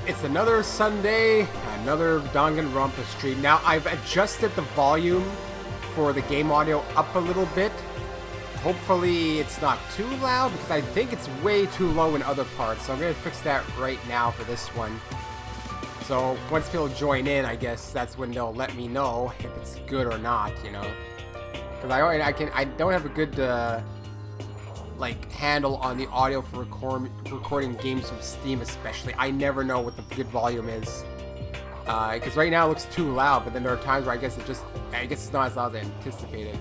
it's another Sunday, another Danganronpa stream. Now, I've adjusted the volume for the game audio up a little bit. Hopefully, it's not too loud, because I think it's way too low in other parts. So I'm going to fix that right now for this one. So once people join in, I guess that's when they'll let me know if it's good or not, you know. Because I don't have a good like handle on the audio for recording games from Steam, especially. I never know what the good volume is. Because right now it looks too loud, but then there are times where I guess it's not as loud as I anticipated.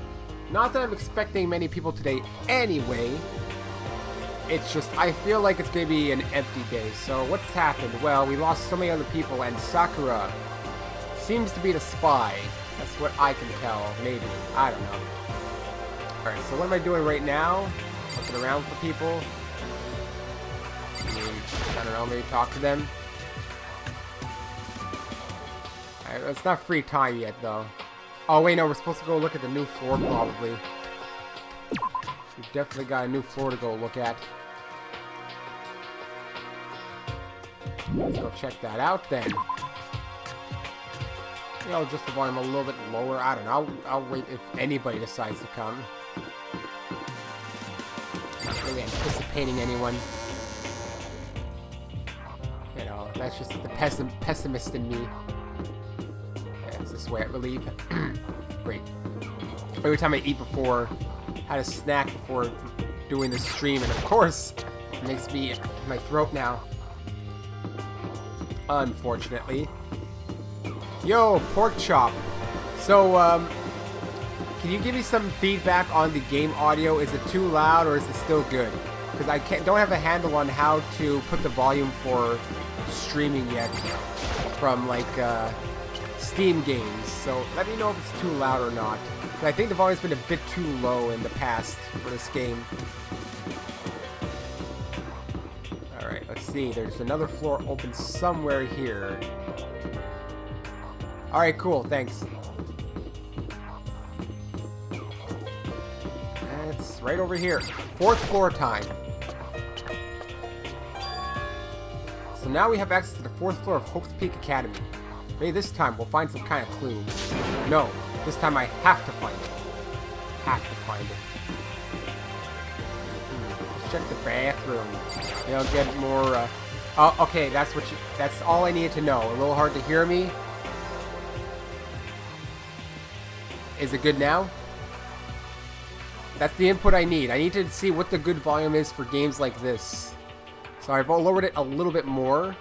Not that I'm expecting many people today anyway. It's just, I feel like it's going to be an empty day. So what's happened? Well, we lost so many other people, and Sakura seems to be the spy. That's what I can tell. Maybe. I don't know. Alright, so what am I doing right now? Looking around for people. I don't know, maybe talk to them. Alright, it's not free time yet, though. Oh, wait, no, we're supposed to go look at the new floor, probably. We've definitely got a new floor to go look at. Let's go check that out, then. You know, just the volume a little bit lower. I don't know. I'll wait if anybody decides to come. Not really anticipating anyone. You know, that's just the pessimist in me. Yeah, it's this way, I believe. Great. Every time I eat before, had a snack before doing the stream, and of course, it makes me my throat now. Unfortunately. Yo, pork chop. So, can you give me some feedback on the game audio? Is it too loud or is it still good? Because I don't have a handle on how to put the volume for streaming yet from like Steam games. So let me know if it's too loud or not. I think the volume's been a bit too low in the past for this game. Alright, let's see. There's another floor open somewhere here. Alright, cool. Thanks. It's right over here. 4th floor time. So now we have access to the 4th floor of Hope's Peak Academy. Maybe this time we'll find some kind of clue. No, this time I have to find it. Have to find it. Let's check the bathroom. You know, get more, Oh, okay, that's all I needed to know. A little hard to hear me. Is it good now? That's the input I need. I need to see what the good volume is for games like this. So I've lowered it a little bit more.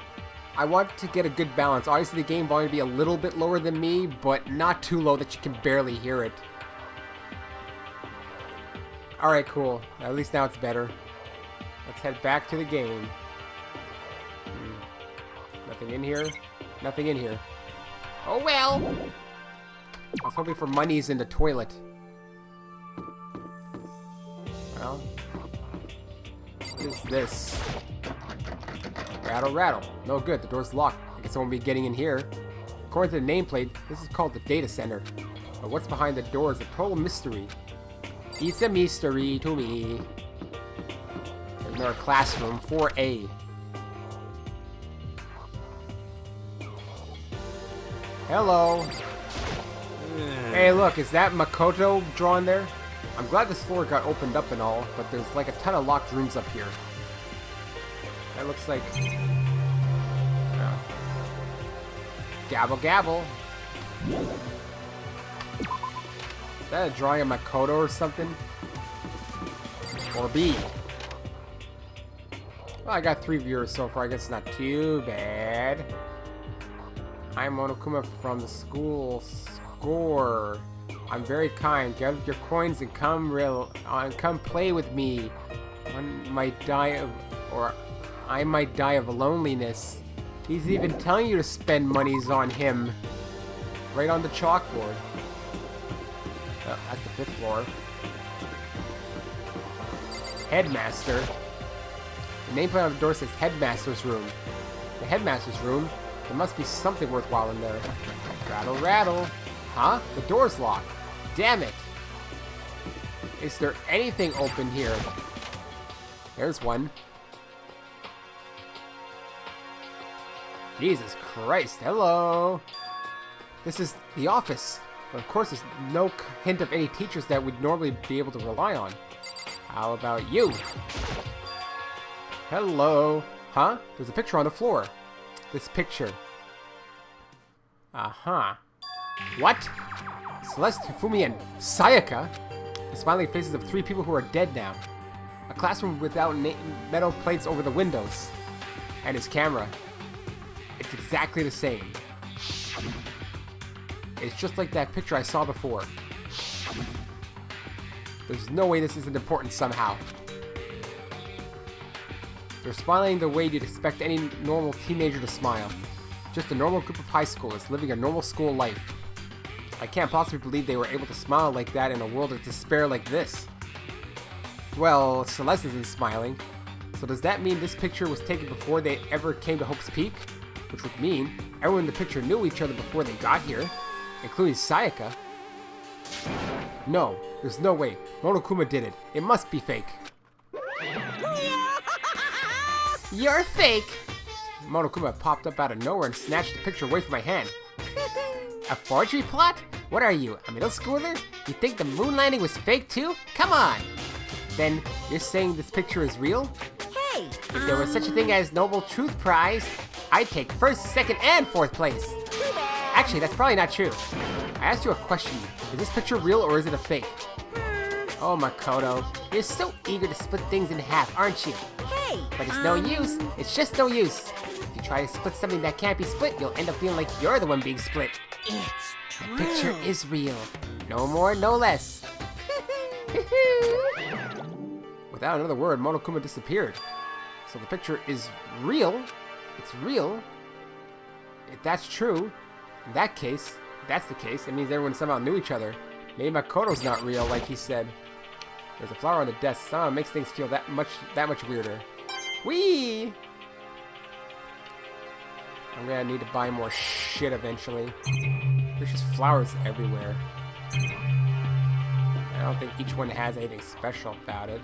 I want to get a good balance. Obviously the game volume to be a little bit lower than me, but not too low that you can barely hear it. Alright, cool. At least now it's better. Let's head back to the game. Nothing in here. Nothing in here. Oh well! I was hoping for monies in the toilet. Well, what is this? Rattle, rattle. No good. The door's locked. I guess I won't be getting in here. According to the nameplate, this is called the data center. But what's behind the door is a total mystery. It's a mystery to me. There's our classroom, 4A. Hello. Hey, look, is that Makoto drawn there? I'm glad this floor got opened up and all, but there's like a ton of locked rooms up here. That looks like... Gabble, gabble. Is that a drawing of Makoto or something? Or B? Well, I got 3 viewers so far. I guess it's not too bad. I'm Monokuma from the school score. I'm very kind. Gather your coins and come play with me. I might die of loneliness. He's even telling you to spend monies on him. Right on the chalkboard. Oh, that's the 5th floor. Headmaster. The nameplate on the door says Headmaster's room. The Headmaster's room? There must be something worthwhile in there. Rattle, rattle. Huh? The door's locked. Damn it. Is there anything open here? There's one. Jesus Christ, hello. This is the office. But of course, there's no hint of any teachers that we'd normally be able to rely on. How about you? Hello. Huh? There's a picture on the floor. This picture. Uh-huh. What? Celeste, Hifumi, and Sayaka? The smiling faces of 3 people who are dead now. A classroom without metal plates over the windows. And his camera. It's exactly the same. It's just like that picture I saw before. There's no way this isn't important somehow. They're smiling the way you'd expect any normal teenager to smile. Just a normal group of high schoolers living a normal school life. I can't possibly believe they were able to smile like that in a world of despair like this. Well, Celeste isn't smiling. So does that mean this picture was taken before they ever came to Hope's Peak? Which would mean everyone in the picture knew each other before they got here, including Sayaka. No, there's no way. Monokuma did it. It must be fake. You're fake! Monokuma popped up out of nowhere and snatched the picture away from my hand. A forgery plot? What are you, a middle schooler? You think the moon landing was fake too? Come on! Then, you're saying this picture is real? Hey! If there was such a thing as Noble Truth Prize, I'd take 1st, 2nd, and 4th place. Actually, that's probably not true. I asked you a question. Is this picture real or is it a fake? Oh, Makoto, you're so eager to split things in half, aren't you? Hey! But it's no use. It's just no use. If you try to split something that can't be split, you'll end up feeling like you're the one being split. It's true. The picture is real. No more, no less. Without another word, Monokuma disappeared. So the picture is real. It's real. If that's true, in that case, if that's the case, it means everyone somehow knew each other. Maybe Makoto's not real, like he said. There's a flower on the desk. Somehow it makes things feel that much weirder. Whee! I'm gonna need to buy more shit eventually. There's just flowers everywhere. I don't think each one has anything special about it.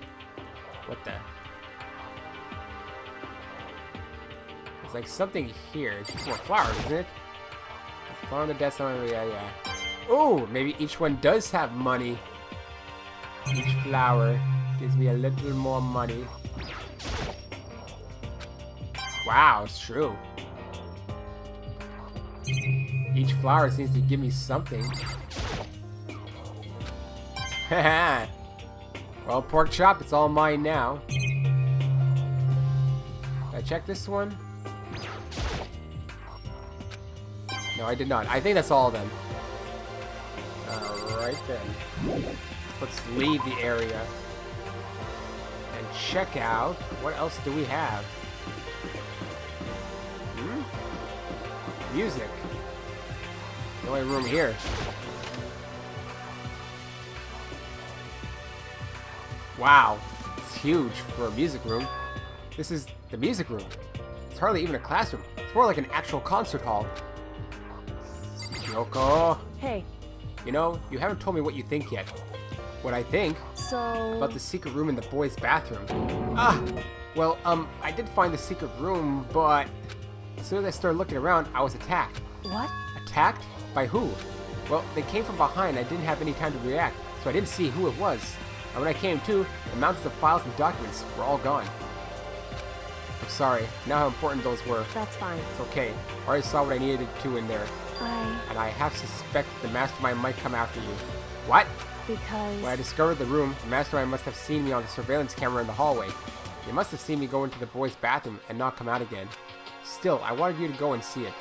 What the? There's like something here. It's just more flowers, isn't it? There's a flower on the desk. Yeah. Oh, maybe each one does have money. Each flower gives me a little more money. Wow, it's true. Each flower seems to give me something. Haha. Well, pork chop, it's all mine now. Did I check this one? No, I did not. I think that's all of them. Alright then. Let's leave the area. And check out, what else do we have? Music. The only room here. Wow, it's huge for a music room. This is the music room. It's hardly even a classroom. It's more like an actual concert hall. Yoko. Hey. You know, you haven't told me what you think yet. What I think? So... About the secret room in the boys' bathroom. Well, I did find the secret room, but as soon as I started looking around, I was attacked. What? Attacked? By who? Well, they came from behind. I didn't have any time to react, so I didn't see who it was. And when I came to, the mountains of files and documents were all gone. I'm sorry. Now how important those were. That's fine. It's okay. I already saw what I needed to in there. And I half suspect the mastermind might come after you. What? Because... When I discovered the room, the mastermind must have seen me on the surveillance camera in the hallway. They must have seen me go into the boys' bathroom and not come out again. Still, I wanted you to go and see it.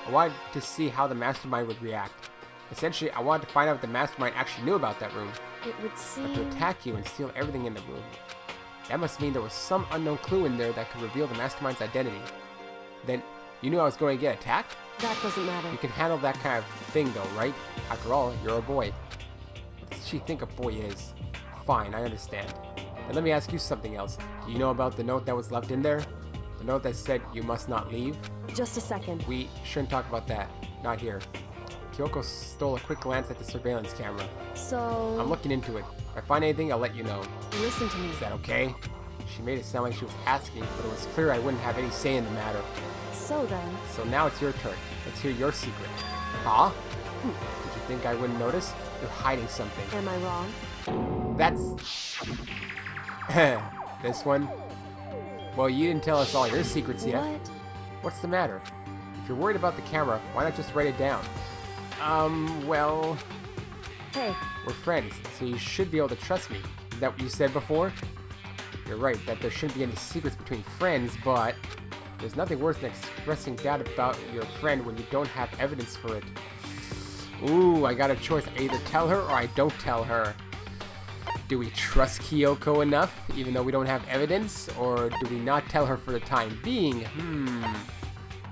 I wanted to see how the mastermind would react. Essentially, I wanted to find out if the mastermind actually knew about that room. It would seem... But to attack you and steal everything in the room. That must mean there was some unknown clue in there that could reveal the mastermind's identity. Then, you knew I was going to get attacked? That doesn't matter. You can handle that kind of thing though, right? After all, you're a boy. What does she think a boy is? Fine, I understand. And let me ask you something else. Do you know about the note that was left in there? The note that said you must not leave? Just a second. We shouldn't talk about that. Not here. Kyoko stole a quick glance at the surveillance camera. So... I'm looking into it. If I find anything, I'll let you know. Listen to me. Is that okay? She made it sound like she was asking, but it was clear I wouldn't have any say in the matter. So then, So now it's your turn. Let's hear your secret. Huh? Did you think I wouldn't notice? You're hiding something. am I wrong? That's... This one? Well, you didn't tell us all your secrets yet. What? What's the matter? If you're worried about the camera, why not just write it down? Well... Hey, We're friends, so you should be able to trust me. Is that what you said before? You're right, that there shouldn't be any secrets between friends, but... There's nothing worse than expressing doubt about your friend when you don't have evidence for it. Ooh, I got a choice. I either tell her or I don't tell her. Do we trust Kyoko enough, even though we don't have evidence? Or do we not tell her for the time being?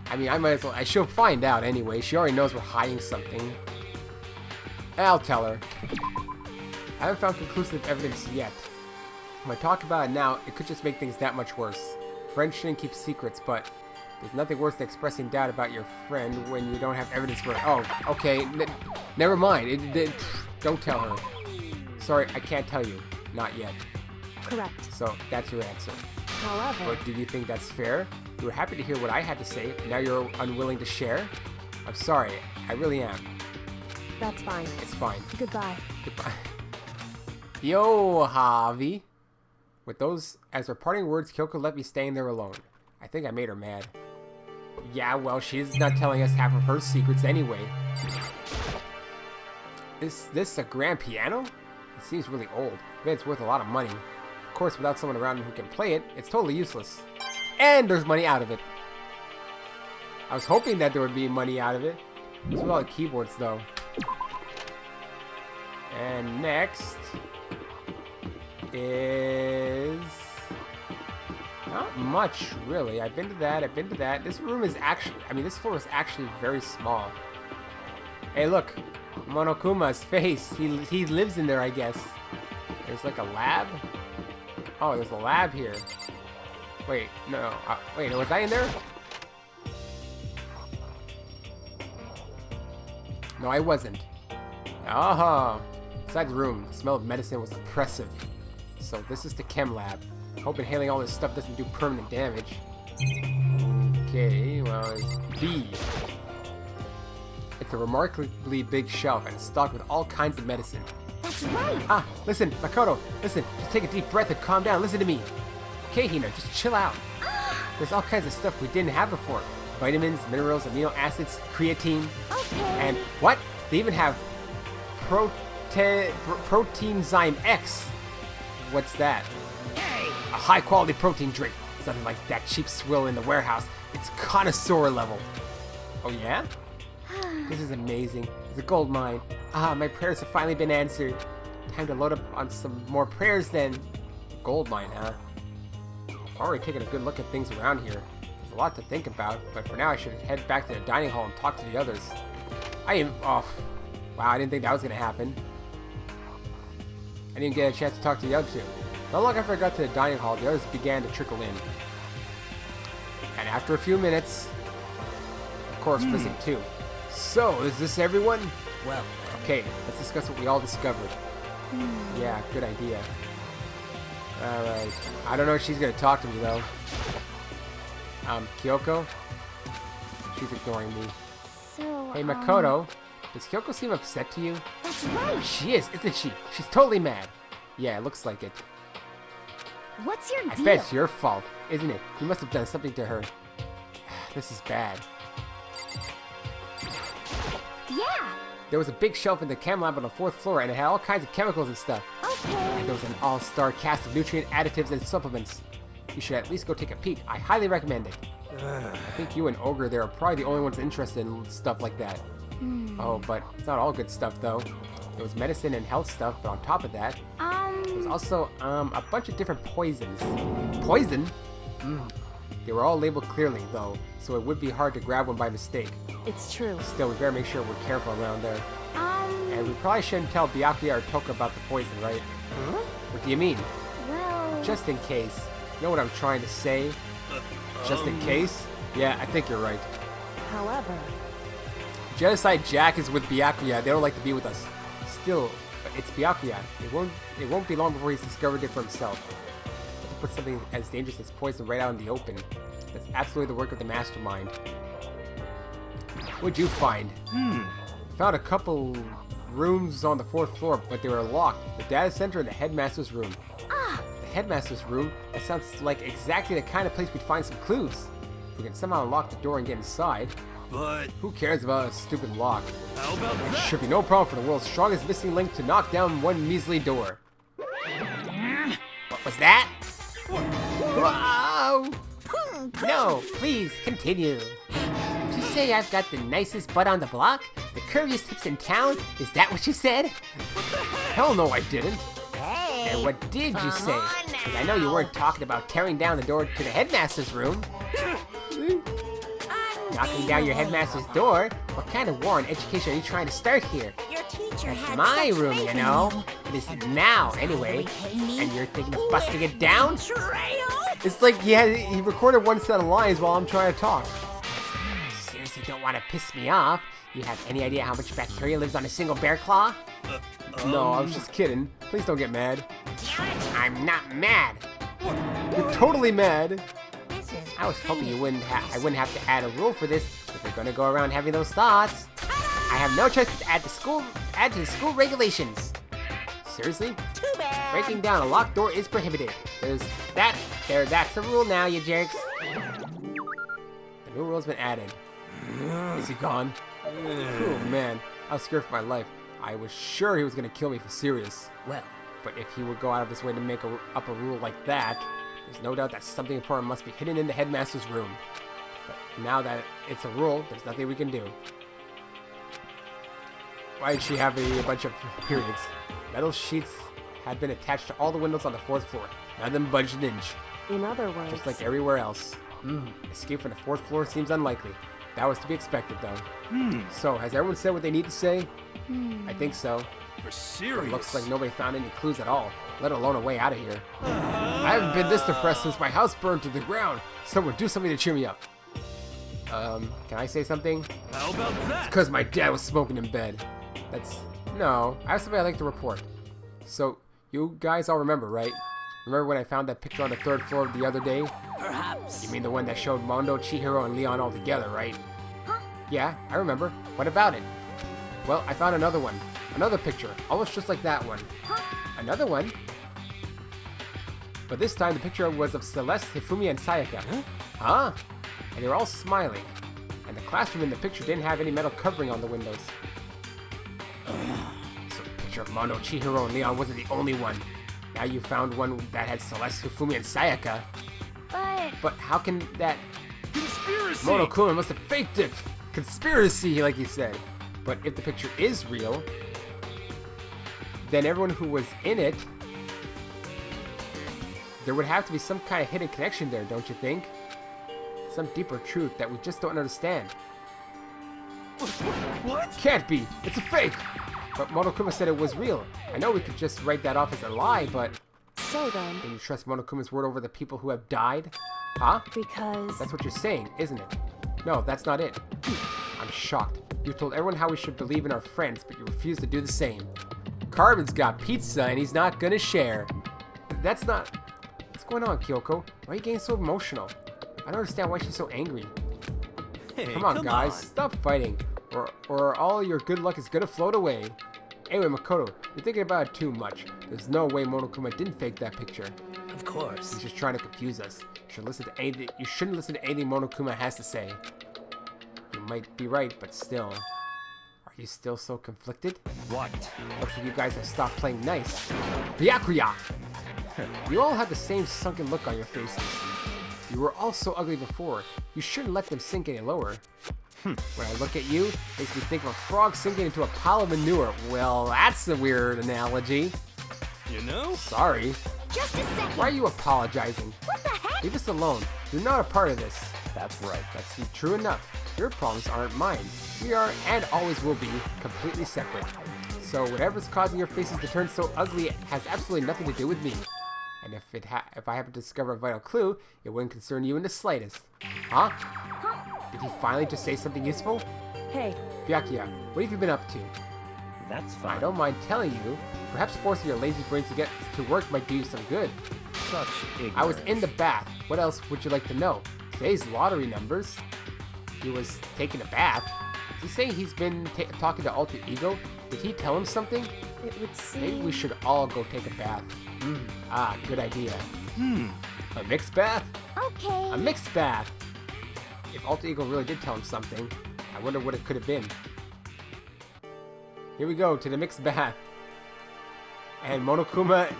I mean, I might as well... She'll find out anyway. She already knows we're hiding something. I'll tell her. I haven't found conclusive evidence yet. When I talk about it now, it could just make things that much worse. Friends shouldn't keep secrets, but there's nothing worse than expressing doubt about your friend when you don't have evidence for it. Oh, okay. Never mind. Don't tell her. Sorry, I can't tell you. Not yet. correct. So that's your answer. However, But do you think that's fair? You were happy to hear what I had to say, but now you're unwilling to share? I'm sorry. I really am. that's fine. It's fine. Goodbye. Goodbye. Yo, Javi. With those as her parting words, Kyoko let me stay in there alone. I think I made her mad. Yeah, well, she's not telling us half of her secrets anyway. Is this a grand piano? It seems really old. I bet it's worth a lot of money. Of course, without someone around who can play it, it's totally useless. And there's money out of it. I was hoping that there would be money out of it. There's a lot of keyboards, though. And next is not much, really. I've been to that. This room is actually, this floor is actually very small. Hey, look, Monokuma's face. He lives in there, I guess. There's like a lab. Oh, there's a lab here. Wait, no. Wait, was I in there? No, I wasn't. Aha! Inside the room, the smell of medicine was oppressive. So this is the chem lab. Hope inhaling all this stuff doesn't do permanent damage. Okay, well, it's B. It's a remarkably big shelf and it's stocked with all kinds of medicine. That's right. Ah, listen, Makoto, listen, just take a deep breath and calm down. Listen to me. Okay, Hina, just chill out. There's all kinds of stuff we didn't have before. Vitamins, minerals, amino acids, creatine. Okay. And what? They even have Proteinzyme X. What's that? A high-quality protein drink. It's nothing like that cheap swill in the warehouse. It's connoisseur level. Oh, yeah? This is amazing. It's a gold mine. Ah, my prayers have finally been answered. Time to load up on some more prayers then. Gold mine, huh? I've already taken a good look at things around here. There's a lot to think about, but for now I should head back to the dining hall and talk to the others. Wow, I didn't think that was gonna happen. I didn't get a chance to talk to the other two. Not long after I got to the dining hall, the others began to trickle in. And after a few minutes, of course, missing two. So, is this everyone? Well, okay, let's discuss what we all discovered. Yeah, good idea. Alright. I don't know if she's gonna talk to me, though. Kyoko? She's ignoring me. So, Hey, Makoto. Does Kyoko seem upset to you? That's right. She is, isn't she? She's totally mad. Yeah, it looks like it. What's your I deal? bet it's your fault, isn't it? You must have done something to her. This is bad. Yeah. There was a big shelf in the chem lab on the 4th floor, and it had all kinds of chemicals and stuff. Okay. And there was an all-star cast of nutrient additives and supplements. You should at least go take a peek. I highly recommend it. I think you and Ogre there are probably the only ones interested in stuff like that. Oh, but it's not all good stuff, though. There was medicine and health stuff, but on top of that, there was also a bunch of different poisons. Poison? They were all labeled clearly, though, so it would be hard to grab one by mistake. It's true. Still, we better make sure we're careful around there. And we probably shouldn't tell Byakuya or Toka about the poison, right? What do you mean? Well, Just in case. You know what I'm trying to say? Just in case? Yeah, I think you're right. however, Genocide Jack is with Byakuya. They don't like to be with us. Still, it's Byakuya. It won't be long before he's discovered it for himself. To put something as dangerous as poison right out in the open. That's absolutely the work of the mastermind. What'd you find? Found a couple rooms on the 4th floor, but they were locked. The data center and the headmaster's room. The headmaster's room? That sounds like exactly the kind of place we'd find some clues. If we can somehow unlock the door and get inside. But Who cares about a stupid lock? how about It that? should be no problem for the world's strongest missing link to knock down one measly door. What was that? Whoa! No, please, continue. Did you say I've got the nicest butt on the block? The curviest hips in town? Is that what you said? Hell no, I didn't. And what did you say? 'Cause I know you weren't talking about tearing down the door to the headmaster's room. Knocking down your headmaster's door? What kind of war on education are you trying to start here? Your teacher That's had my such room, faith you in know. It is now, anyway. And you're thinking of busting it down? Betrayal? It's like he recorded one set of lines while I'm trying to talk. Seriously, don't want to piss me off. You have any idea how much bacteria lives on a single bear claw? No, I was just kidding. Please don't get mad. I'm not mad. You're totally mad. I was hoping I wouldn't have to add a rule for this if we're gonna go around having those thoughts. I have no choice but to add to the school regulations. Seriously? Too bad. Breaking down a locked door is prohibited. That's the rule now, you jerks. The new rule's been added. Is he gone? Oh man, I was scared for my life. I was sure he was gonna kill me for serious. Well, But if he would go out of his way to make up a rule like that, there's no doubt that something important must be hidden in the headmaster's room. But now that it's a rule, there's nothing we can do. Why did she have a bunch of periods? Metal sheets had been attached to all the windows on the 4th floor. None of them budged an inch, In other words, just like everywhere else. Escape from the 4th floor seems unlikely. That was to be expected, though. So, has everyone said what they need to say? I think so. For serious? Looks like nobody found any clues at all, let alone a way out of here. I haven't been this depressed since my house burned to the ground. Someone do something to cheer me up. Can I say something? How about that? Because my dad was smoking in bed. No, I have something I'd like to report. So, you guys all remember, right? Remember when I found that picture on the 3rd floor the other day? perhaps. You mean the one that showed Mondo, Chihiro, and Leon all together, right? Yeah, I remember. What about it? Well, I found another one. Another picture, almost just like that one. Another one? But this time the picture was of Celeste, Hifumi, and Sayaka. Huh? And they were all smiling. And the classroom in the picture didn't have any metal covering on the windows. So the picture of Mondo, Chihiro, and Leon wasn't the only one. Now you found one that had Celeste, Hifumi, and Sayaka. But how can that... Conspiracy! Monokuma must have faked it! Conspiracy, like he said. But if the picture is real, then everyone who was in it, there would have to be some kind of hidden connection there, don't you think? Some deeper truth that we just don't understand. What? Can't be! It's a fake! But Monokuma said it was real. I know we could just write that off as a lie, but... so then, Can you trust Monokuma's word over the people who have died? Huh? because That's what you're saying, isn't it? No, that's not it. I'm shocked. You told everyone how we should believe in our friends, but you refuse to do the same. Carbon's got pizza and he's not gonna share. That's not... What's going on, Kyoko? Why are you getting so emotional? I don't understand why she's so angry. Hey, Come on, guys, stop fighting, or all your good luck is gonna float away. Anyway, Makoto, you're thinking about it too much. There's no way Monokuma didn't fake that picture. Of course. He's just trying to confuse us. You shouldn't listen to anything Monokuma has to say. You might be right, but still. Are you still so conflicted? What? Looks like you guys have stopped playing nice. Byakuya! You all have the same sunken look on your faces. You were all so ugly before. You shouldn't let them sink any lower. When I look at you, it makes me think of a frog sinking into a pile of manure. Well, that's a weird analogy. You know? Sorry. just a second. Why are you apologizing? What the heck? Leave us alone. You're not a part of this. That's right. That's true enough. Your problems aren't mine. We are, and always will be, completely separate. So whatever's causing your faces to turn so ugly has absolutely nothing to do with me. And if I happen to discover a vital clue, it wouldn't concern you in the slightest. Huh? Did he finally just say something useful? Hey, Byakuya, what have you been up to? That's I fine. don't mind telling you. Perhaps forcing your lazy brain to get to work might do you some good. Such ignorance. I was in the bath. What else would you like to know? Today's lottery numbers. He was taking a bath. Is he saying he's been talking to Alter Ego? Did he tell him something? It would seem. Maybe we should all go take a bath. Good idea. A mixed bath? Okay. A mixed bath. If Alter Ego really did tell him something, I wonder what it could have been. Here we go to the mixed bath. And Monokuma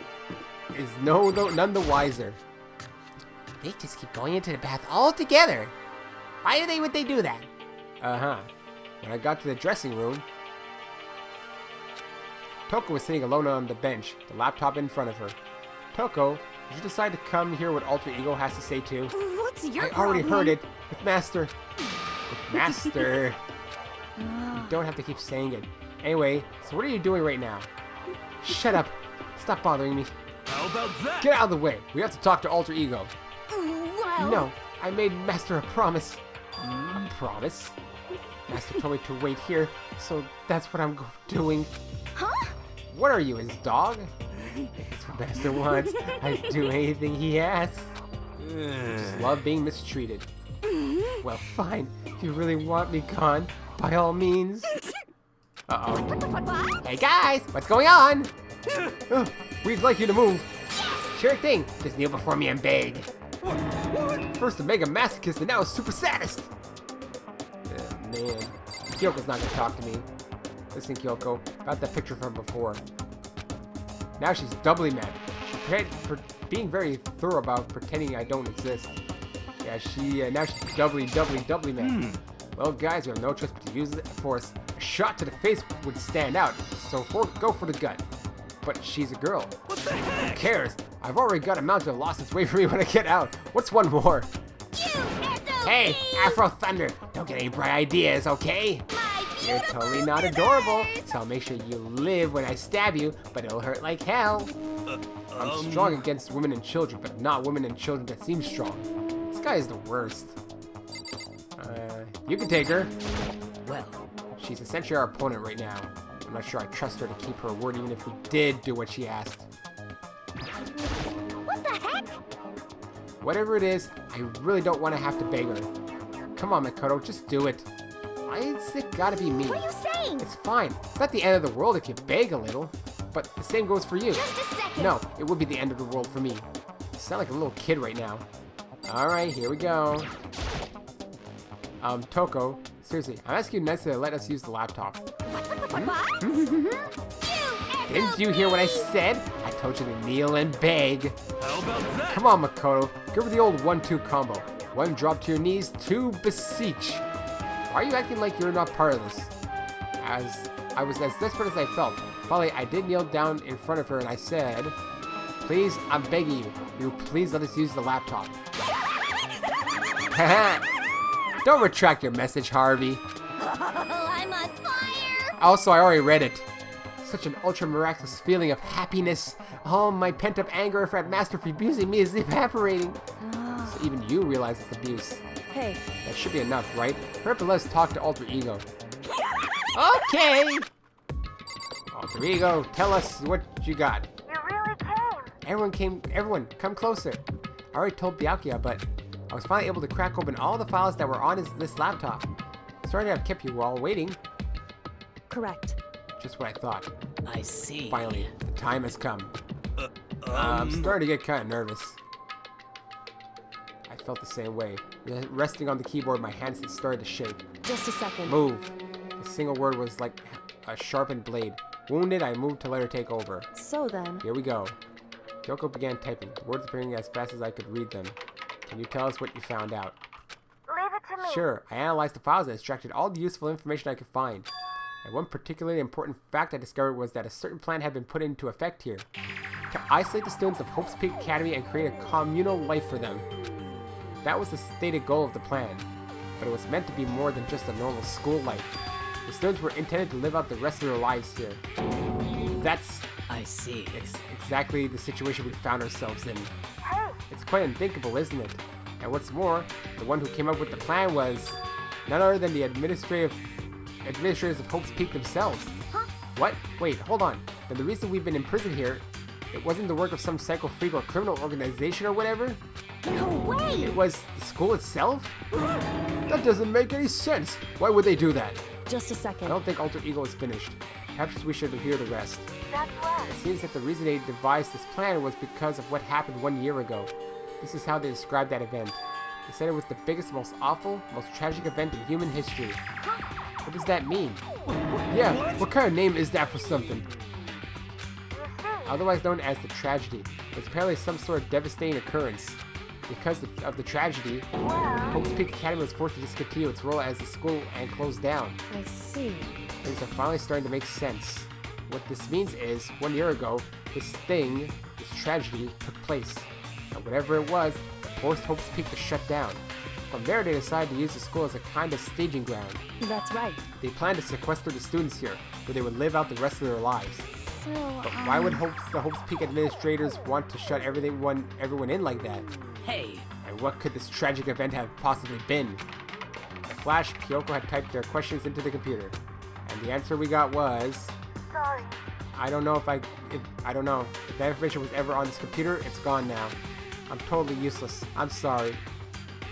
is none the wiser. They just keep going into the bath all together. Why would they do that? When I got to the dressing room, Toko was sitting alone on the bench, the laptop in front of her. Toko, did you decide to come hear what Alter Ego has to say too? What's your I already problem? heard it with Master. With Master. You don't have to keep saying it. Anyway, so what are you doing right now? Shut up. Stop bothering me. How about that? Get out of the way. We have to talk to Alter Ego. Well, No, I made Master a promise. A promise? Master told me to wait here, so that's what I'm doing. Huh? What are you, his dog? If it's what Master wants, I'd do anything he asks. Just love being mistreated. Well, fine. If you really want me gone, by all means. Uh-oh. What? Hey guys, what's going on? We'd like you to move. Sure thing. Just kneel before me and beg. First a mega masochist and now a super sadist. Man. Kyoko's not gonna talk to me. Listen, Kyoko, got that picture from before. Now she's doubly mad. She's being very thorough about pretending I don't exist. Yeah, now she's doubly mad. Well, guys, we have no choice but to use the force. A shot to the face would stand out, so go for the gut. But she's a girl. What the heck? Who cares? I've already got a mountain of losses waiting for me when I get out. What's one more? Hey, Afro Thunder, don't get any bright ideas, okay? You're totally not adorable, so I'll make sure you live when I stab you, but it'll hurt like hell. I'm strong against women and children, but not women and children that seem strong. This guy is the worst. You can take her. Well, she's essentially our opponent right now. I'm not sure I trust her to keep her word even if we did do what she asked. What the heck? Whatever it is, I really don't want to have to beg her. Come on, Makoto, just do it. Why is it gotta be me? What are you saying? It's fine. It's not the end of the world if you beg a little. But the same goes for you. Just a second. No, it would be the end of the world for me. You sound like a little kid right now. Alright, here we go. Toko, seriously, I'm asking you nicely to let us use the laptop. What? Didn't you hear what I said? I told you to kneel and beg. How about that? Come on, Makoto. Give her the old 1-2 combo. 1, drop to your knees. 2, beseech. Why are you acting like you're not part of this? I was as desperate as I felt. Finally, I did kneel down in front of her and I said, please, I'm begging you. Will you please let us use the laptop? Don't retract your message, Harvey. I'm on fire. Also, I already read it. Such an ultra miraculous feeling of happiness. All my pent-up anger at Master for abusing me is evaporating. So even you realize it's abuse. Hey. That should be enough, right? Hurry up and let's talk to Alter Ego. Okay! Alter Ego, tell us what you got. You really came. Everyone, come closer. I already told Byakuya, but I was finally able to crack open all the files that were on this laptop. Sorry to have kept you all waiting. Correct. Just what I thought. I see. Finally, the time has come. I'm starting to get kind of nervous. I felt the same way. Resting on the keyboard, my hands had started to shake. Just a second. Move. A single word was like a sharpened blade. Wounded, I moved to let her take over. So then. Here we go. Kyoko began typing, the words appearing as fast as I could read them. Can you tell us what you found out? Leave it to me. Sure. I analyzed the files and extracted all the useful information I could find. And one particularly important fact I discovered was that a certain plan had been put into effect here. To isolate the students of Hope's Peak Academy and create a communal life for them. That was the stated goal of the plan. But it was meant to be more than just a normal school life. The students were intended to live out the rest of their lives here. That's I see. exactly the situation we found ourselves in. It's quite unthinkable, isn't it? And what's more, the one who came up with the plan was none other than the administrators of Hope's Peak themselves. Huh? What? Wait, hold on. Then the reason we've been imprisoned here It wasn't the work of some psycho freak or criminal organization or whatever. No way! It was the school itself? That doesn't make any sense. Why would they do that? Just a I second. don't think Alter Ego is finished. Perhaps we should hear the rest. That's right. It seems that the reason they devised this plan was because of what happened 1 year ago. This is how they described that event. They said it was the biggest, most awful, most tragic event in human history. What does that mean? Yeah, what kind of name is that for something? Otherwise known as the tragedy. It's apparently some sort of devastating occurrence. Because of the tragedy, Hope's Peak Academy was forced to discontinue its role as a school and closed down. I see. Things are finally starting to make sense. What this means is, 1 year ago, this tragedy took place. And whatever it was, it forced Hope's Peak to shut down. From there, they decided to use the school as a kind of staging ground. That's right. They planned to sequester the students here, where they would live out the rest of their lives. So, But why would the Hope's Peak administrators want to shut everyone in like that? Hey. And what could this tragic event have possibly been? In a flash, Kyoko had typed their questions into the computer. And the answer we got was... sorry. I don't know if that information was ever on this computer. It's gone now. I'm totally useless. I'm sorry.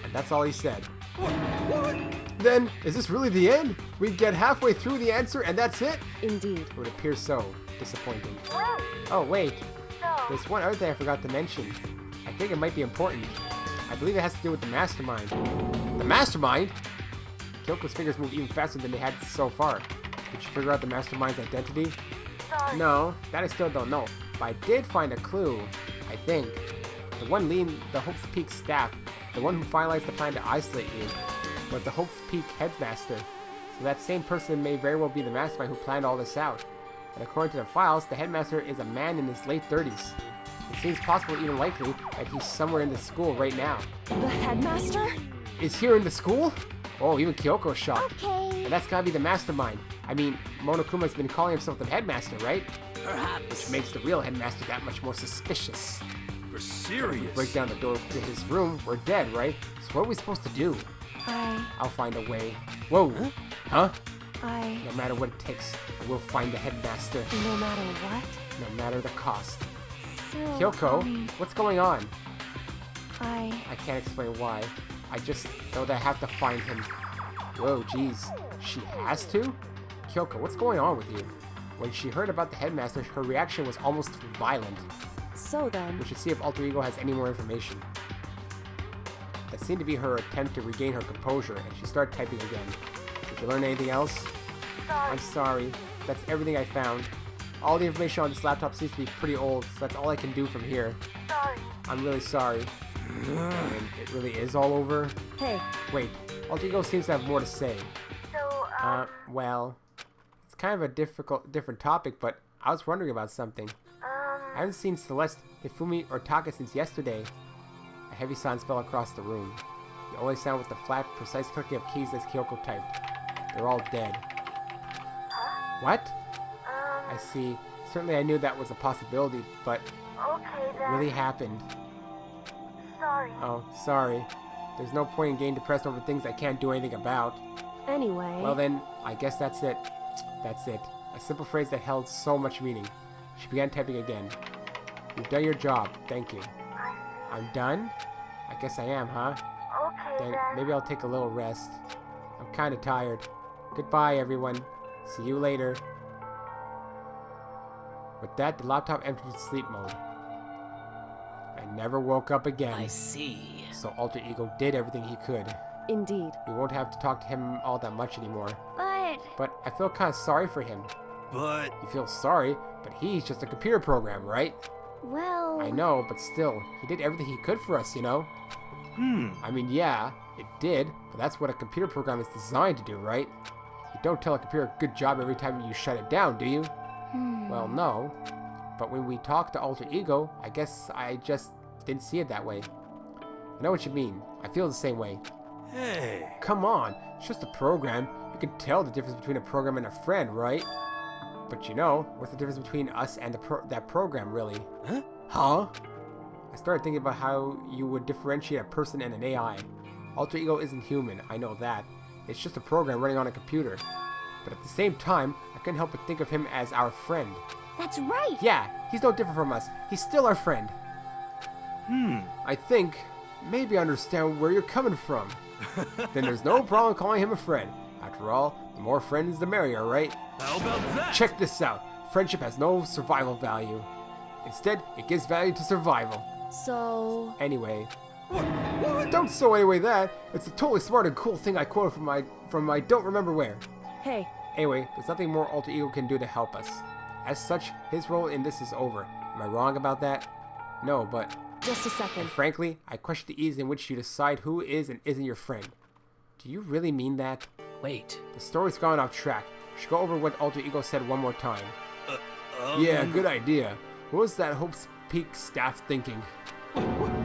And that's all he said. What? Then, is this really the end? We get halfway through the answer and that's it? Indeed. It would appear so. Disappointing. Wait. Oh, wait. So, There's one other thing I forgot to mention. I think it might be important. I believe it has to do with the mastermind. The mastermind? Kyoko's fingers moved even faster than they had so far. Did you figure out the mastermind's identity? sorry. No, that I still don't know. But I did find a clue, I think. The one leading the Hope's Peak staff, the one who finalized the plan to isolate you, was the Hope's Peak headmaster. So that same person may very well be the mastermind who planned all this out. And according to the files, the headmaster is a man in his late 30s. It seems possible, even likely, that he's somewhere in the school right now. The headmaster? Is here in the school? Oh, even Kyoko's shocked. Okay. And that's gotta be the mastermind. I mean, Monokuma's been calling himself the headmaster, right? Perhaps. Which makes the real headmaster that much more suspicious. For serious. Break down the door to his room, we're dead, right? So what are we supposed to do? I'll find a way. Whoa! Huh? No matter what it takes, we'll find the headmaster. No matter what? No matter the cost. So, Kyoko, what's going on? I I can't explain why. I just know that I have to find him. Whoa, jeez. She has to? Kyoko, what's going on with you? When she heard about the headmaster, her reaction was almost violent. So then, We should see if Alter Ego has any more information. That seemed to be her attempt to regain her composure, and she started typing again. Did you learn anything else? I'm sorry. That's everything I found. All the information on this laptop seems to be pretty old, so that's all I can do from here. sorry. I'm really sorry. And it really is all over? Hey, Wait, Alter Ego seems to have more to say. so, Well, it's kind of a different topic, but I was wondering about something. I haven't seen Celeste, Hifumi, or Taka since yesterday. A heavy silence fell across the room. The only sound was the flat, precise clicking of keys as Kyoko typed. They're all dead. What? I see. Certainly I knew that was a possibility, but okay it really happened. sorry. Oh, sorry. There's no point in getting depressed over things I can't do anything about. Anyway, Well then, I guess that's it. That's it. A simple phrase that held so much meaning. She began typing again. You've done your job. Thank you. I'm done? I guess I am, huh? okay Then maybe I'll take a little rest. I'm kinda tired. Goodbye, everyone. See you later. With that, the laptop entered sleep mode. I never woke up again. I see. So Alter Ego did everything he could. Indeed. We won't have to talk to him all that much anymore. But, But I feel kinda sorry for him. But You feel sorry, but he's just a computer program, right? well, I know, but still, he did everything he could for us, you know? I mean, yeah, it did, but that's what a computer program is designed to do, right? You don't tell a computer good job every time you shut it down, do you? Well, no. But when we talk to Alter Ego, I guess I just didn't see it that way. I know what you mean. I feel the same way. hey. Come on, it's just a program. You can tell the difference between a program and a friend, right? But you know, what's the difference between us and that program, really? Huh? Huh? I started thinking about how you would differentiate a person and an AI. Alter Ego isn't human, I know that. It's just a program running on a computer. But at the same time, I couldn't help but think of him as our friend. That's right. Yeah, he's no different from us. He's still our friend. I think, maybe I understand where you're coming from. Then there's no problem calling him a friend. After all, the more friends the merrier, right? How about that? Check this out. Friendship has no survival value. Instead, it gives value to survival. So... Anyway. Don't so anyway that. It's a totally smart and cool thing I quoted from my don't remember where. Hey, Anyway, there's nothing more Alter Ego can do to help us. As such, his role in this is over. Am I wrong about that? No, but... just a second. Frankly, I question the ease in which you decide who is and isn't your friend. Do you really mean that? Wait. The story's gone off track. We should go over what Alter Ego said one more time. Yeah, good idea. What was that Hope's Peak staff thinking?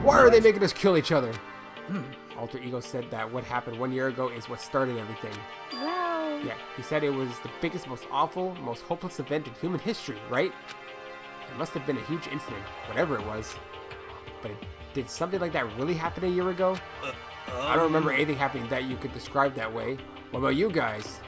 Why are they making us kill each other? Alter Ego said that what happened 1 year ago is what started everything. Well... Yeah, he said it was the biggest, most awful, most hopeless event in human history, right? It must have been a huge incident, whatever it was. But did something like that really happen a year ago? I don't remember anything happening that you could describe that way. What about you guys?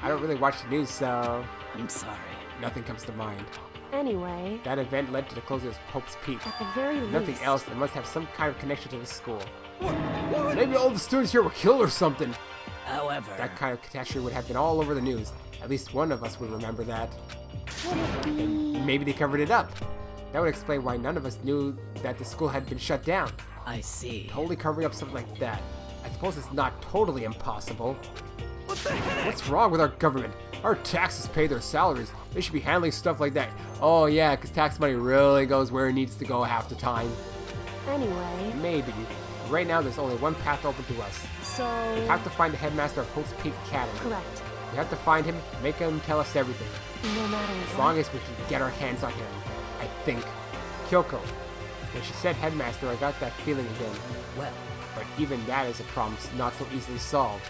I don't really watch the news, so I'm sorry. nothing comes to mind. Anyway, That event led to the closing of Hope's Peak. at the very least... Nothing else, it must have some kind of connection to the school. Maybe all the students here were killed or something. However, That kind of catastrophe would have been all over the news. At least one of us would remember that. Would it be... Maybe they covered it up. That would explain why none of us knew that the school had been shut down. I see. Totally covering up something like that. I suppose it's not totally impossible. What the heck? What's wrong with our government? Our taxes pay their salaries. They should be handling stuff like that. Oh yeah, because tax money really goes where it needs to go half the time. Anyway, Maybe. Right now there's only one path open to us. so... We have to find the headmaster of Hope's Peak Academy. Correct. We have to find him, make him tell us everything. No matter As what. long as we can get our hands on him, I think. Kyoko. When she said headmaster, I got that feeling again. Well, But even that is a problem not so easily solved.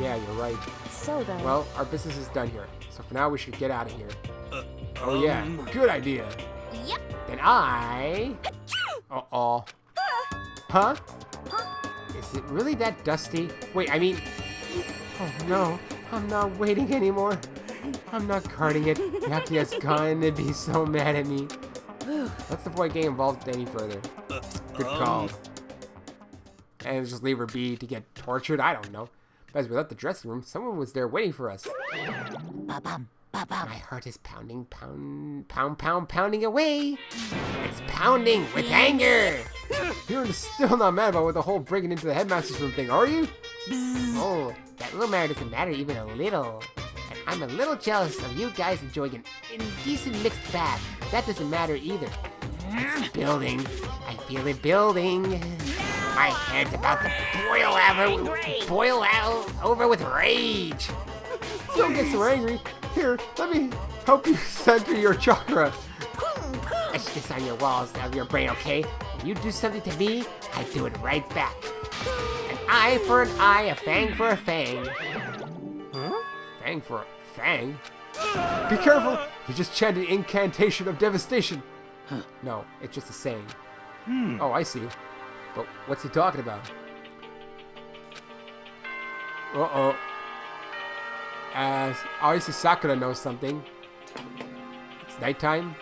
Yeah, you're right. So then... Well, our business is done here. So for now, we should get out of here. Oh yeah, good idea. Yep. Then I... Uh-oh. Huh? Is it really that dusty? Wait, I mean... Oh no, I'm not waiting anymore. I'm not guarding it. Yakuya's gone and be so mad at me. Let's avoid getting involved any further. Good call. And just leave her be to get tortured? I don't know. But as we left the dressing room, someone was there waiting for us. My heart is pounding, pounding away. It's pounding with anger. You're still not mad about what the whole breaking into the headmaster's room thing, are you? Oh, that little matter doesn't matter even a little. And I'm a little jealous of you guys enjoying an indecent mixed bath. That doesn't matter either. It's building. I feel it building. My head's about to boil out over with rage. Don't get so angry. Here, let me help you center your chakra. Etch this on your walls of your brain, okay? When you do something to me, I do it right back. An eye for an eye, a fang for a fang. Huh? Fang for a fang? Be careful! You just chanted incantation of devastation. No, it's just a saying. Oh, I see. But what's he talking about? Uh-oh. Obviously Sakura knows something. It's nighttime.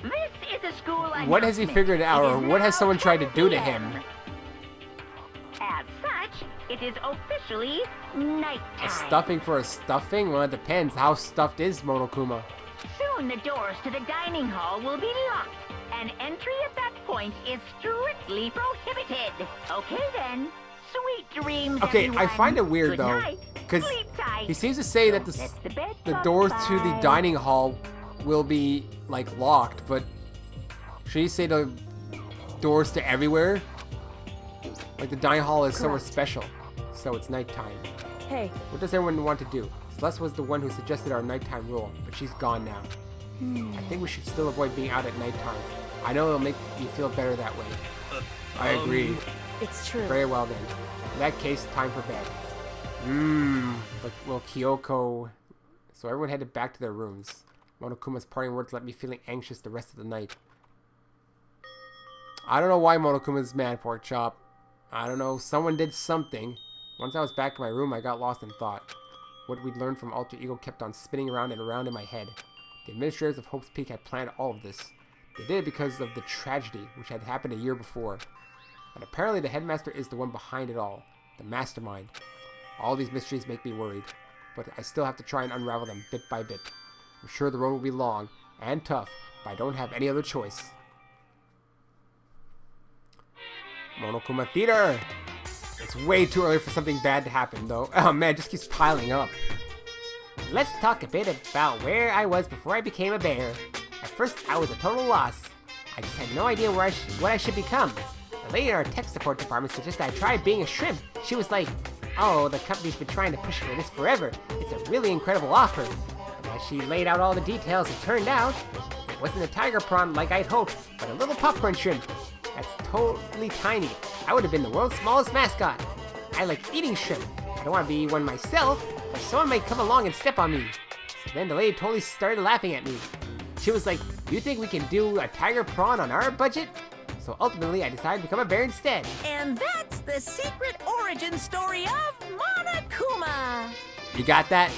This is a school What has he figured out, or what has someone tried to do to him? As such, it is officially nighttime. A stuffing for a stuffing? Well, it depends. How stuffed is Monokuma? Soon the doors to the dining hall will be locked, and entry at that point is strictly prohibited. Okay then. Sweet dreams, Okay, everyone. I find it weird Good though, night. because Sleep tight. he seems to say that Don't let the bed the bug doors to the bite. dining hall will be like locked, but should he say the doors to everywhere? Like the dining hall is somewhere Correct. special, so it's nighttime. Hey, What does everyone want to do? Celeste was the one who suggested our nighttime rule, but she's gone now. I think we should still avoid being out at nighttime. I know it'll make you feel better that way. I agree. it's true. Very well then. In that case, time for bed. But will Kyoko... So everyone headed back to their rooms. Monokuma's parting words left me feeling anxious the rest of the night. I don't know why Monokuma's mad, pork chop. I don't know, someone did something. Once I was back in my room, I got lost in thought. what we'd learned from Alter Ego kept on spinning around and around in my head. The administrators of Hope's Peak had planned all of this. They did it because of the tragedy which had happened a year before. And apparently the headmaster is the one behind it all, the mastermind. All these mysteries make me worried, but I still have to try and unravel them bit by bit. I'm sure the road will be long and tough, but I don't have any other choice. Monokuma Theater! It's way too early for something bad to happen, though. Oh man, it just keeps piling up. Let's talk a bit about where I was before I became a bear. At first, I was a total loss. I just had no idea what I should become. The lady in our tech support department suggested I try being a shrimp. She was like, oh, the company's been trying to push for this forever. It's a really incredible offer. And as she laid out all the details, it turned out it wasn't a tiger prawn like I'd hoped, but a little popcorn shrimp. That's totally tiny. I would have been the world's smallest mascot. I like eating shrimp. I don't want to be one myself, but someone might come along and step on me. So then the lady totally started laughing at me. She was like, you think we can do a tiger prawn on our budget? So ultimately, I decided to become a bear instead. And that's the secret origin story of Monokuma. You got that?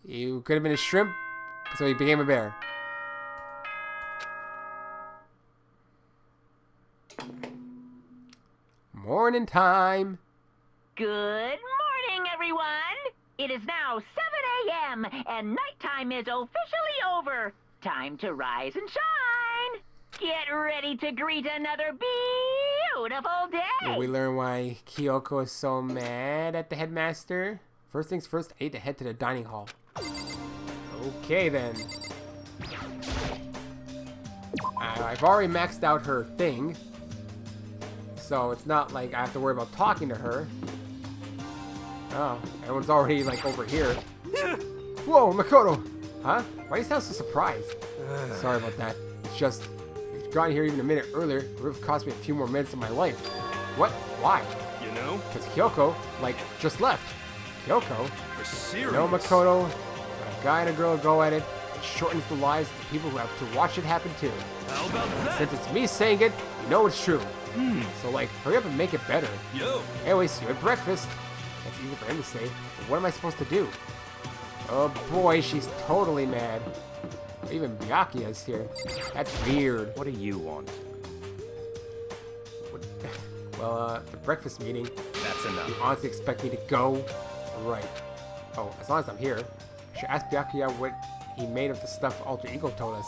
You could have been a shrimp, so you became a bear. Morning time. Good morning, everyone. It is now 7 a.m. and nighttime is officially over. Time to rise and shine. Get ready to greet another beautiful day. Will we learn why Kyoko is so mad at the headmaster? First things first, I need to head to the dining hall. Okay then. I've already maxed out her thing, so it's not like I have to worry about talking to her. Oh, everyone's already like over here. Whoa, Makoto! Huh? Why do you sound so surprised? Sorry about that. It's just, if you'd gotten here even a minute earlier, it would have cost me a few more minutes of my life. What? Why? You know? Because Kyoko, like, just left. Kyoko? For serious. No, Makoto. When a guy and a girl go at it, it shortens the lives of the people who have to watch it happen too. How about that? Since it's me saying it, you know it's true. So, like, hurry up and make it better. Yo. Anyways, see you at breakfast. That's easy for him to say, but what am I supposed to do? Oh boy, she's totally mad. Even Byakuya's here. That's weird. What do you want? Well, the breakfast meeting. That's enough. You honestly expect me to go? Right. Oh, as long as I'm here, I should ask Byakuya what he made of the stuff Alter Ego told us.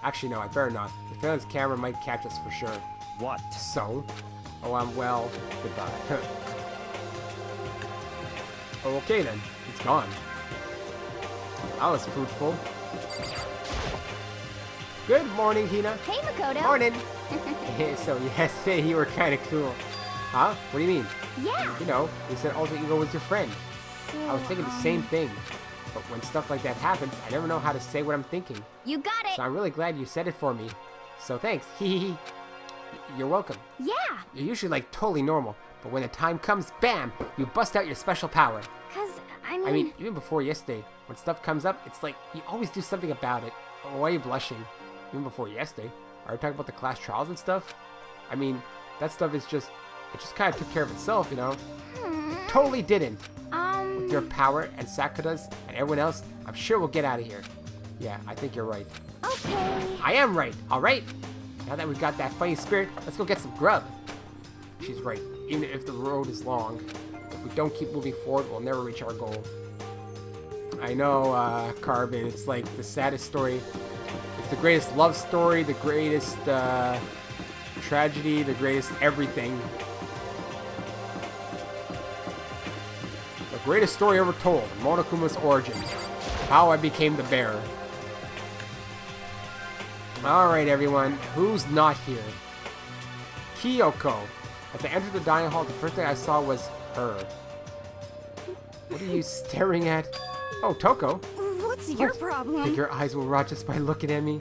Actually, no, I better not. The Phantom's camera might catch us for sure. What? So? Oh, well, Goodbye. okay then. It's gone. That was fruitful. Good morning, Hina. Hey, Makoto. Morning. So yesterday you were kind of cool. Huh? What do you mean? Yeah. You know, you said Alter Ego was your friend. So, I was thinking the same thing. But when stuff like that happens, I never know how to say what I'm thinking. You got it. So I'm really glad you said it for me. So thanks. Hee. You're welcome. Yeah. You're usually like totally normal, but when the time comes, bam, you bust out your special power. Cause I mean, even before yesterday, when stuff comes up, it's like you always do something about it. Oh, why are you blushing? Even before yesterday. Are you talking about the class trials and stuff? I mean, that stuff is just, it just kind of took care of itself, you know? It totally didn't. With your power and Sakura's and everyone else, I'm sure we'll get out of here. Yeah, I think you're right. Okay. I am right, alright? Now that we've got that fighting spirit, let's go get some grub. She's right. Even if the road is long, if we don't keep moving forward, we'll never reach our goal. I know, Carbon, it's like the saddest story. It's the greatest love story, the greatest tragedy, the greatest everything. The greatest story ever told, Monokuma's origin. How I became the bear. Alright everyone, who's not here? Kyoko. As I entered the dining hall, the first thing I saw was her. What are you staring at? Oh, Toko. What's your problem? Think your eyes will rot just by looking at me?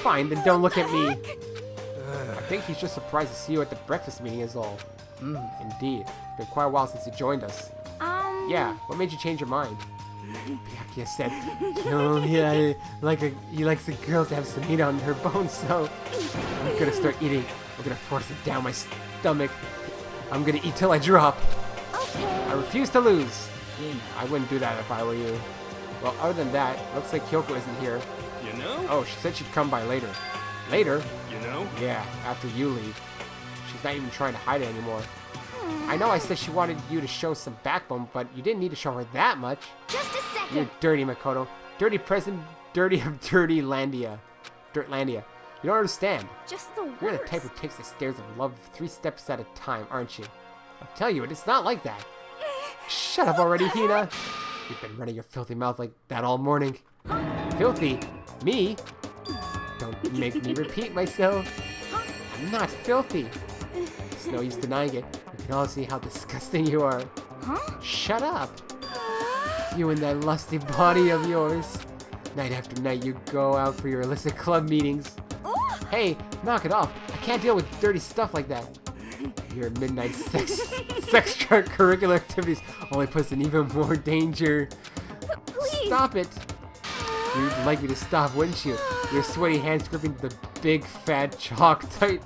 Fine, then don't look at me. I think he's just surprised to see you at the breakfast meeting is all. Indeed. It's been quite a while since you joined us. Yeah, what made you change your mind? Byakuya said, oh yeah, he likes the girls to have some meat on her bones, so I'm gonna start eating. I'm gonna force it down my stomach. I'm gonna eat till I drop. Okay. I refuse to lose. Hina. I wouldn't do that if I were you. Well, other than that, looks like Kyoko isn't here. You know? Oh, she said she'd come by later. Later? You know? Yeah, after you leave. She's not even trying to hide it anymore. I know I said she wanted you to show some backbone, but you didn't need to show her that much. Just a second. You're dirty, Makoto. Dirty present, dirty of dirty Landia. Dirtlandia. You don't understand. Just the worst. You're the type who takes the stairs of love 3 steps at a time, aren't you? I'll tell you, it's not like that. Shut up already, Hina. You've been running your filthy mouth like that all morning. Filthy? Me? Don't make me repeat myself. I'm not filthy. It's no use denying it. We can all see how disgusting you are. Shut up. You and that lusty body of yours. Night after night you go out for your illicit club meetings. Hey, knock it off. I can't deal with dirty stuff like that. Your midnight sex extracurricular activities only puts in even more danger. Please. Stop it. You'd like me to stop, wouldn't you? Your sweaty hands gripping the big fat chalk tight.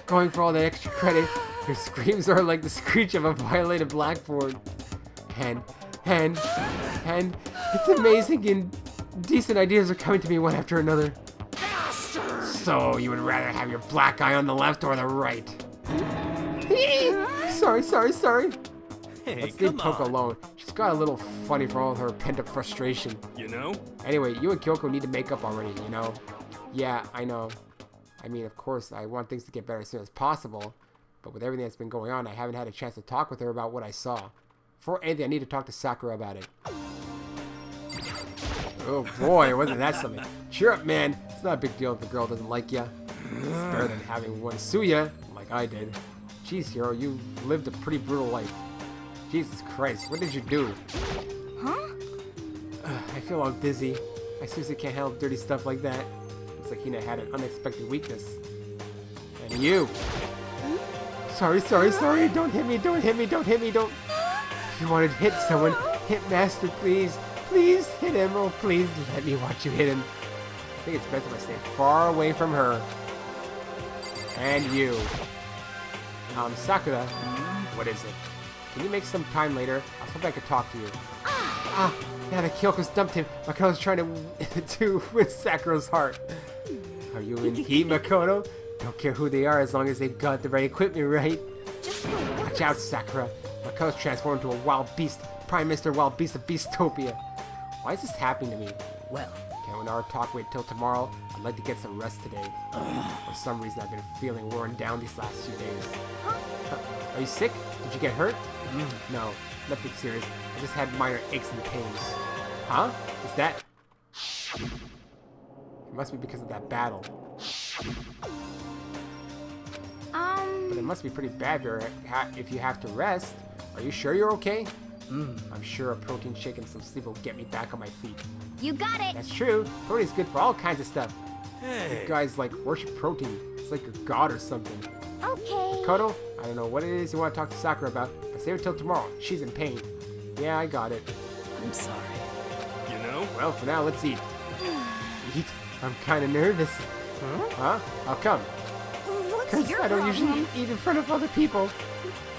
Going for all that extra credit. Your screams are like the screech of a violated blackboard. And it's amazing and decent ideas are coming to me one after another. So, you would rather have your black eye on the left or the right? Sorry. Hey, Let's leave come Poco on. alone. She's got a little funny for all her pent-up frustration. You know? Anyway, you and Kyoko need to make up already, you know? Yeah, I know. I mean, of course, I want things to get better as soon as possible. But with everything that's been going on, I haven't had a chance to talk with her about what I saw. Before anything, I need to talk to Sakura about it. Oh boy, wasn't that something. Cheer up, man. It's not a big deal if the girl doesn't like ya. It's better than having one sue ya, like I did. Jeez, hero, you lived a pretty brutal life. Jesus Christ, what did you do? I feel all dizzy. I seriously can't handle dirty stuff like that. Looks like Hina had an unexpected weakness. And you! Sorry. Don't hit me. If you wanted to hit someone, hit Master, please. Please hit him. Oh, please let me watch you hit him. I think it's best if I stay far away from her. And you. Sakura. What is it? Can you make some time later? I was hoping I could talk to you. Now that Kyoko's dumped him, Makoto's trying to win Sakura's heart. Are you in heat, Makoto? Don't care who they are as long as they've got the right equipment, right? Just the worst. Watch out, Sakura. Makoto's transformed into a wild beast. Prime Minister Wild Beast of Beastopia. Why is this happening to me? Well, Can't we our talk wait till tomorrow? I'd like to get some rest today. For some reason, I've been feeling worn down these last few days. Are you sick? Did you get hurt? No, nothing serious. I just had minor aches and pains. Huh? Is that... It must be because of that battle. But it must be pretty bad if you have to rest. Are you sure you're okay? I'm sure a protein shake and some sleep will get me back on my feet. You got it. That's true. Protein's good for all kinds of stuff. Hey. You guys like worship protein. It's like a god or something. Okay. Koto, I don't know what it is you want to talk to Sakura about, but save it till tomorrow. She's in pain. Yeah, I got it. I'm sorry. You know? Well, for now, let's eat. Eat? I'm kind of nervous. Huh? How come? What's Because your I don't problem? usually eat in front of other people.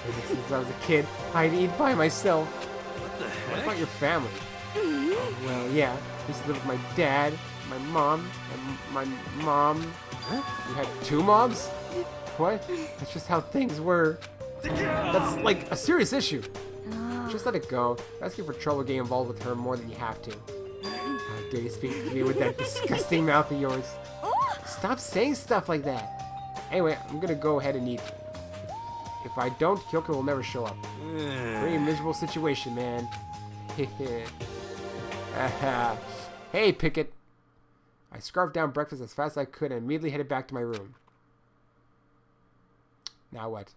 Maybe since I was a kid, I'd eat by myself. What the What heck? about your family? Oh, well, yeah. I used to live with my dad, my mom, and my mom. Huh? You had 2 moms? What? That's just how things were. That's like a serious issue. Just let it go. Asking for trouble getting involved with her more than you have to. How dare you speak to me with that disgusting mouth of yours? Stop saying stuff like that. Anyway, I'm gonna go ahead and eat. If I don't, Kyoko will never show up. Pretty miserable situation, man. Hey, Pickett. I scarfed down breakfast as fast as I could and immediately headed back to my room. Now what?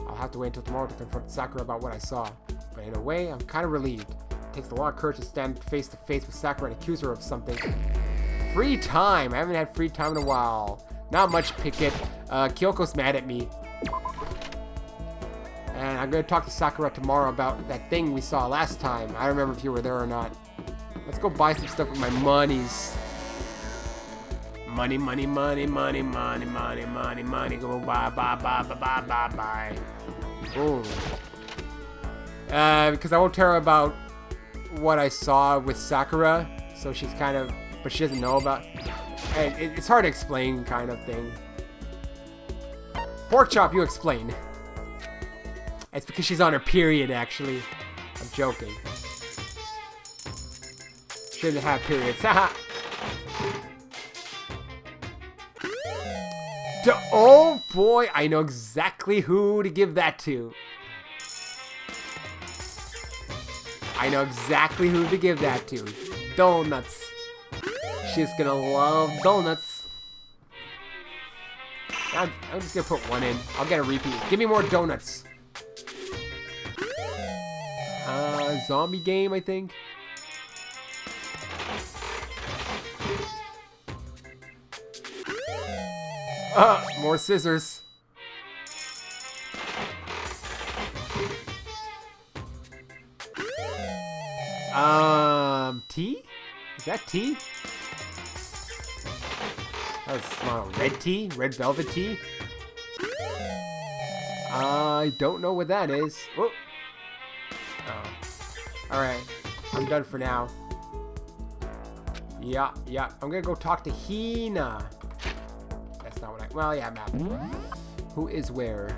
I'll have to wait until tomorrow to confront Sakura about what I saw. But in a way, I'm kind of relieved. It takes a lot of courage to stand face to face with Sakura and accuse her of something. Free time! I haven't had free time in a while. Not much, Pickett. Kyoko's mad at me. And I'm gonna talk to Sakura tomorrow about that thing we saw last time. I don't remember if you were there or not. Let's go buy some stuff with my monies. Money. Go buy. Ooh. Because I won't tell her about what I saw with Sakura, so she's kind of, but she doesn't know about, and it's hard to explain kind of thing. Pork chop, you explain. It's because she's on her period, actually. I'm joking. She doesn't have periods. Haha. Oh boy, I know exactly who to give that to. I know exactly who to give that to. Donuts. She's gonna love donuts. I'm just gonna put one in. I'll get a repeat. Give me more donuts. Zombie game, I think. More scissors. Tea? Is that tea? That's red tea? Red velvet tea? I don't know what that is. Whoa. Oh. Alright. I'm done for now. Yeah. I'm gonna go talk to Hina. That's not what I... Well, yeah, map. Who is where?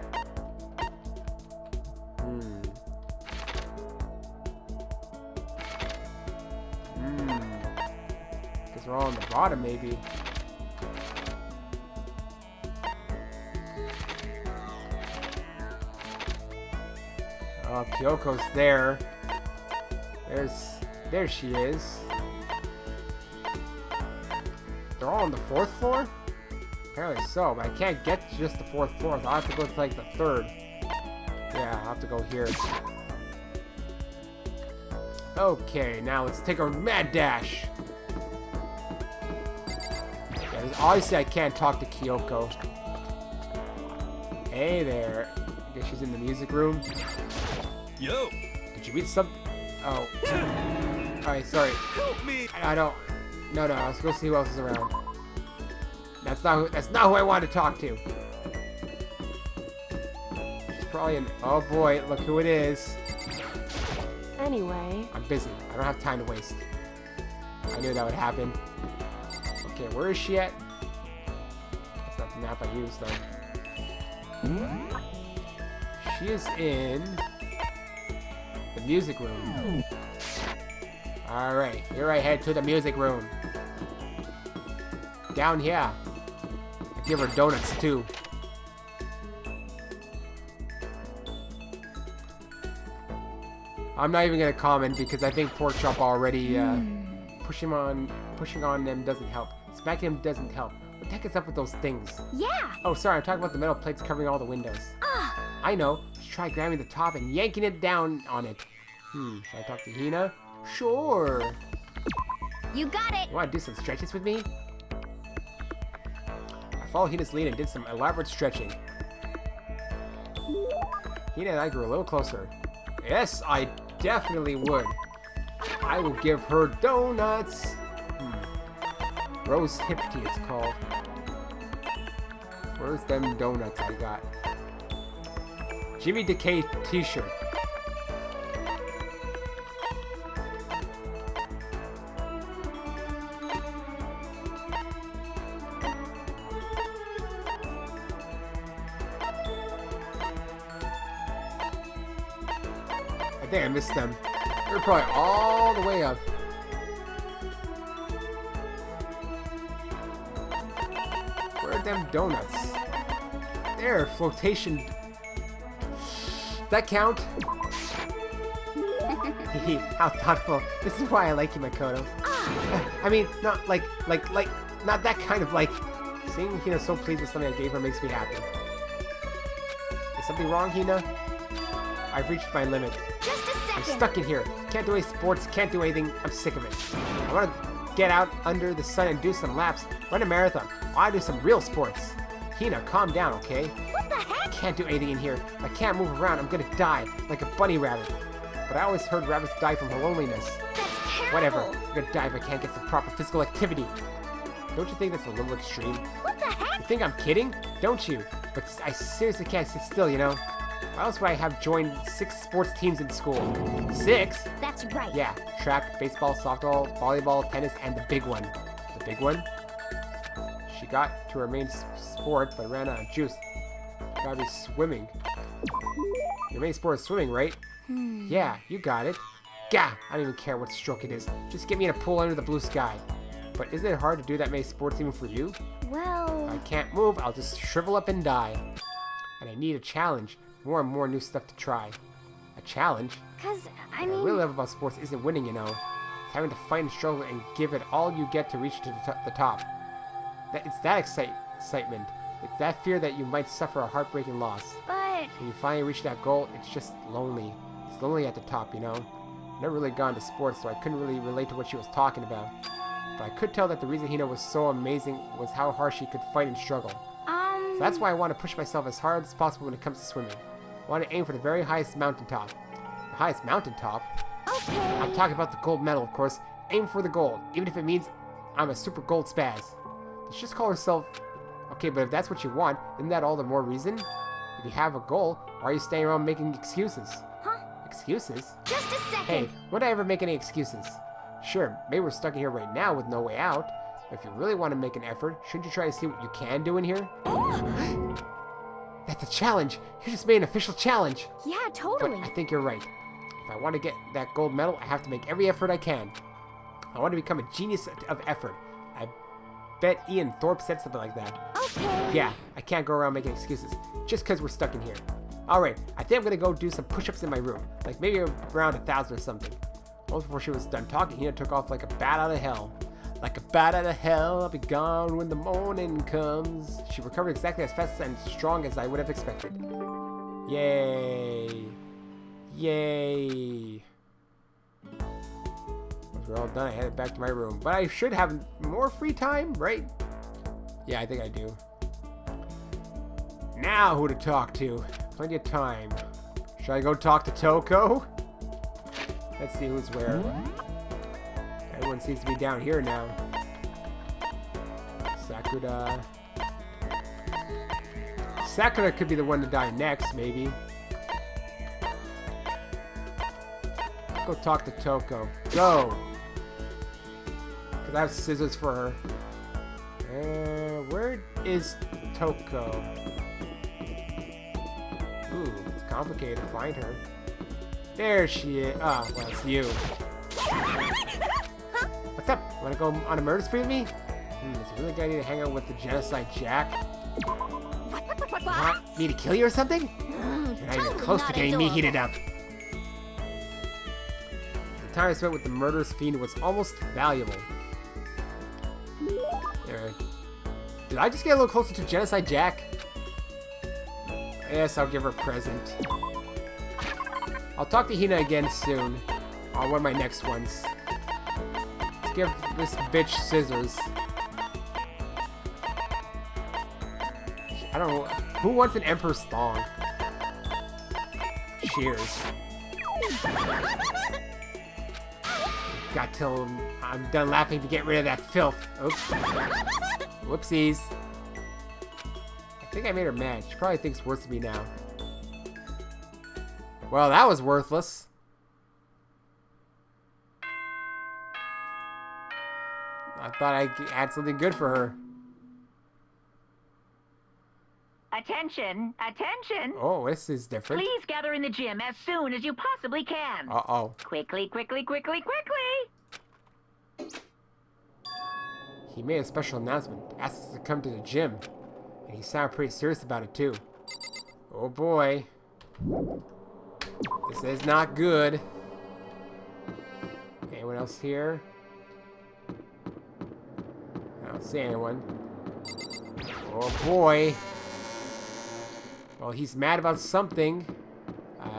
Guess we're all on the bottom, maybe. Oh, Kyoko's there. There she is. They're all on the 4th floor? Apparently so, but I can't get to just the 4th floor. So I'll have to go to like the 3rd. Yeah, I'll have to go here. Okay, now let's take a mad dash. Yeah, obviously I can't talk to Kyoko. Hey there. I guess she's in the music room. Yo! Did you read something? Oh. Alright, sorry. Help me! I don't... No, let's go see who else is around. That's not who I want to talk to. She's probably in... Oh boy, look who it is. Anyway. I'm busy. I don't have time to waste. I knew that would happen. Okay, where is she at? That's not the map I used, though. She is in... the music room. Alright, here I head to the music room. Down here. I give her donuts too. I'm not even gonna comment because I think Pork Chop already pushing on them doesn't help. Smacking them doesn't help. What the heck is up with those things? Yeah. Oh, sorry, I'm talking about the metal plates covering all the windows. I know. Just try grabbing the top and yanking it down on it. Should I talk to Hina? Sure. You got it. You want to do some stretches with me? I followed Hina's lead and did some elaborate stretching. Hina and I grew a little closer. Yes, I definitely would. I will give her donuts. Rose Hip Tea, it's called. Where's them donuts I got? Jimmy Decay t-shirt. I think I missed them. They're probably all the way up. Where are them donuts? There, flotation. That count? How thoughtful. This is why I like you, Makoto. I mean, not like, not that kind of like. Seeing Hina so pleased with something I gave her makes me happy. Is something wrong, Hina? I've reached my limit. Just a I'm second. stuck in here. Can't do any sports, can't do anything. I'm sick of it. I want to get out under the sun and do some laps. Run a marathon. I want to do some real sports. Hina, calm down, okay? What the heck? I can't do anything in here. If I can't move around, I'm gonna die, like a bunny rabbit. But I always heard rabbits die from loneliness. That's terrible. Whatever. I'm gonna die if I can't get some proper physical activity. Don't you think that's a little extreme? What the heck? You think I'm kidding? Don't you? But I seriously can't sit still, you know? Why else would I have joined 6 sports teams in school? 6? That's right. Yeah, track, baseball, softball, volleyball, tennis, and the big one. The big one? She got to her main sport, but ran out of juice. Gotta be swimming. Your main sport is swimming, right? Yeah, you got it. Gah! I don't even care what stroke it is. Just get me in a pool under the blue sky. But isn't it hard to do that many sports even for you? Well... If I can't move, I'll just shrivel up and die. And I need a challenge. More and more new stuff to try. A challenge? Cause, I What I mean... really love about sports isn't winning, you know. It's having to fight and struggle and give it all you get to reach to the top. It's that excitement. It's that fear that you might suffer a heartbreaking loss. But... When you finally reach that goal, it's just lonely. It's lonely at the top, you know. I've never really gone to sports, so I couldn't really relate to what she was talking about. But I could tell that the reason Hina was so amazing was how hard she could fight and struggle. So that's why I want to push myself as hard as possible when it comes to swimming. I want to aim for the very highest mountaintop. The highest mountaintop? Okay. I'm talking about the gold medal, of course. Aim for the gold, even if it means I'm a super gold spaz. Did she just call herself... Okay, but if that's what you want, isn't that all the more reason? If you have a goal, why are you staying around making excuses? Huh? Excuses? Just a second. Hey, would I ever make any excuses? Sure, maybe we're stuck in here right now with no way out. But if you really want to make an effort, shouldn't you try to see what you can do in here? That's a challenge! You just made an official challenge! Yeah, But totally. I think you're right. If I want to get that gold medal, I have to make every effort I can. I want to become a genius of effort. I bet Ian Thorpe said something like that. Okay. Yeah, I can't go around making excuses, just because we're stuck in here. Alright, I think I'm going to go do some push-ups in my room. Like maybe around 1,000 or something. Almost before she was done talking, Hina took off like a bat out of hell. Like a bat out of hell, I'll be gone when the morning comes. She recovered exactly as fast and strong as I would have expected. Yay. Yay. Once we're all done, I headed back to my room. But I should have more free time, right? Yeah, I think I do. Now who to talk to? Plenty of time. Should I go talk to Toko? Let's see who's where. Everyone seems to be down here now. Sakura. Sakura could be the one to die next, maybe. Let's go talk to Toko. Go! Because I have scissors for her. Where is Toko? Ooh, it's complicated to find her. There she is. Ah, well, it's you. What's up? Wanna go on a murder spree with me? It's a really good idea to hang out with the Genocide Jack. Want me to kill you or something? You're not even close to getting me heated up. The time I spent with the murderous fiend was almost valuable. There. Did I just get a little closer to Genocide Jack? Yes, I'll give her a present. I'll talk to Hina again soon. On one of my next ones. Let's give this bitch scissors. I don't know. Who wants an Emperor's thong? Cheers. Got till I'm done laughing to get rid of that filth. Oops. Whoopsies. I think I made her mad. She probably thinks worse of me now. Well, that was worthless. I thought I had something good for her. Attention, attention. Oh, this is different. Please gather in the gym as soon as you possibly can. Uh-oh. Quickly, quickly, quickly, quickly. He made a special announcement. Asked us to come to the gym. And he sounded pretty serious about it, too. Oh, boy. This is not good. Anyone else here? I don't see anyone. Oh, boy. Well, he's mad about something.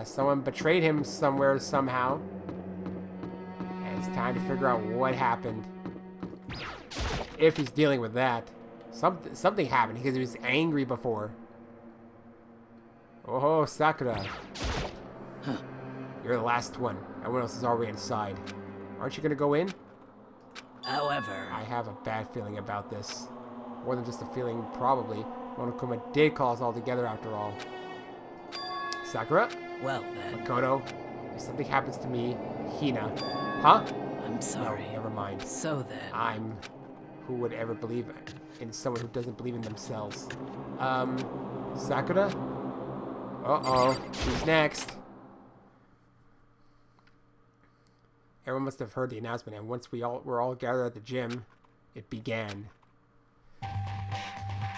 Someone betrayed him somewhere, somehow. And it's time to figure out what happened. If he's dealing with that. Something happened because he was angry before. Oh, Sakura. Huh. You're the last one. Everyone else is already inside. Aren't you gonna go in? However, I have a bad feeling about this. More than just a feeling, probably. Monokuma did call us all together after all. Sakura? Well then, Makoto? If something happens to me, Hina. Huh? I'm sorry. Never mind. So then, Who would ever believe in someone who doesn't believe in themselves? Sakura? Uh-oh. Who's next? Everyone must have heard the announcement, and once were all gathered at the gym, it began.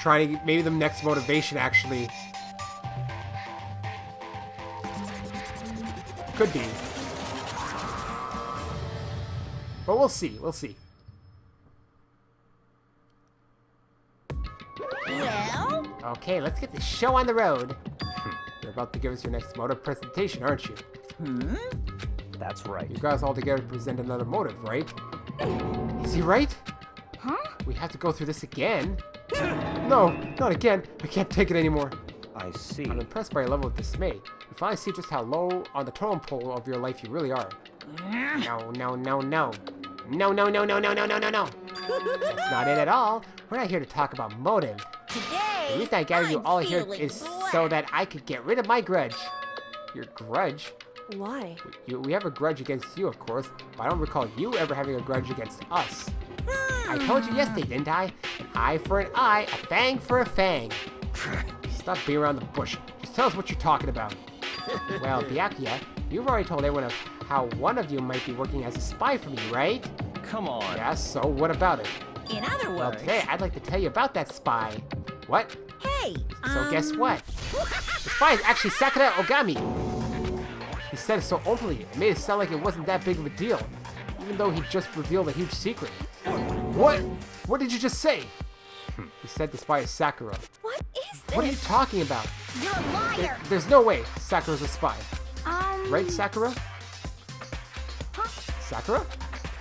Trying to get maybe the next motivation, actually. Could be. But we'll see. We'll see. Well, Okay, let's get this show on the road. You're about to give us your next motive presentation, aren't you? That's right. You guys all together present another motive, right? Is he right? huh? We have to go through this again? No, not again. I can't take it anymore. I see. I'm impressed by your level of dismay. You finally see just how low on the totem pole of your life you really are. No, no, no, no. No, no, no, no, no, no, no, no, no. That's not it at all. We're not here to talk about motive. Today, The reason I gathered you I'm all here feeling is blessed. so that I could get rid of my grudge. Your grudge? Why? We have a grudge against you, of course, but I don't recall you ever having a grudge against us. I told you yesterday, didn't I? An eye for an eye, a fang for a fang. Stop being around the bush. Just tell us what you're talking about. Well, Byakuya, you've already told everyone of how one of you might be working as a spy for me, right? Come on. Yeah, so what about it? In other Well, words, today I'd like to tell you about that spy. What? hey, So guess what? The spy is actually Sakura Ogami. He said it so openly, it made it sound like it wasn't that big of a deal, even though he just revealed a huge secret. What? What did you just say? He said the spy is Sakura. What is this? What are you talking about? You're a liar. There's no way Sakura's a spy. Um, Right, Sakura? Huh? Sakura?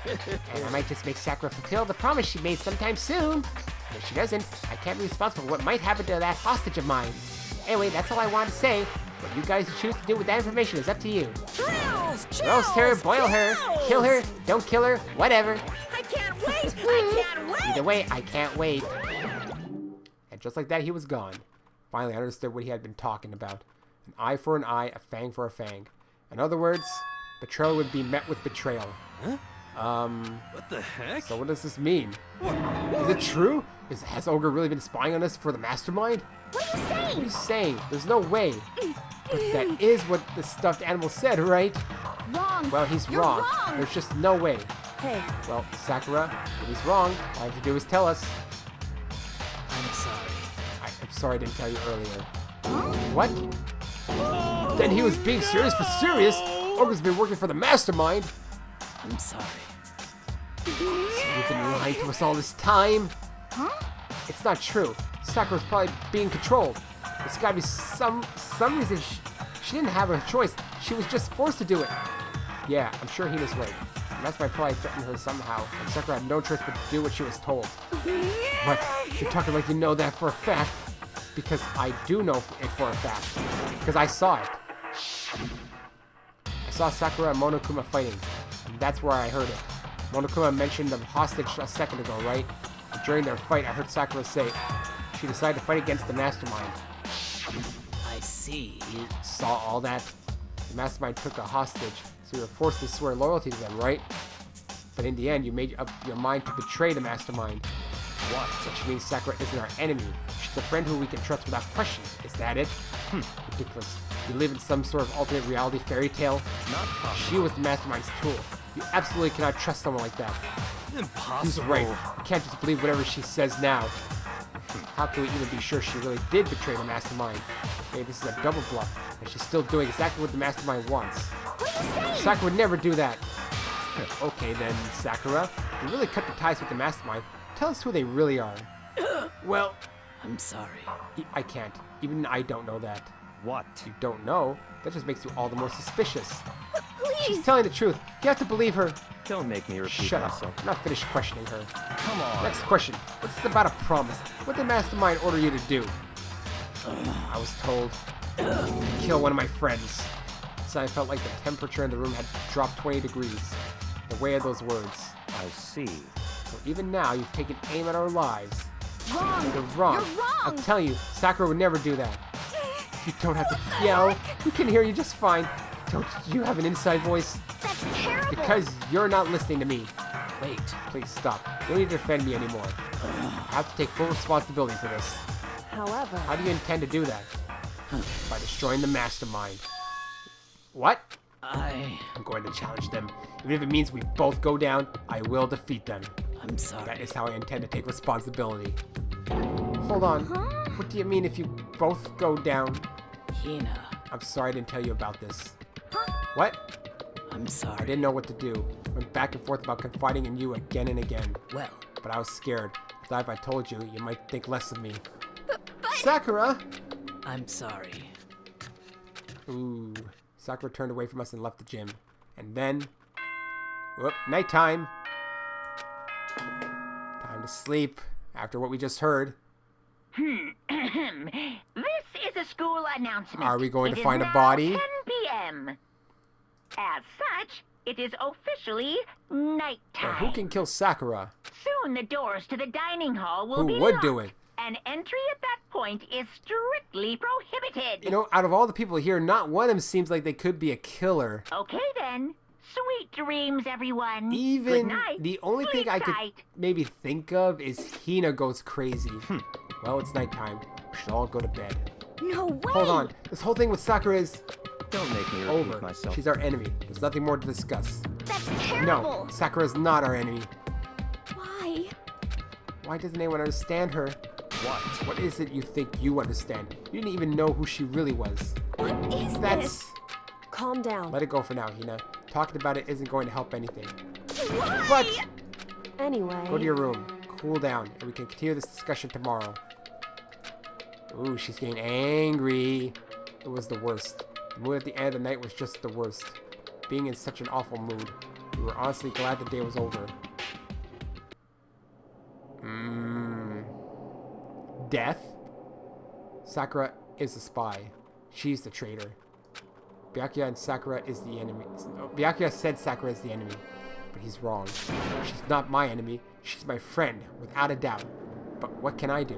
And I might just make Sakura fulfill the promise she made sometime soon. And if she doesn't, I can't be responsible for what might happen to that hostage of mine. Anyway, that's all I wanted to say. What you guys choose to do with that information is up to you. Thrills, Roast her, chills, boil her, thrills. kill her, don't kill her, whatever. I can't wait! I can't wait! Either way, I can't wait. And just like that, he was gone. Finally, I understood what he had been talking about. An eye for an eye, a fang for a fang. In other words, betrayal would be met with betrayal. What the heck? So what does this mean? Is it true? Has Ogre really been spying on us for the mastermind? What are you What are saying? you saying? There's no way. But that is what the stuffed animal said, right? Wrong. Well, he's You're wrong. wrong. There's just no way. Hey, Well, Sakura, if he's wrong, all you have to do is tell us. I'm sorry. I'm sorry I didn't tell you earlier. What? Then he was being serious for serious? Ogre's been working for the mastermind. I'm sorry. So you've been lying to us all this time? Huh? It's not true. Sakura's probably being controlled. There's gotta be some reason she didn't have a choice. She was just forced to do it. Yeah, I'm sure Hina's right. And that's why probably threatened her somehow. And Sakura had no choice but to do what she was told. But you're talking like you know that for a fact. Because I do know it for a fact. Because I saw it. I saw Sakura and Monokuma fighting. And that's where I heard it. Monokuma mentioned the hostage a second ago, right? And during their fight, I heard Sakura say she decided to fight against the mastermind. I see. You saw all that? The mastermind took a hostage, so you were forced to swear loyalty to them, right? But in the end, you made up your mind to betray the mastermind. What? Which means Sakura isn't our enemy. She's a friend who we can trust without question. Is that it? Ridiculous. You live in some sort of alternate reality fairy tale? Not possible. She was the mastermind's tool. You absolutely cannot trust someone like that. He's Impossible. right. You can't just believe whatever she says now. How can we even be sure she really did betray the mastermind? Maybe this is a double bluff, and she's still doing exactly what the mastermind wants. What are you saying? Sakura would never do that. Okay then, Sakura. You really cut the ties with the mastermind. Tell us who they really are. Well, I'm sorry. I can't. Even I don't know that. What? You don't know? That just makes you all the more suspicious. She's Please. telling the truth. You have to believe her. Don't make me repeat Shut up. myself. I'm not finished questioning her. Come on. Next question. What's this about a promise? What did Mastermind order you to do? I was told to kill one of my friends. So I felt like the temperature in the room had dropped 20 degrees. The way of those words. I see. So even now, you've taken aim at our lives. Wrong. You're wrong. You're wrong. I'm telling you, Sakura would never do that. You don't have to yell. We can hear you just fine. Don't you have an inside voice? That's terrible. Because you're not listening to me. Wait. Please stop. You don't need to defend me anymore. I have to take full responsibility for this. However, How do you intend to do that? By destroying the mastermind. What? I'm going to challenge them. Even if it means we both go down, I will defeat them. I'm sorry. That is how I intend to take responsibility. Hold on. What do you mean if you both go down? Hina, I'm sorry I didn't tell you about this. What? I'm I sorry. didn't know what to do. Went back and forth about confiding in you again and again. Well, But I was scared. I thought if I told you, you might think less of me. Sakura! I'm sorry. Ooh. Sakura turned away from us and left the gym. And then... Whoop, nighttime. Time to sleep. After what we just heard. This is a school announcement. Are we going to It find is a now body? 10 p.m. As such, it is officially nighttime. Who can kill Sakura? Soon the doors to the dining hall will be Who would locked, do it? and entry at that point is strictly prohibited. You know, out of all the people here, not one of them seems like they could be a killer. Okay then. Sweet dreams, everyone. Even Good night. the only thing Sleep I could tight. maybe think of is Hina goes crazy. Well, it's nighttime. We should all go to bed. No way. Hold on. This whole thing with Sakura is Don't make me repeat over. myself. She's our enemy. There's nothing more to discuss. That's No, terrible. Sakura's not our enemy. Why? Why doesn't anyone understand her? What? What is it you think you understand? You didn't even know who she really was. What is That's... this? calm down. Let it go for now, Hina. Talking about it isn't going to help anything. Why? But Anyway, go to your room, cool down, and we can continue this discussion tomorrow. Ooh, she's getting angry. It was the worst. The mood at the end of the night was just the worst. Being in such an awful mood. We were honestly glad the day was over. Death? Sakura is a spy. She's the traitor. Byakuya and Sakura is the enemy. Byakuya said Sakura is the enemy, but he's wrong. She's not my enemy. She's my friend, without a doubt. But what can I do?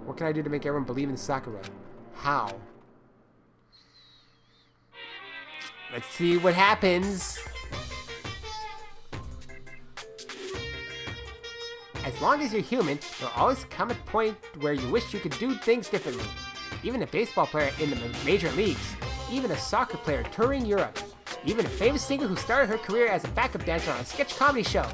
What can I do to make everyone believe in Sakura? How? Let's see what happens. As long as you're human, there'll always come a point where you wish you could do things differently. Even a baseball player in the major leagues, even a soccer player touring Europe, even a famous singer who started her career as a backup dancer on a sketch comedy show.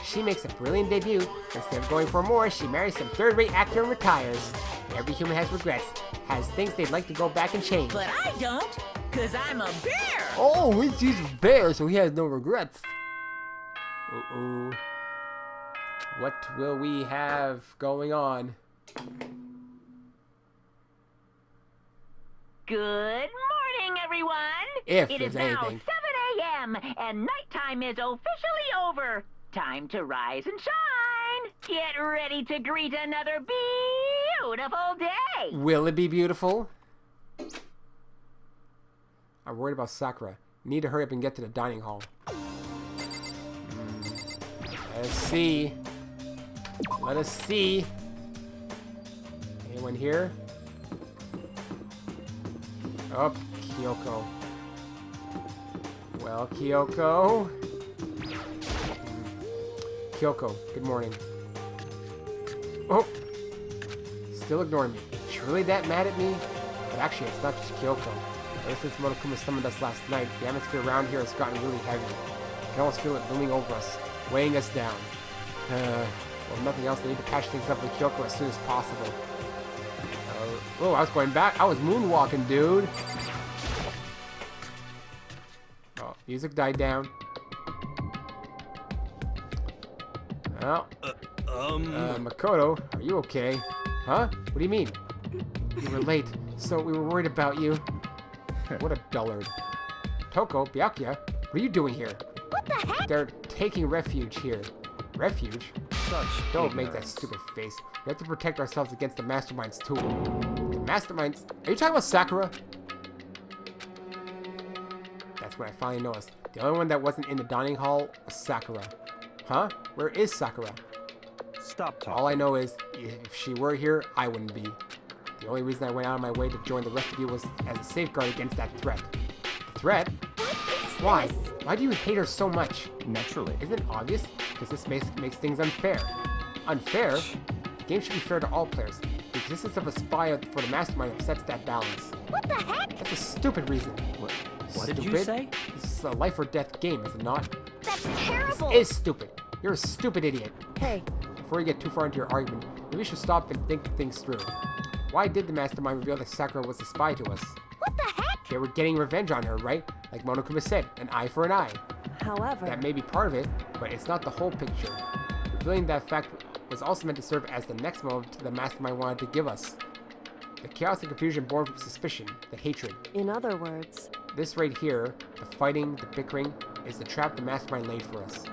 She makes a brilliant debut. Instead of going for more, she marries some third-rate actor and retires. Every human has regrets, has things they'd like to go back and change. But I don't, because I'm a bear. Oh, he's a bear, so he has no regrets. Uh-oh. What will we have going on? Good morning, everyone. If it is there's now anything. 7 a.m. and nighttime is officially over. Time to rise and shine. Get ready to greet another beautiful day. Will it be beautiful? I'm worried about Sakura. Need to hurry up and get to the dining hall. Let's see. Let us see. Anyone here? Oh, Kyoko. Well, Kyoko. Kyoko, good morning. Oh! Still ignoring me. Is she really that mad at me? But actually, it's not just Kyoko. Ever since Monokuma summoned us last night, the atmosphere around here has gotten really heavy. I can almost feel it looming over us, weighing us down. Well, if nothing else, I need to patch things up with Kyoko as soon as possible. Oh, I was going back. I was moonwalking, dude. Oh, music died down. Well, Makoto, are you okay? Huh? What do you mean? You were late, so we were worried about you. What a dullard. Toko, Byakuya, what are you doing here? What the heck? They're taking refuge here. Refuge? Such Don't make that ignorance. stupid face. We have to protect ourselves against the Mastermind's tool. The Mastermind's... Are you talking about Sakura? That's when I finally noticed. The only one that wasn't in the dining hall was Sakura. Huh? Where is Sakura? Stop talking. All I know is, if she were here, I wouldn't be. The only reason I went out of my way to join the rest of you was as a safeguard against that threat. Threat? Why? Why do you hate her so much? Naturally. Isn't it obvious? Because this makes things unfair. Unfair? The game should be fair to all players. The existence of a spy for the mastermind upsets that balance. What the heck? That's a stupid reason. What did you Stupid? say? This is a life or death game, is it not? That's terrible. This is stupid. You're a stupid idiot. Hey, Before you get too far into your argument, maybe you should stop and think things through. Why did the mastermind reveal that Sakura was a spy to us? What the heck? They were getting revenge on her, right? Like Monokuma said, an eye for an eye. however, That may be part of it, but it's not the whole picture. Revealing that fact was also meant to serve as the next motive the mastermind wanted to give us. The chaos and confusion born from suspicion, the hatred. in other words, This right here, the fighting, the bickering, is the trap the mastermind laid for us.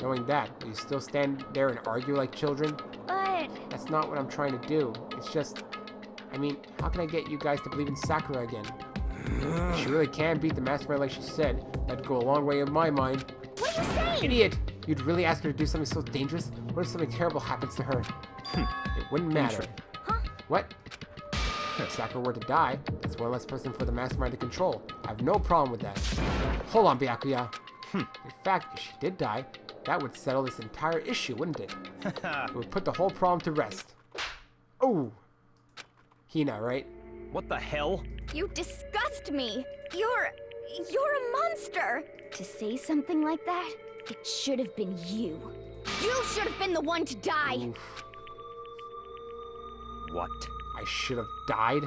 Knowing that, will you still stand there and argue like children? But That's not what I'm trying to do. It's just, I mean, how can I get you guys to believe in Sakura again? If she really can beat the mastermind like she said, that'd go a long way in my mind. what are you saying? Idiot! You'd really ask her to do something so dangerous? What if something terrible happens to her? It wouldn't matter. Huh? What? If Sakura were to die, that's one less person for the mastermind to control. I have no problem with that. Hold on, Byakuya. In fact, if she did die, that would settle this entire issue, wouldn't it? It would put the whole problem to rest. Oh! Hina, right? What the hell? You disgust me. You're a monster. To say something like that, it should have been you. You should have been the one to die. Oof. What? I should have died?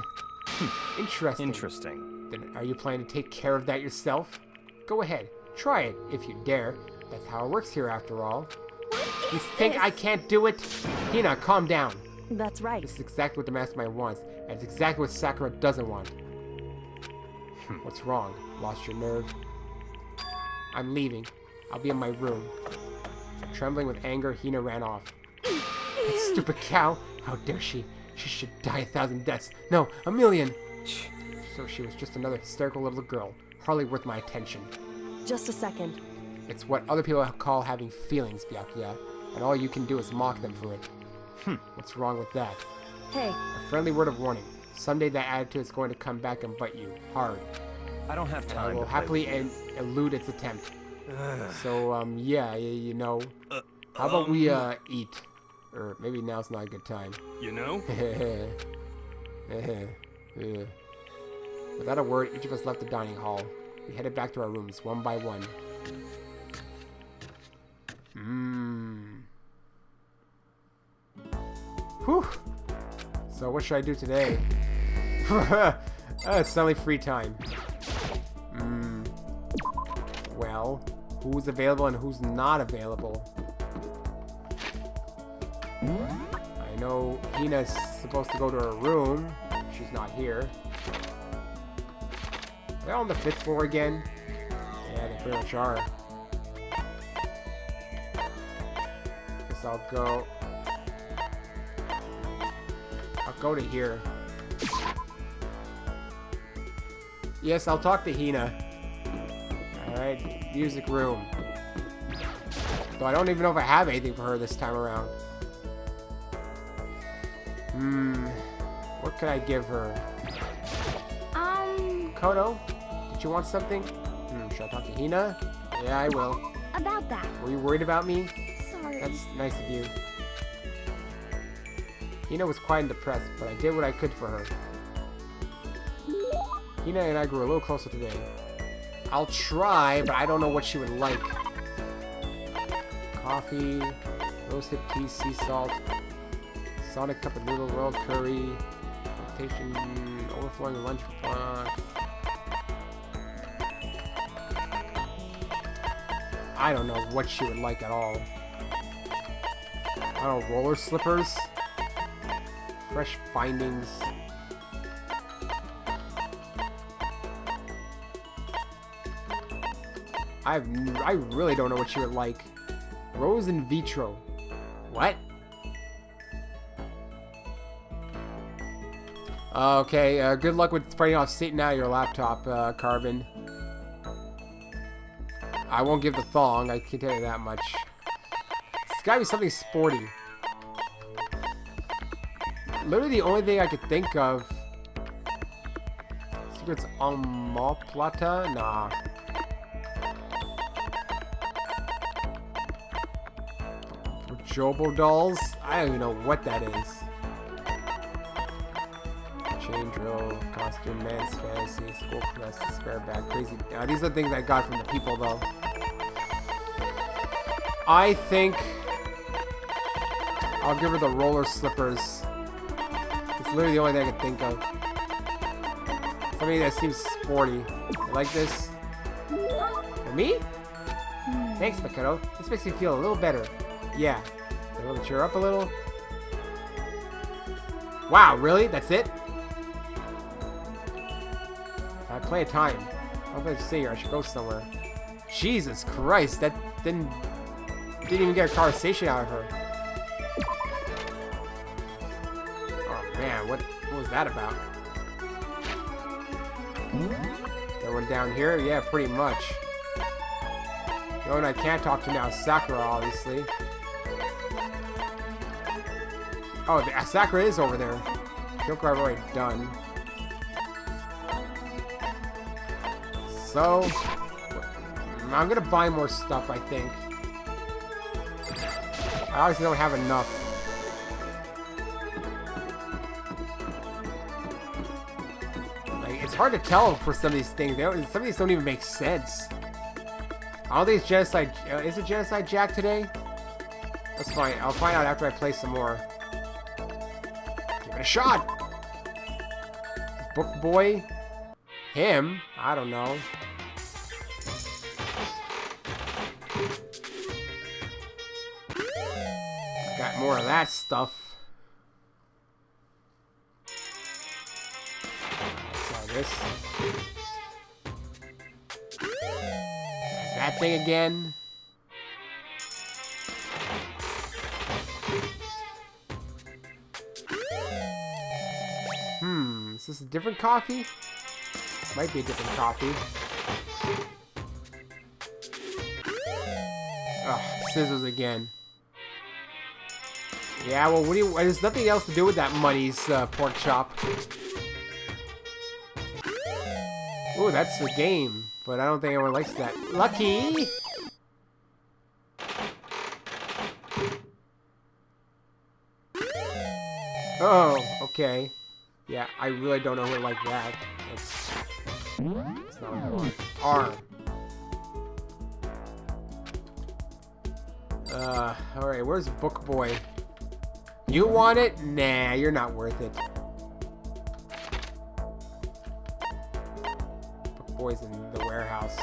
Interesting. Interesting. Then are you planning to take care of that yourself? Go ahead. Try it, if you dare. That's how it works here, after all. You think I can't do it? Hina, calm down. that's right. This is exactly what the mastermind wants, and it's exactly what Sakura doesn't want. What's wrong? Lost your nerve? I'm leaving. I'll be in my room. Trembling with anger, Hina ran off. That stupid cow! How dare she? She should die 1,000 deaths. No, 1,000,000! So she was just another hysterical little girl, hardly worth my attention. Just a second. It's what other people call having feelings, Byakuya, and all you can do is mock them for it. What's wrong with that? Hey, A friendly word of warning. Someday that attitude is going to come back and bite you hard. I don't have I time will to play happily with you. elude its attempt. So, yeah, you know. How about we, eat? Or maybe now's not a good time. You know? Without a word, each of us left the dining hall. We headed back to our rooms, one by one. Whew. So what should I do today? It's suddenly free time. Well, who's available and who's not available? I know Hina's supposed to go to her room. She's not here. They're on the 5th floor again. Yeah, they pretty much are. Guess I'll go to here. Yes, I'll talk to Hina. Alright, music room. Though I don't even know if I have anything for her this time around. What could I give her? Koto? Did you want something? Should I talk to Hina? Yeah, I will. About that. Were you worried about me? Sorry. That's nice of you. Hina was quiet and depressed, but I did what I could for her. Hina and I grew a little closer today. I'll try, but I don't know what she would like. Coffee, roasted pea, sea salt, Sonic cup of noodle, royal curry, rotation, overflowing lunch box. I don't know what she would like at all. I don't know, roller slippers, fresh findings. I really don't know what she would like. Rose in vitro. What? Okay, good luck with fighting off Satan out of your laptop, Carbon. I won't give the thong, I can tell you that much. It's gotta be something sporty. Literally the only thing I could think of Secrets Omoplata? Nah. Jobo dolls? I don't even know what that is. Chain drill, costume, man's fantasy, school quest, spare bag, crazy. These are the things I got from the people, though. I think I'll give her the roller slippers. It's literally the only thing I can think of. Something that seems sporty. You like this? For me? Thanks, Makoto. This makes me feel a little better. Yeah. A little cheer up a little. Wow, really? That's it? I have plenty of time. I'm going to see her. I should go somewhere. Jesus Christ, that didn't even get a conversation out of her. Oh man, what was that about? Everyone down here? Yeah, pretty much. No one I can't talk to now is Sakura, obviously. Oh, Sakura is over there. Kyoko I've already done. So, I'm gonna buy more stuff, I think. I obviously don't have enough. Like, it's hard to tell for some of these things. Some of these don't even make sense. I don't think it's Genocide. Is it Genocide Jack today? That's fine. I'll find out after I play some more. Give it a shot! Book Boy? Him? I don't know. Got more of that stuff. Let's try this. That thing again. Is this a different coffee? Might be a different coffee. Ugh, scissors again. Yeah, well, there's nothing else to do with that Muddy's pork chop. Ooh, that's the game, but I don't think anyone likes that. Lucky! Oh, okay. Yeah, I really don't know who like that. That's not what I want. R. Alright, where's Book Boy? You want it? Nah, you're not worth it. Book Boy's in the warehouse.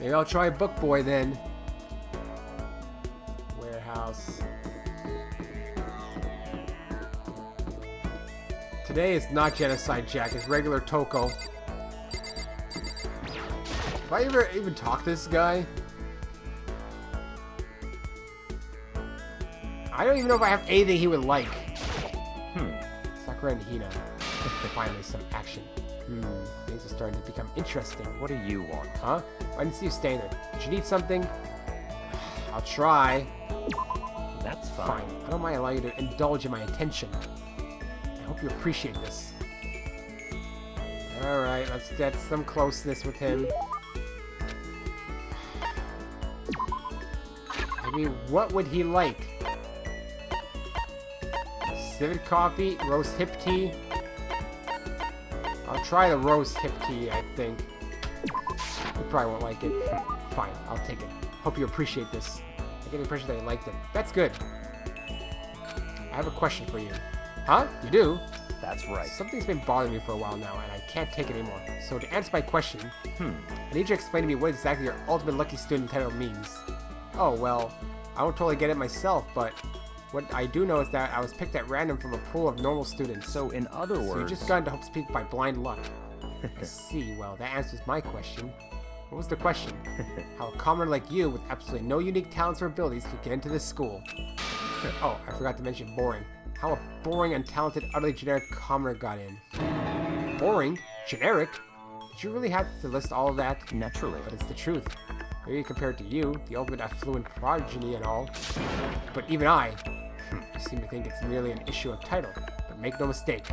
Maybe I'll try Book Boy then. Warehouse. Today is not Genocide Jack, it's regular Toko. Have I ever even talked to this guy? I don't even know if I have anything he would like. Sakura and Hina. Finally, some action. Things are starting to become interesting. What do you want? Huh? I didn't see you staying there. Did you need something? I'll try. That's fine. Fine. I don't mind allowing you to indulge in my attention. I hope you appreciate this. Alright, let's get some closeness with him. I mean, what would he like? Civet coffee, roast hip tea. I'll try the roast hip tea, I think. You probably won't like it. Fine, I'll take it. Hope you appreciate this. I get the impression that you liked it. That's good. I have a question for you. Huh? You do? That's right. Something's been bothering me for a while now, and I can't take it anymore. So to answer my question, I need you to explain to me what exactly your ultimate lucky student title means. Oh, well, I don't totally get it myself, but what I do know is that I was picked at random from a pool of normal students. So in other words... So you just got into Hope's by blind luck. I see. Well, that answers my question. What was the question? How a commoner like you, with absolutely no unique talents or abilities, could get into this school? Oh, I forgot to mention boring. How a boring, untalented, utterly generic commoner got in. Boring? Generic? Did you really have to list all of that? Naturally. But it's the truth. Maybe compared to you, the ultimate affluent progeny and all. But even I seem to think it's merely an issue of title. But make no mistake,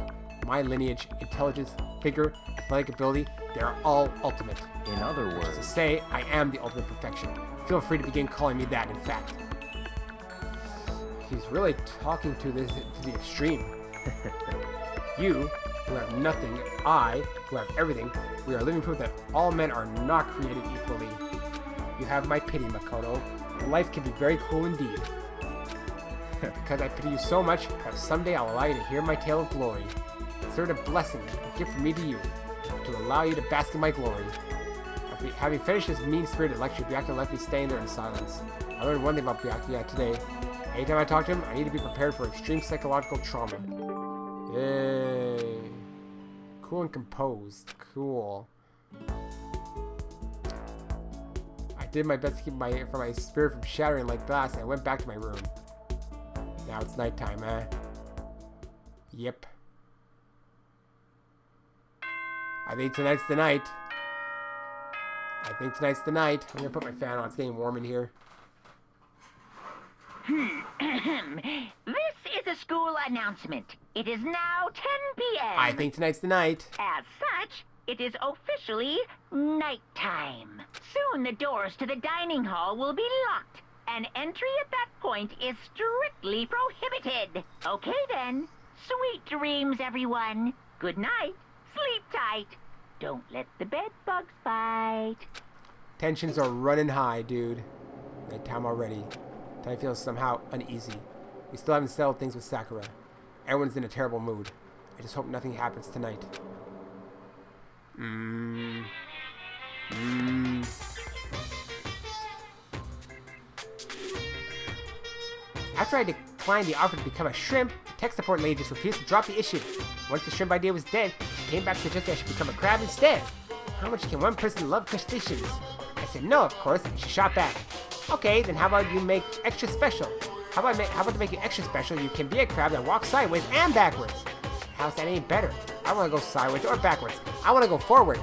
My lineage, intelligence, vigor, athletic ability, they are all ultimate. In other To words, say, I am the ultimate perfection. Feel free to begin calling me that, in fact. He's really talking to the extreme. You, who have nothing, I, who have everything, we are living proof that all men are not created equally. You have my pity, Makoto. Life can be very cruel indeed. Because I pity you so much, that someday I'll allow you to hear my tale of glory. Consider it a blessing, a gift from me to you, to allow you to bask in my glory. Having finished this mean-spirited lecture, Byakuya left me staying there in silence. I learned one thing about Byakuya today. Anytime I talk to him, I need to be prepared for extreme psychological trauma. Yay. Cool and composed. Cool. I did my best to keep my spirit from shattering like glass, and I went back to my room. Now it's nighttime, huh? Yep. I think tonight's the night. I'm gonna put my fan on. It's getting warm in here. This is a school announcement. It is now 10 p.m. I think tonight's the night. As such, it is officially nighttime. Soon the doors to the dining hall will be locked, and entry at that point is strictly prohibited. Okay then. Sweet dreams, everyone. Good night. Sleep tight. Don't let the bed bugs bite. Tensions are running high, dude. Nighttime already. I feel somehow uneasy. We still haven't settled things with Sakura. Everyone's in a terrible mood. I just hope nothing happens tonight. After I declined the offer to become a shrimp, the tech support lady just refused to drop the issue. Once the shrimp idea was dead, she came back suggesting I should become a crab instead. How much can one person love crustaceans? I said no, of course, and she shot back. Okay, then how about you make extra special? How about to make you extra special, you can be a crab and walk sideways and backwards. How's that any better? I want to go sideways or backwards. I want to go forward.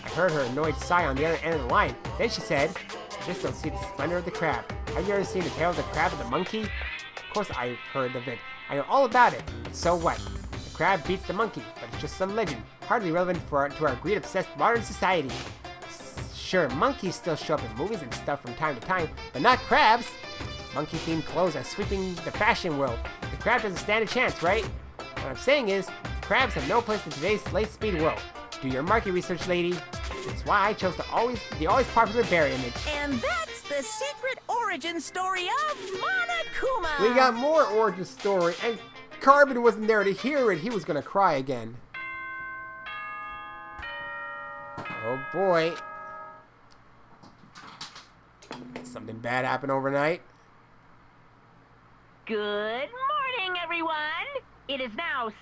I heard her annoyed sigh on the other end of the line. Then she said, I just don't see the splendor of the crab. Have you ever seen the tale of the crab and the monkey? Of course I've heard of it. I know all about it. But so what? The crab beats the monkey, but it's just some legend, hardly relevant to our greed-obsessed modern society. Sure, monkeys still show up in movies and stuff from time to time, but not crabs. Monkey-themed clothes are sweeping the fashion world. The crab doesn't stand a chance, right? What I'm saying is, crabs have no place in today's late-speed world. Do your market research, lady. That's why I chose the always popular bear image. And that's the secret origin story of Monokuma. We got more origin story, and Carbon wasn't there to hear it. He was gonna cry again. Oh boy. Something bad happened overnight. Good morning, everyone. It is now 7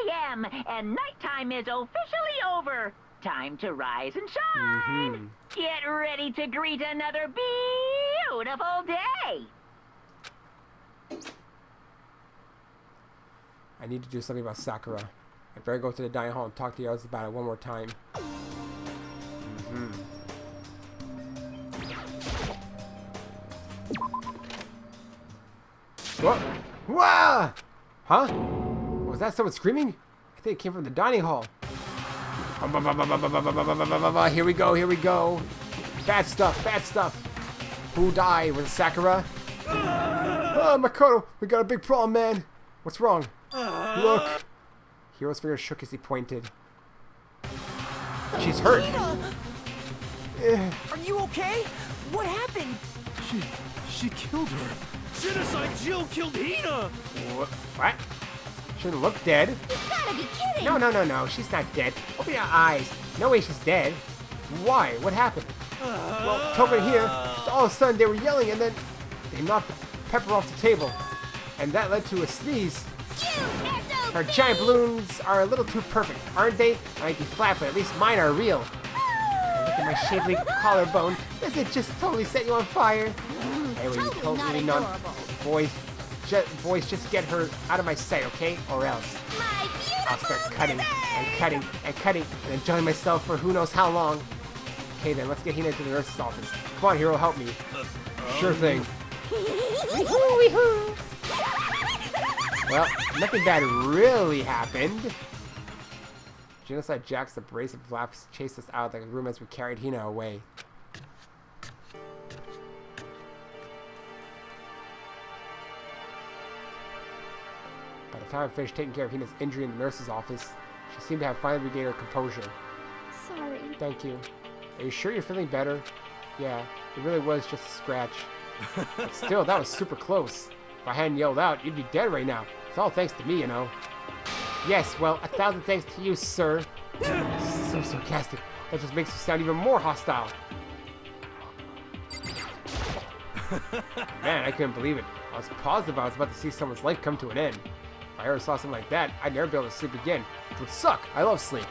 a.m. and nighttime is officially over. Time to rise and shine. Get ready to greet another beautiful day. I need to do something about Sakura. I better go to the dining hall and talk to the others about it one more time. What? Wah! Huh? Was that someone screaming? I think it came from the dining hall. Here we go, here we go. Bad stuff, bad stuff. Who died? Was it Sakura? Oh, Makoto, we got a big problem, man. What's wrong? Look. Hero's finger shook as he pointed. She's hurt. Are you okay? What happened? She killed her. Genocide Jill killed Hina! What? Shouldn't look dead. You gotta be kidding! No. She's not dead. Open your eyes. No way she's dead. Why? What happened? Well, over here, just all of a sudden they were yelling and then they knocked the pepper off the table. And that led to a sneeze. Her giant balloons are a little too perfect, aren't they? I might be flat, but at least mine are real. Look at my shapely collarbone. Does it just totally set you on fire? Hey, well, you totally not. Boys, just get her out of my sight, okay? Or else I'll start cutting and cutting and cutting and enjoying myself for who knows how long. Okay, then let's get Hina to the nurse's office. Come on, hero, help me. Sure thing. Well, nothing bad really happened. Genocide Jack's abrasive laughs chased us out of the room as we carried Hina away. By the time I finished taking care of Hina's injury in the nurse's office, she seemed to have finally regained her composure. Sorry. Thank you. Are you sure you're feeling better? Yeah, it really was just a scratch. But still, that was super close. If I hadn't yelled out, you'd be dead right now. It's all thanks to me, you know. Yes, well, 1,000 thanks to you, sir. So sarcastic. That just makes you sound even more hostile. Man, I couldn't believe it. I was positive I was about to see someone's life come to an end. If I ever saw something like that, I'd never be able to sleep again. It would suck. I love sleep.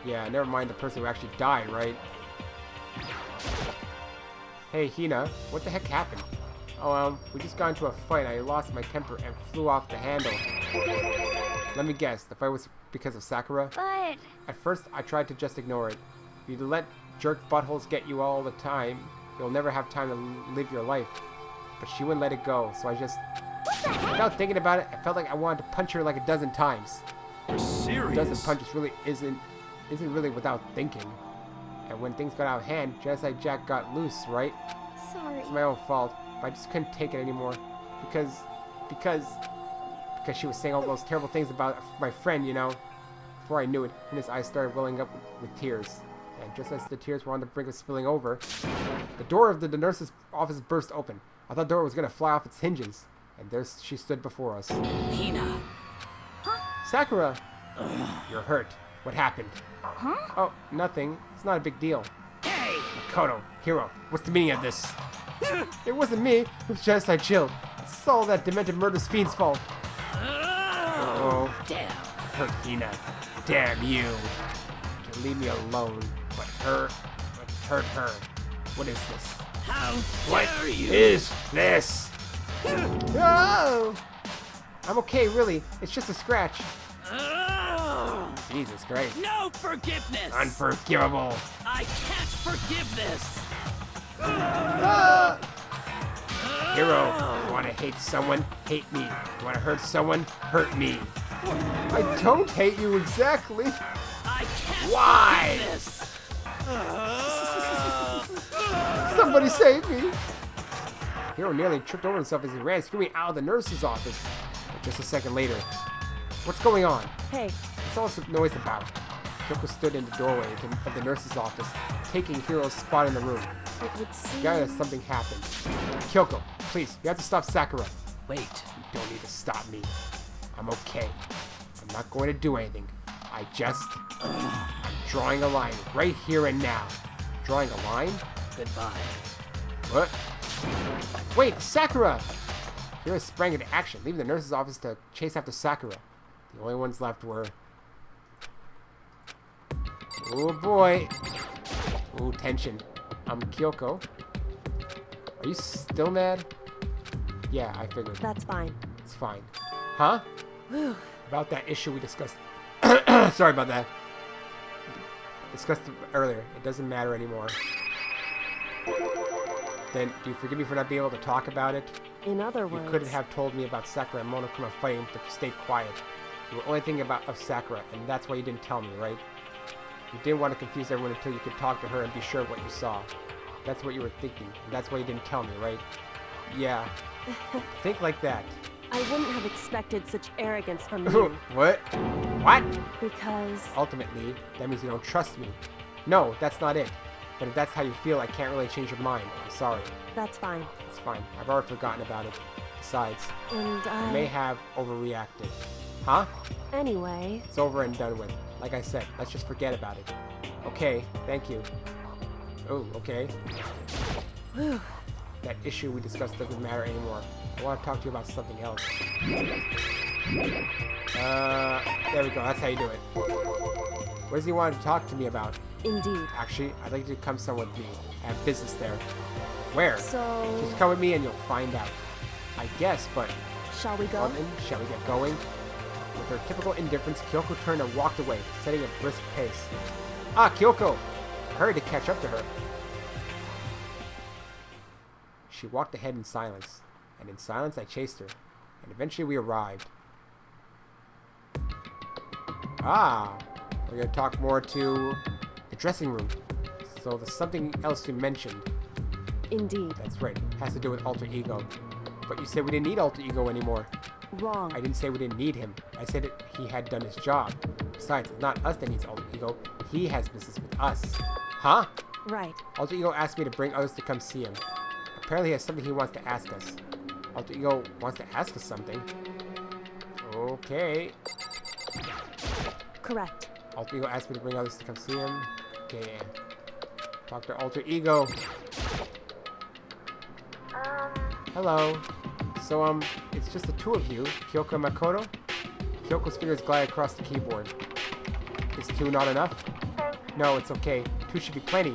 Yeah, never mind the person who actually died, right? Hey, Hina, what the heck happened? Oh, we just got into a fight. I lost my temper and flew off the handle. Let me guess, the fight was because of Sakura? But... At first, I tried to just ignore it. If you let jerk buttholes get you all the time, you'll never have time to live your life. But she wouldn't let it go, so I just... Without thinking about it, I felt like I wanted to punch her like a dozen times. You're serious? A dozen punches really isn't really without thinking. And when things got out of hand, Genocide Jack got loose, right? Sorry. It's my own fault. But I just couldn't take it anymore. Because she was saying all those terrible things about my friend, you know. Before I knew it, and his eyes started welling up with tears. And just as the tears were on the brink of spilling over, the door of the nurse's office burst open. I thought the door was going to fly off its hinges. And there she stood before us. Hina. Sakura! You're hurt. What happened? Huh? Oh, nothing. It's not a big deal. Hey! Makoto, Hiro, what's the meaning of this? It wasn't me. It was Genocide Jill. It's all that demented murderous fiend's fault. Oh, Damn. hurt Hina. Damn you. You can leave me alone. But hurt her. What is this? How What dare you? is this? Oh! I'm okay, really. It's just a scratch. Oh, Jesus Christ. no forgiveness! Unforgivable. I can't forgive this! Hero, you want to hate someone? Hate me. You want to hurt someone? Hurt me. I don't hate you exactly. I can't Why? forgive this! Somebody save me. Hero nearly tripped over himself as he ran screaming out of the nurse's office. But just a second later, what's going on? Hey, What's all this noise about? Kyoko stood in the doorway of the nurse's office, taking Hiro's spot in the room. it would seem... Guy, something happened. Kyoko, please, you have to stop Sakura. Wait. You don't need to stop me. I'm okay. I'm not going to do anything. I'm drawing a line right here and now. Drawing a line? Goodbye. What? Wait, Sakura! Hiro sprang into action, leaving the nurse's office to chase after Sakura. The only ones left were... Oh boy. Ooh, tension. I'm Kyoko. Are you still mad? Yeah, I figured. That's fine. It's fine. Huh? Whew. About that issue we discussed. Sorry about that. Discussed it earlier. It doesn't matter anymore. Then, do you forgive me for not being able to talk about it? In other You words... couldn't have told me about Sakura and Monokuma fighting, but you stayed quiet. You were only thinking of Sakura, and that's why you didn't tell me, right? You didn't want to confuse everyone until you could talk to her and be sure of what you saw. That's what you were thinking, and that's why you didn't tell me, right? Yeah. Think like that. I wouldn't have expected such arrogance from you. What? What? Because... Ultimately, that means you don't trust me. No, that's not it. But if that's how you feel, I can't really change your mind. I'm sorry. That's fine. It's fine. I've already forgotten about it. Besides, And I may have overreacted. Huh? Anyway... It's over and done with. Like I said, let's just forget about it. Okay, thank you. Oh, okay. Whew. That issue we discussed doesn't matter anymore. I want to talk to you about something else. There we go. That's how you do it. What does he want to talk to me about? Indeed. Actually, I'd like you to come somewhere with me. I have business there. Where? So... Just come with me and you'll find out. I guess, but... Shall we go? Well then, shall we get going? With her typical indifference, Kyoko turned and walked away, setting a brisk pace. Ah, Kyoko! I hurried to catch up to her. She walked ahead in silence, and in silence I chased her, and eventually we arrived. Ah, We're gonna talk more to the dressing room. So there's something else you mentioned. Indeed. That's right. Has to do with alter ego. But you said we didn't need alter ego anymore. Wrong. I didn't say we didn't need him. I said that he had done his job. Besides, it's not us that needs alter ego. He has business with us. Huh? Right. Alter ego asked me to bring others to come see him. Apparently he has something he wants to ask us. Alter ego wants to ask us something. Okay. Correct. Alter ego asked me to bring others to come see him. Okay. Talk to alter ego. Hello. So, it's just the two of you, Kyoko and Makoto? Kyoko's fingers glide across the keyboard. Is two not enough? No, it's okay. Two should be plenty.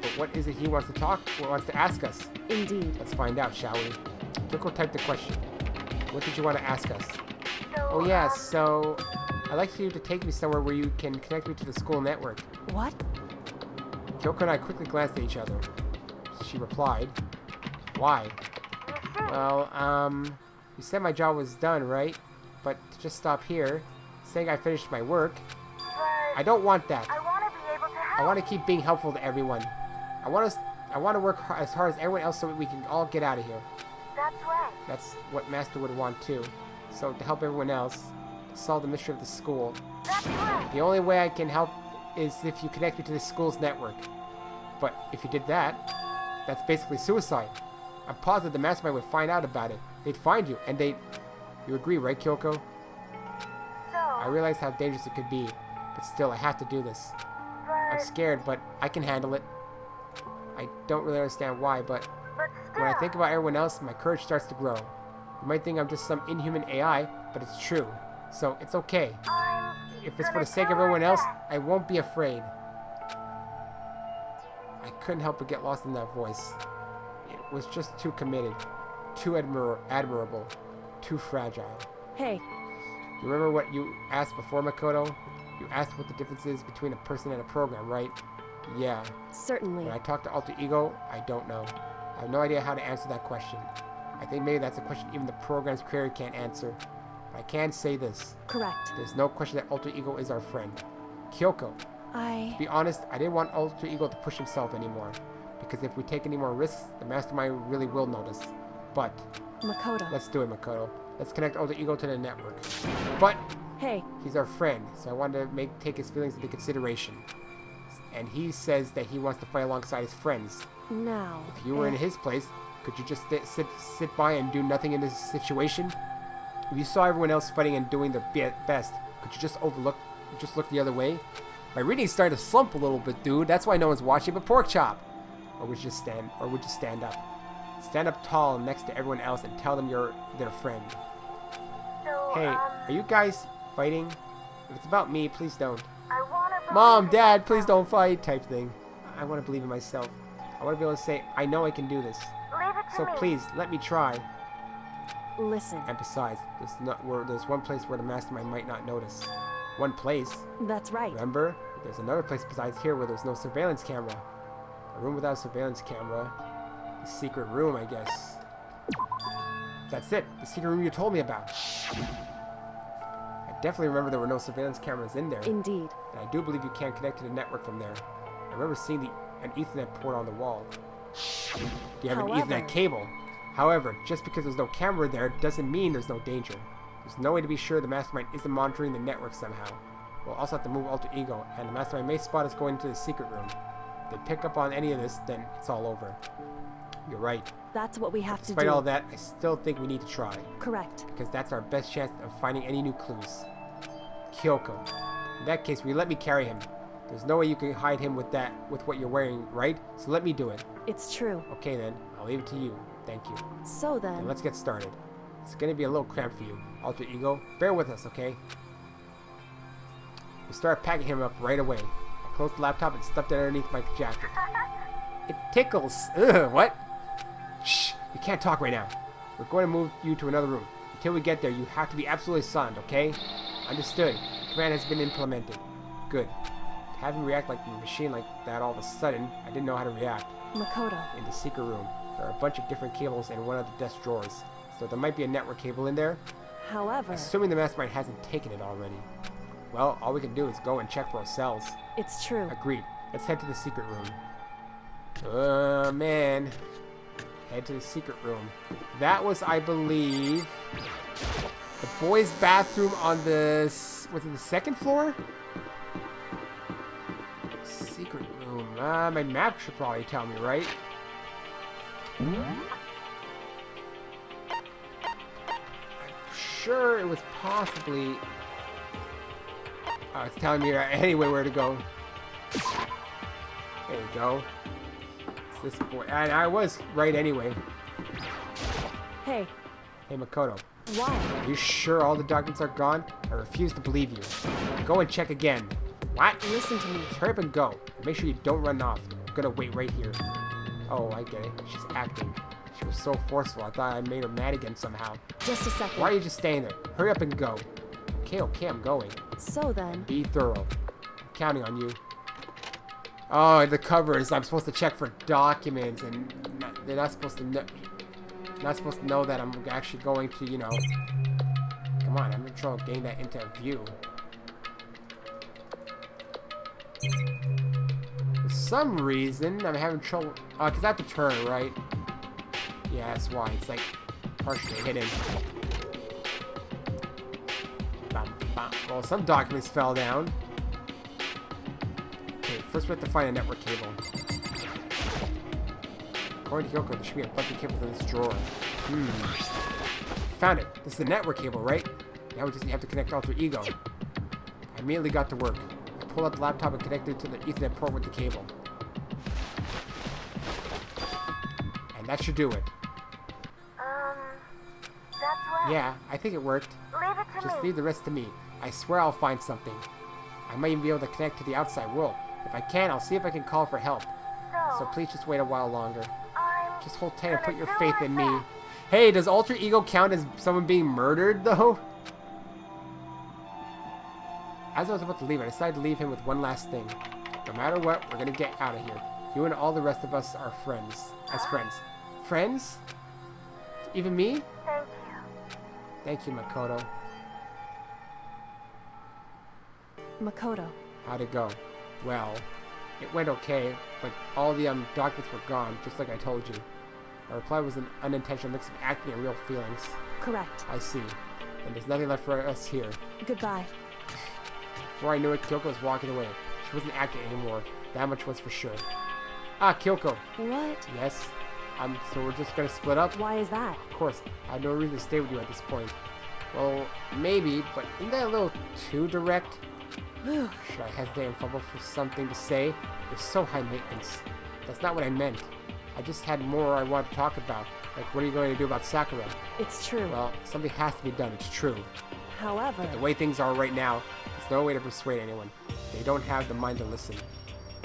But what is it he wants to wants to ask us? Indeed. Let's find out, shall we? Kyoko typed the question. What did you want to ask us? Oh yeah, so I'd like you to take me somewhere where you can connect me to the school network. What? Kyoko and I quickly glanced at each other. She replied, why? Well, you said my job was done, right? But to just stop here, saying I finished my work. I don't want that. I want to be able to help. I want to keep being helpful to everyone. I want to work as hard as everyone else so we can all get out of here. That's right. That's what Master would want too. So to help everyone else, solve the mystery of the school. That's right. The only way I can help is if you connect me to the school's network. But if you did that, that's basically suicide. I'm positive the mastermind would find out about it. They'd find you, and they'd... You agree, right, Kyoko? So, I realize how dangerous it could be, but still, I have to do this. I'm scared, but I can handle it. I don't really understand why, but when I think about everyone else, my courage starts to grow. You might think I'm just some inhuman AI, but it's true. So, it's okay. If it's for the sake of everyone else, I won't be afraid. I couldn't help but get lost in that voice. It was just too committed, too admirable, too fragile. Hey, You remember what you asked before, Makoto? You asked what the difference is between a person and a program, right? Yeah. certainly. When I talk to Alter Ego, I don't know. I have no idea how to answer that question. I think maybe that's a question even the program's creator can't answer. But I can say this. Correct. There's no question that Alter Ego is our friend. Kyoko, to be honest, I didn't want Alter Ego to push himself anymore. Because if we take any more risks, the mastermind really will notice. But, Makoto. let's do it, Makoto. Let's connect Alter Ego to the network. But, Hey, he's our friend, so I wanted to take his feelings into consideration. And he says that he wants to fight alongside his friends. now. If you were in his place, could you just sit by and do nothing in this situation? If you saw everyone else fighting and doing their best, could you just look the other way? My reading's starting to slump a little bit, dude. That's why no one's watching but Pork Chop. Or would you stand up? Stand up tall next to everyone else and tell them you're their friend. So, Hey, are you guys fighting? If it's about me, please don't. I want to Mom, Dad, please don't fight type thing. I want to believe in myself. I want to be able to say, I know I can do this. leave it to So me. please, let me try. Listen, And besides, there's one place where the mastermind might not notice. One place. that's right. Remember? There's another place besides here where there's no surveillance camera. A room without a surveillance camera. A secret room, I guess. That's it. The secret room you told me about. I definitely remember there were no surveillance cameras in there. Indeed. And I do believe you can't connect to the network from there. I remember seeing an Ethernet port on the wall. Do you have an However- Ethernet cable? However, just because there's no camera there doesn't mean there's no danger. There's no way to be sure the mastermind isn't monitoring the network somehow. We'll also have to move Alter Ego, and the mastermind may spot us going into the secret room. If they pick up on any of this, then it's all over. You're right. That's what we have to Despite do. all that, I still think we need to try, Correct. because that's our best chance of finding any new clues. Kyoko. In that case, will you let me carry him? There's no way you can hide him with what you're wearing, right? So let me do it. It's true. Okay then, I'll leave it to you. Thank you. So And then, let's get started. It's gonna be a little cramped for you, Alter Ego. Bear with us, okay? We start packing him up right away. I closed the laptop and stuffed it underneath my jacket. It tickles. Ugh, what? Shh, you can't talk right now. We're going to move you to another room. Until we get there, you have to be absolutely silent, okay? Understood. The command has been implemented. Good. To have him react like a machine like that all of a sudden, I didn't know how to react. Makoto. In the secret room, there are a bunch of different cables in one of the desk drawers. So there might be a network cable in there, However, assuming the mastermind hasn't taken it already. Well, all we can do is go and check for ourselves. It's true. Agreed. Let's head to the secret room. Oh, man. Head to the secret room. That was, I believe, the boys' bathroom on the... Was it the second floor? Secret room. My map should probably tell me, right? I'm sure it was possibly... Oh, it's telling me anyway where to go. There we go. It's this boy. And I was right anyway. Hey, Hey, Makoto. why? Are you sure all the documents are gone? I refuse to believe you. Go and check again. What? Listen to me. Just hurry up and go. And make sure you don't run off. I'm gonna wait right here. Oh, I get it. She's acting. She was so forceful. I thought I made her mad again somehow. Just a second. Why are you just staying there? Hurry up and go. Okay, I'm going. So then, Be thorough. I'm counting on you. Oh, the covers. I'm supposed to check for documents, and they're not supposed to know. Not supposed to know that I'm actually going to, you know. Come on, I'm trying to gain that into view. For some reason, I'm having trouble. Oh, because I have to turn, right? Yeah, that's why. It's like partially hidden. Well, some documents fell down. Okay, first we have to find a network cable. According to Yoko, there should be a bunch of cables in this drawer. Found it. This is the network cable, right? Now we just have to connect Alter Ego. I immediately got to work. I pulled out the laptop and connected it to the Ethernet port with the cable. And that should do it. That's right. Yeah, I think it worked. Leave it to Just me. leave the rest to me. I swear I'll find something. I might even be able to connect to the outside world. If I can, I'll see if I can call for help. So please just wait a while longer. I'm Just hold tight and put your gonna faith do in my me. best. Hey, does Alter Ego count as someone being murdered, though? As I was about to leave, I decided to leave him with one last thing. No matter what, we're gonna get out of here. You and all the rest of us are friends. As friends. Friends? Even me? Thank you. Thank you, Makoto. Makoto. How'd it go? Well, it went okay, but all the documents were gone, just like I told you. My reply was an unintentional mix of acting and real feelings. Correct. I see. And there's nothing left for us here. Goodbye. Before I knew it, Kyoko was walking away. She wasn't acting anymore. That much was for sure. Ah, Kyoko. What? Yes. So we're just gonna split up? Why is that? Of course. I had no reason to stay with you at this point. Well, maybe, but isn't that a little too direct? Should I hesitate and fumble for something to say? You're so high maintenance. That's not what I meant. I just had more I wanted to talk about. Like, what are you going to do about Sakura? It's true. Well, something has to be done. It's true. However, The way things are right now, there's no way to persuade anyone. They don't have the mind to listen.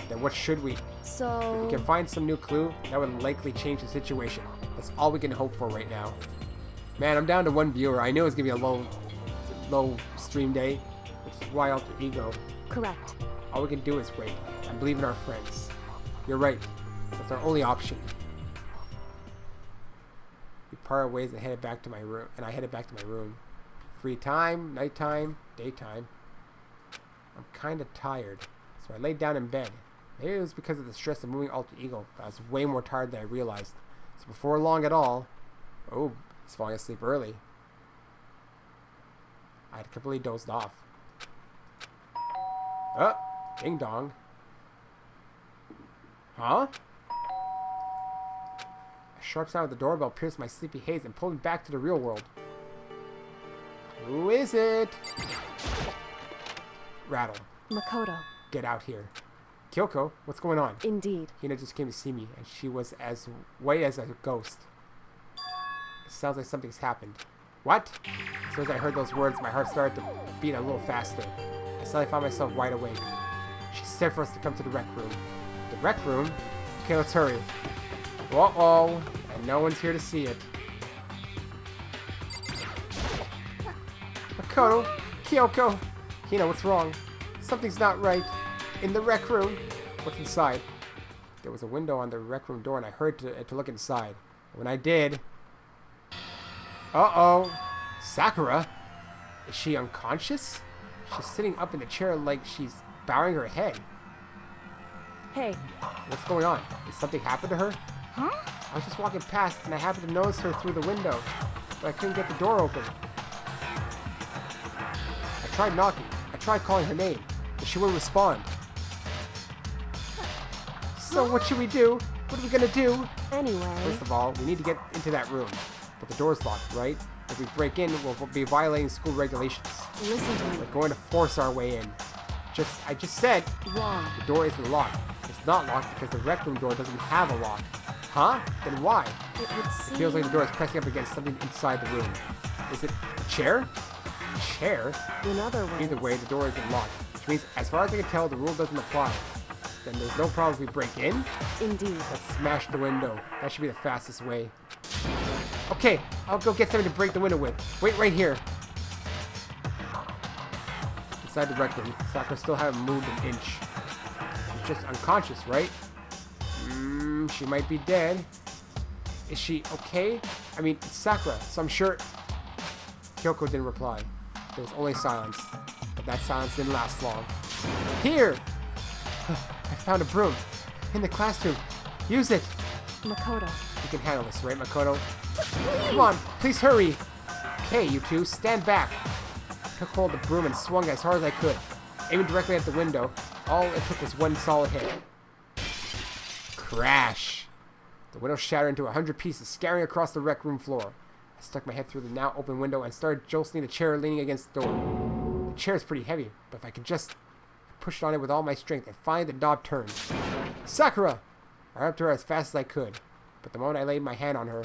Then what should we? so... We can find some new clue that would likely change the situation. That's all we can hope for right now. Man, I'm down to one viewer. I knew it was gonna be a low stream day, which is why Alter Ego. Correct. All we can do is wait and believe in our friends. You're right. That's our only option. We parted ways and headed back to my room. And I headed back to my room. Free time, nighttime, daytime. I'm kind of tired, so I laid down in bed. Maybe it was because of the stress of moving Alter Ego, but I was way more tired than I realized. So before long at all, oh, he's falling asleep early. I had completely dozed off. Oh, ding dong. Huh? A sharp sound of the doorbell pierced my sleepy haze and pulled me back to the real world. Who is it? Rattle. Makoto. Get out here. Kyoko, what's going on? Indeed. Hina just came to see me, and she was as white as a ghost. It sounds like something's happened. What? As soon as I heard those words, my heart started to beat a little faster. I suddenly found myself wide awake. She said for us to come to the rec room. The rec room? Okay, let's hurry. Uh-oh. And no one's here to see it. Makoto! Kyoko! Hina, what's wrong? Something's not right. In the rec room. What's inside? There was a window on the rec room door, and I heard to look inside. When I did... Uh-oh. Sakura? Is she unconscious? She's sitting up in the chair like she's bowing her head. Hey, What's going on? Did something happen to her? Huh? I was just walking past and I happened to notice her through the window, but I couldn't get the door open. I tried knocking. I tried calling her name, but she wouldn't respond. So what should we do? What are we gonna do? anyway. First of all, we need to get into that room, but the door's locked, right? If we break in, we'll be violating school regulations. Listen to me. We're going to force our way in. I just said Wrong. the door isn't locked. It's not locked because the rec room door doesn't have a lock. Huh? Then why? It would seem. It feels like the door is pressing up against something inside the room. Is it a chair? A chair? In other words. Either way, the door isn't locked. Which means, as far as I can tell, the rule doesn't apply. Then there's no problem if we break in. Indeed. Let's smash the window. That should be the fastest way. Okay, I'll go get something to break the window with. Wait right here. Inside the rec room, Sakura still hasn't moved an inch. She's just unconscious, right? She might be dead. Is she okay? I mean, it's Sakura, so I'm sure... Kyoko didn't reply. There was only silence. But that silence didn't last long. Here! I found a broom. In the classroom. Use it! Makoto. You can handle this, right, Makoto? Come on, please hurry! Okay, you two, stand back. I took hold of the broom and swung as hard as I could. Aiming directly at the window, all it took was one solid hit. Crash! The window shattered into 100 pieces, scattering across the rec room floor. I stuck my head through the now open window and started jostling the chair leaning against the door. The chair is pretty heavy, but if I could just... I pushed on it with all my strength and finally the knob turned. Sakura! I ran up to her as fast as I could, but the moment I laid my hand on her...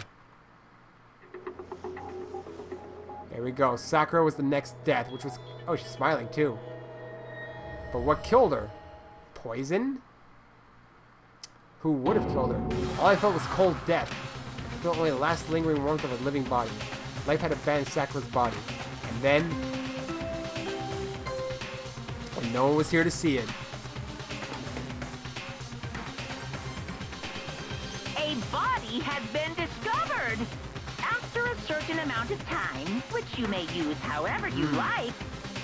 There we go. Sakura was the next death, which was... Oh, she's smiling too. But what killed her? Poison? Who would have killed her? All I felt was cold death. I felt only the last lingering warmth of a living body. Life had abandoned Sakura's body. And then... And no one was here to see it. A body has been discovered. After a certain amount of time, which you may use however you like,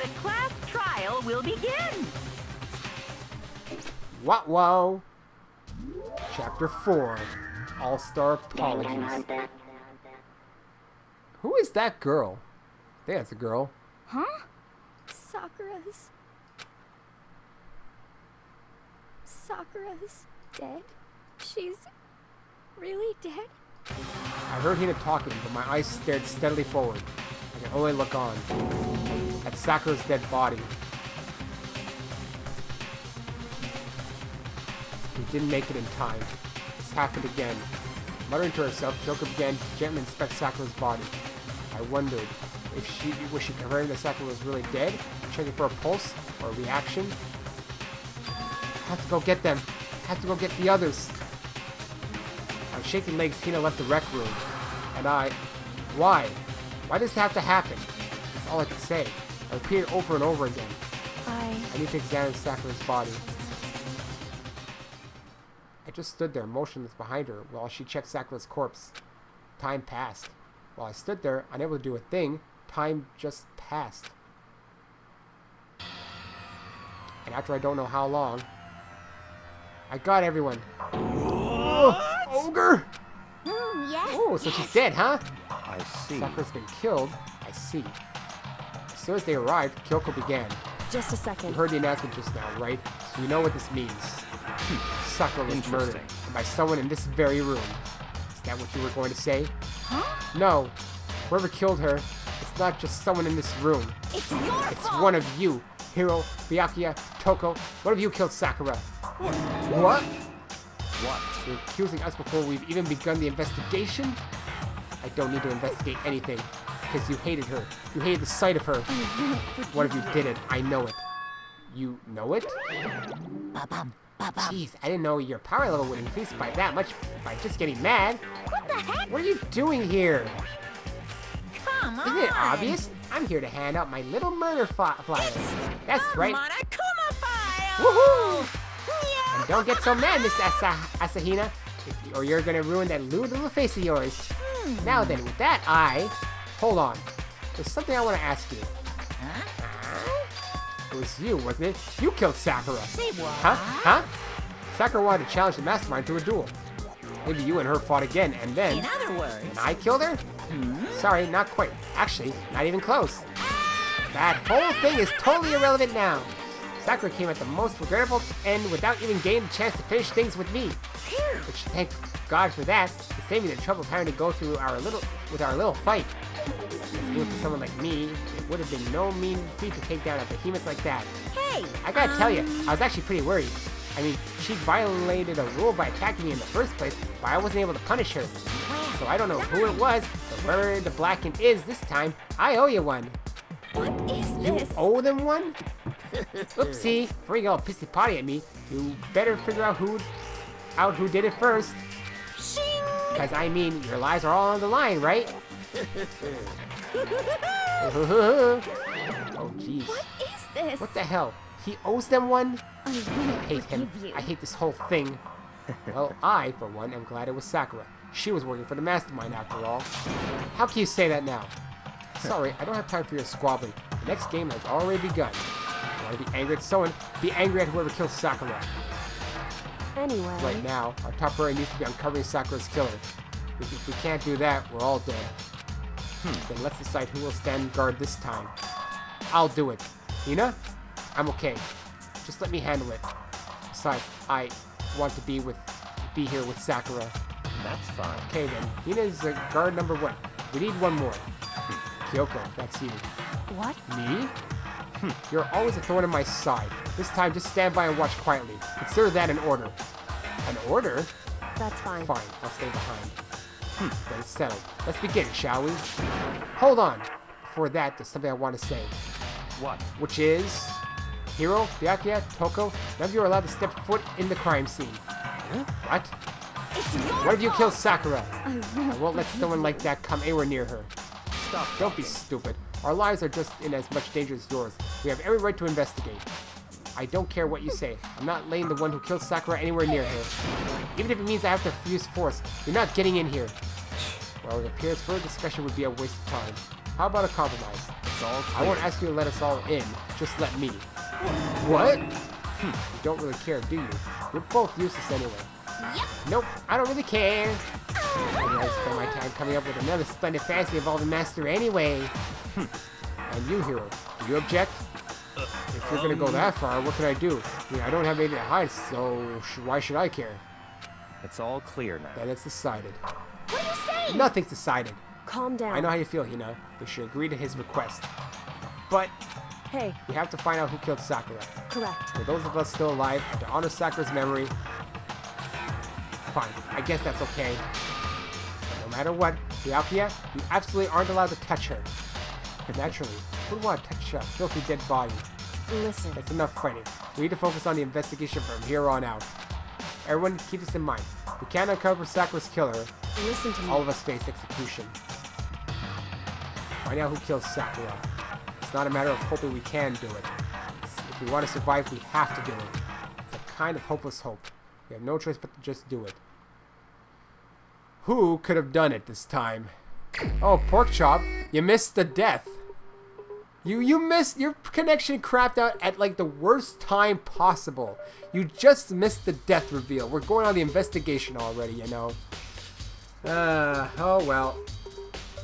the class trial will begin. Wow. Chapter 4. All-Star Apologies. Who is that girl? I think that's a girl. Huh? Sakura's dead? She's really dead? I heard Hina talking, but my eyes stared steadily forward. I could only look on. At Sakura's dead body. We didn't make it in time. This happened again. Muttering to herself, Kyoko began to gently inspect Sakura's body. I wondered if was she confirming that Sakura was really dead, checking for a pulse or a reaction. I have to go get them. I have to go get the others. On shaking legs, Hina left the rec room. And why? Why does it have to happen? That's all I could say. I repeated over and over again. I need to examine Sakura's body. I just stood there, motionless behind her, while she checked Sakura's corpse. Time passed. While I stood there, unable to do a thing, time just passed. And after I don't know how long, I got everyone. What? Ogre! Yes. Oh, so she's dead, huh? I see. Sakura's been killed. I see. As soon as they arrived, Kyoko began. Just a You second. heard the announcement just now, right? So you know what this means. Sakura was murdered. Interesting. And by someone in this very room. Is that what you were going to say? Huh? No. Whoever killed her, it's not just someone in this room. It's your It's fault! one of you. Hiro, Byakuya, Toko. One of you killed Sakura. What? What? You're accusing us before we've even begun the investigation? I don't need to investigate anything. Because you hated her. You hated the sight of her. One of you did it. I know it. You know it? Jeez, I didn't know your power level would increase by that much by just getting mad. What the heck? What are you doing here? Come on. Isn't it obvious? I'm here to hand out my little murder flyers. That's right. Monokuma file. Woohoo! Yeah. And don't get so mad, Miss Asahina, or you're gonna ruin that lewd little face of yours. Now then, with that, hold on. There's something I want to ask you. It was you, wasn't it? You killed Sakura. Say what? Huh? Sakura wanted to challenge the mastermind to a duel. Maybe you and her fought again, and then... In other words... And I killed her? Sorry, not quite. Actually, not even close. That whole thing is totally irrelevant now. Sakura came at the most regrettable end without even getting the chance to finish things with me. Which, thank God for that, to save me the trouble of having to go through our little fight. If it was for someone like me, it would have been no mean feat to take down a behemoth like that. Hey! I gotta tell you, I was actually pretty worried. I mean, she violated a rule by attacking me in the first place, but I wasn't able to punish her. So I don't know who it was, but wherever the blackened is this time, I owe you one. What is You this? owe them one? Oopsie, before you go all pissy potty at me, you better figure out who did it first. Shing! Cause I mean, your lives are all on the line, right? Oh jeez. What is this? What the hell? He owes them one? I I won't hate him. forgive you. I hate this whole thing. Well, I, for one, am glad it was Sakura. She was working for the mastermind after all. How can you say that now? Sorry, I don't have time for your squabbling. The next game has already begun. You want to be angry at someone? Be angry at whoever kills Sakura. Anyway. Right now, our top priority needs to be uncovering Sakura's killer. If we can't do that, we're all dead. Then let's decide who will stand guard this time. I'll do it. Hina? I'm okay. Just let me handle it. Besides, I want to be here with Sakura. That's fine. Okay then. Hina is guard number 1. We need one more. Kyoko, that's you. What? Me? You're always a thorn in my side. This time, just stand by and watch quietly. Consider that an order. An order? That's fine. Fine, I'll stay behind. Then it's settled. Let's begin, shall we? Hold on. Before that, there's something I want to say. What? Which is... Hiro, Byakuya, Toko, none of you are allowed to step foot in the crime scene. What? It's your What if you fault. kill Sakura? I I won't let someone like that come anywhere near her. Stop. Don't be stupid. Our lives are just in as much danger as yours. We have every right to investigate. I don't care what you say. I'm not letting the one who killed Sakura anywhere near her. Even if it means I have to use force, you're not getting in here. Well, it appears further discussion would be a waste of time. How about a compromise? It's all I clear. won't ask you to let us all in. Just let me. What? You don't really care, do you? You're both useless anyway. Yep. Nope, I don't really care. I'd spend my time coming up with another splendid fantasy involving Master anyway. And you, Hero, do you object? If you're gonna go that far, what can I do? I mean, I don't have anything to hide, so why should I care? It's all clear now. Then it's decided. What are you saying? Nothing's decided. Calm down. I know how you feel, Hina. We should agree to his request. But Hey, we have to find out who killed Sakura. correct. For those of us still alive, to honor Sakura's memory, fine, I guess that's okay. But no matter what, Byakuya, you absolutely aren't allowed to touch her. Naturally, who would want to touch a filthy dead body? Listen. That's enough fighting. We need to focus on the investigation from here on out. Everyone, keep this in mind. If we can't uncover Sakura's killer, Listen to me. all of us face execution. Find out who kills Sakura. It's not a matter of hoping we can do it. If we want to survive, we have to do it. It's a kind of hopeless hope. We have no choice but to just do it. Who could have done it this time? Oh, Porkchop, you missed the death. You missed, your connection crapped out at like the worst time possible. You just missed the death reveal. We're going on the investigation already, you know. Oh well.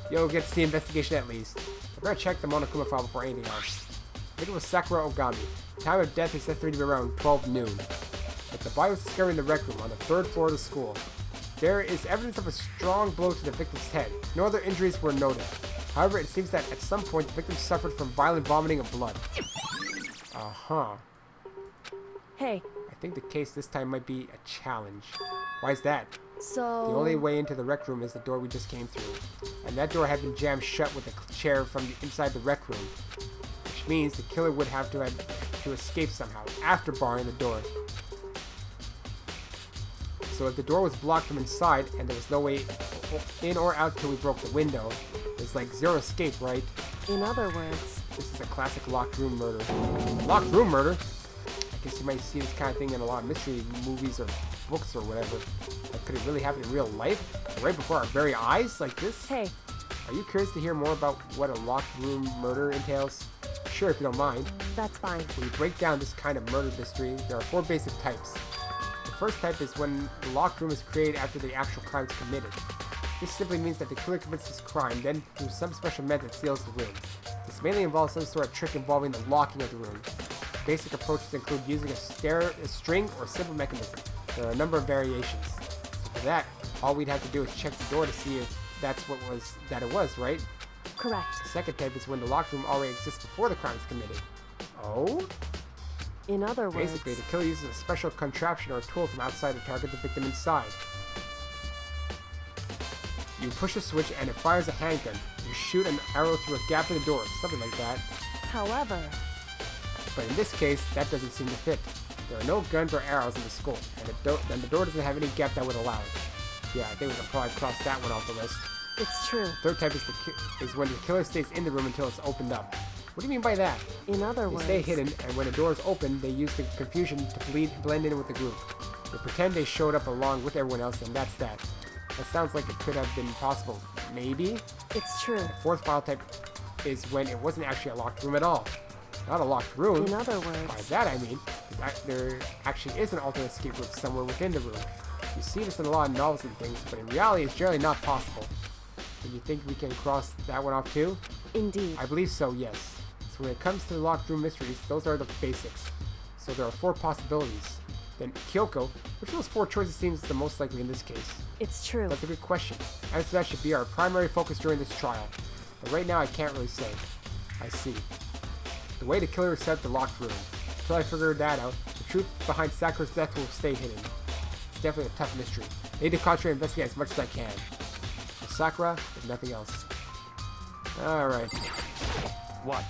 You'll get to the investigation at least. I'm gonna check the Monokuma file before anything else. I think it was Sakura Ogami. The time of death is estimated to be around 12 noon. But the body was discovered in the rec room on the 3rd floor of the school. There is evidence of a strong blow to the victim's head. No other injuries were noted. However, it seems that at some point the victim suffered from violent vomiting of blood. Uh-huh. Hey, I think the case this time might be a challenge. Why is that? so... The only way into the rec room is the door we just came through. And that door had been jammed shut with a chair from inside the rec room. Which means the killer would have to escape somehow, after barring the door. So if the door was blocked from inside, and there was no way in or out till we broke the window, there's like zero escape, right? In other words, This is a classic locked room murder. Locked room murder? I guess you might see this kind of thing in a lot of mystery movies or books or whatever. But could it really happen in real life? Right before our very eyes like this? hey, Are you curious to hear more about what a locked room murder entails? Sure, if you don't mind. That's fine. When you break down this kind of murder mystery, there are 4 basic types. The first type is when the locked room is created after the actual crime is committed. This simply means that the killer commits this crime, then through some special method seals the room. This mainly involves some sort of trick involving the locking of the room. Basic approaches include using a string or simple mechanism. There are a number of variations. So for that, all we'd have to do is check the door to see if that's that it was, right? Correct. The second type is when the locked room already exists before the crime is committed. Oh? In other words, Basically, the killer uses a special contraption or tool from outside to target the victim inside. You push a switch and it fires a handgun. You shoot an arrow through a gap in the door, something like that. however, But in this case, that doesn't seem to fit. There are no guns or arrows in the skull, and the door doesn't have any gap that would allow it. Yeah, I think we can probably cross that one off the list. it's true. Third type is when the killer stays in the room until it's opened up. What do you mean by that? In other They words, stay hidden, and when the door is open, they use the confusion to blend in with the group. They pretend they showed up along with everyone else, and that's that. That sounds like it could have been possible. Maybe? it's true. The fourth file type is when it wasn't actually a locked room at all. Not a locked room. In other By words, that I mean, there actually is an alternate escape route somewhere within the room. You see this in a lot of novels and things, but in reality it's generally not possible. Do you think we can cross that one off too? indeed. I believe so, yes. So when it comes to the locked room mysteries, those are the basics. So there are 4 possibilities. Then Kyoko, which of those 4 choices seems the most likely in this case? It's true. That's a good question. Answer that should be our primary focus during this trial. But right now I can't really say. I see. The way the killer set up the locked room. Until I figure that out, the truth behind Sakura's death will stay hidden. It's definitely a tough mystery. I need to concentrate and investigate as much as I can. For Sakura, if nothing else. Alright. What?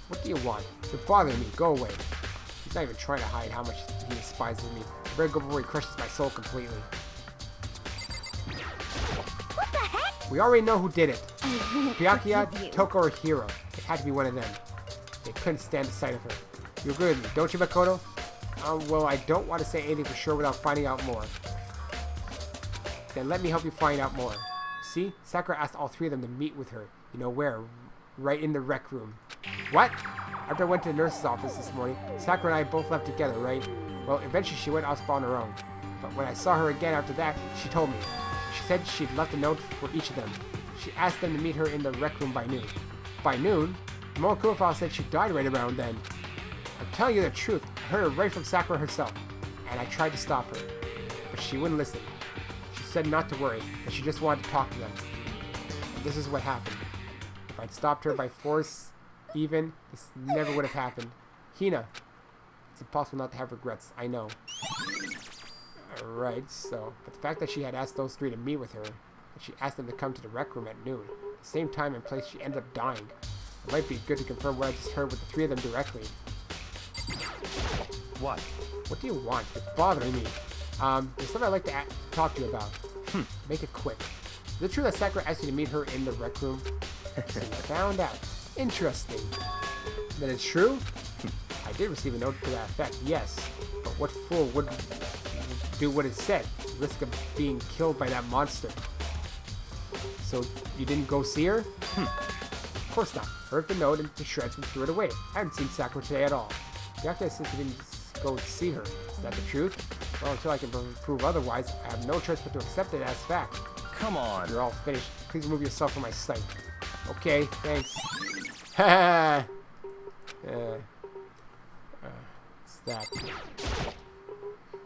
What do you want? You're bothering me. Go away. He's not even trying to hide how much he despises me. I better go before he crushes my soul completely. What the heck? We already know who did it. Byakuya, Forgive you. Toko, or Hiro. It had to be one of them. They couldn't stand the sight of her. You agree with me, don't you, Makoto? Well, I don't want to say anything for sure without finding out more. Then let me help you find out more. See? Sakura asked all 3 of them to meet with her. You know where? Right in the rec room. What? After I went to the nurse's office this morning, Sakura and I both left together, right? Well, eventually she went off on her own. But when I saw her again after that, she told me. She said she'd left a note for each of them. She asked them to meet her in the rec room by noon. By noon? Momokuo file said she died right around then. I'm telling you the truth, I heard it right from Sakura herself, and I tried to stop her. But she wouldn't listen. She said not to worry, that she just wanted to talk to them. And this is what happened. If I'd stopped her by force, even, this never would have happened. Hina, it's impossible not to have regrets, I know. Alright, so, but the fact that she had asked those 3 to meet with her, and she asked them to come to the rec room at noon, the same time and place she ended up dying. It might be good to confirm what I just heard with the 3 of them directly. What? What do you want? You're bothering me. There's something I'd like to talk to you about. Make it quick. Is it true that Sakura asked you to meet her in the rec room? So you found out. Interesting. Then it's true? I did receive a note to that effect, yes. But what fool would do what it said? Risk of being killed by that monster. So you didn't go see her? Of course not. Heard the note into shreds and threw it away. I haven't seen Sakura today at all. Byakuya says you didn't go see her. Is that the truth? Well, until I can prove otherwise, I have no choice but to accept it as fact. Come on. You're all finished. Please remove yourself from my sight. Okay, thanks. Ha What's that?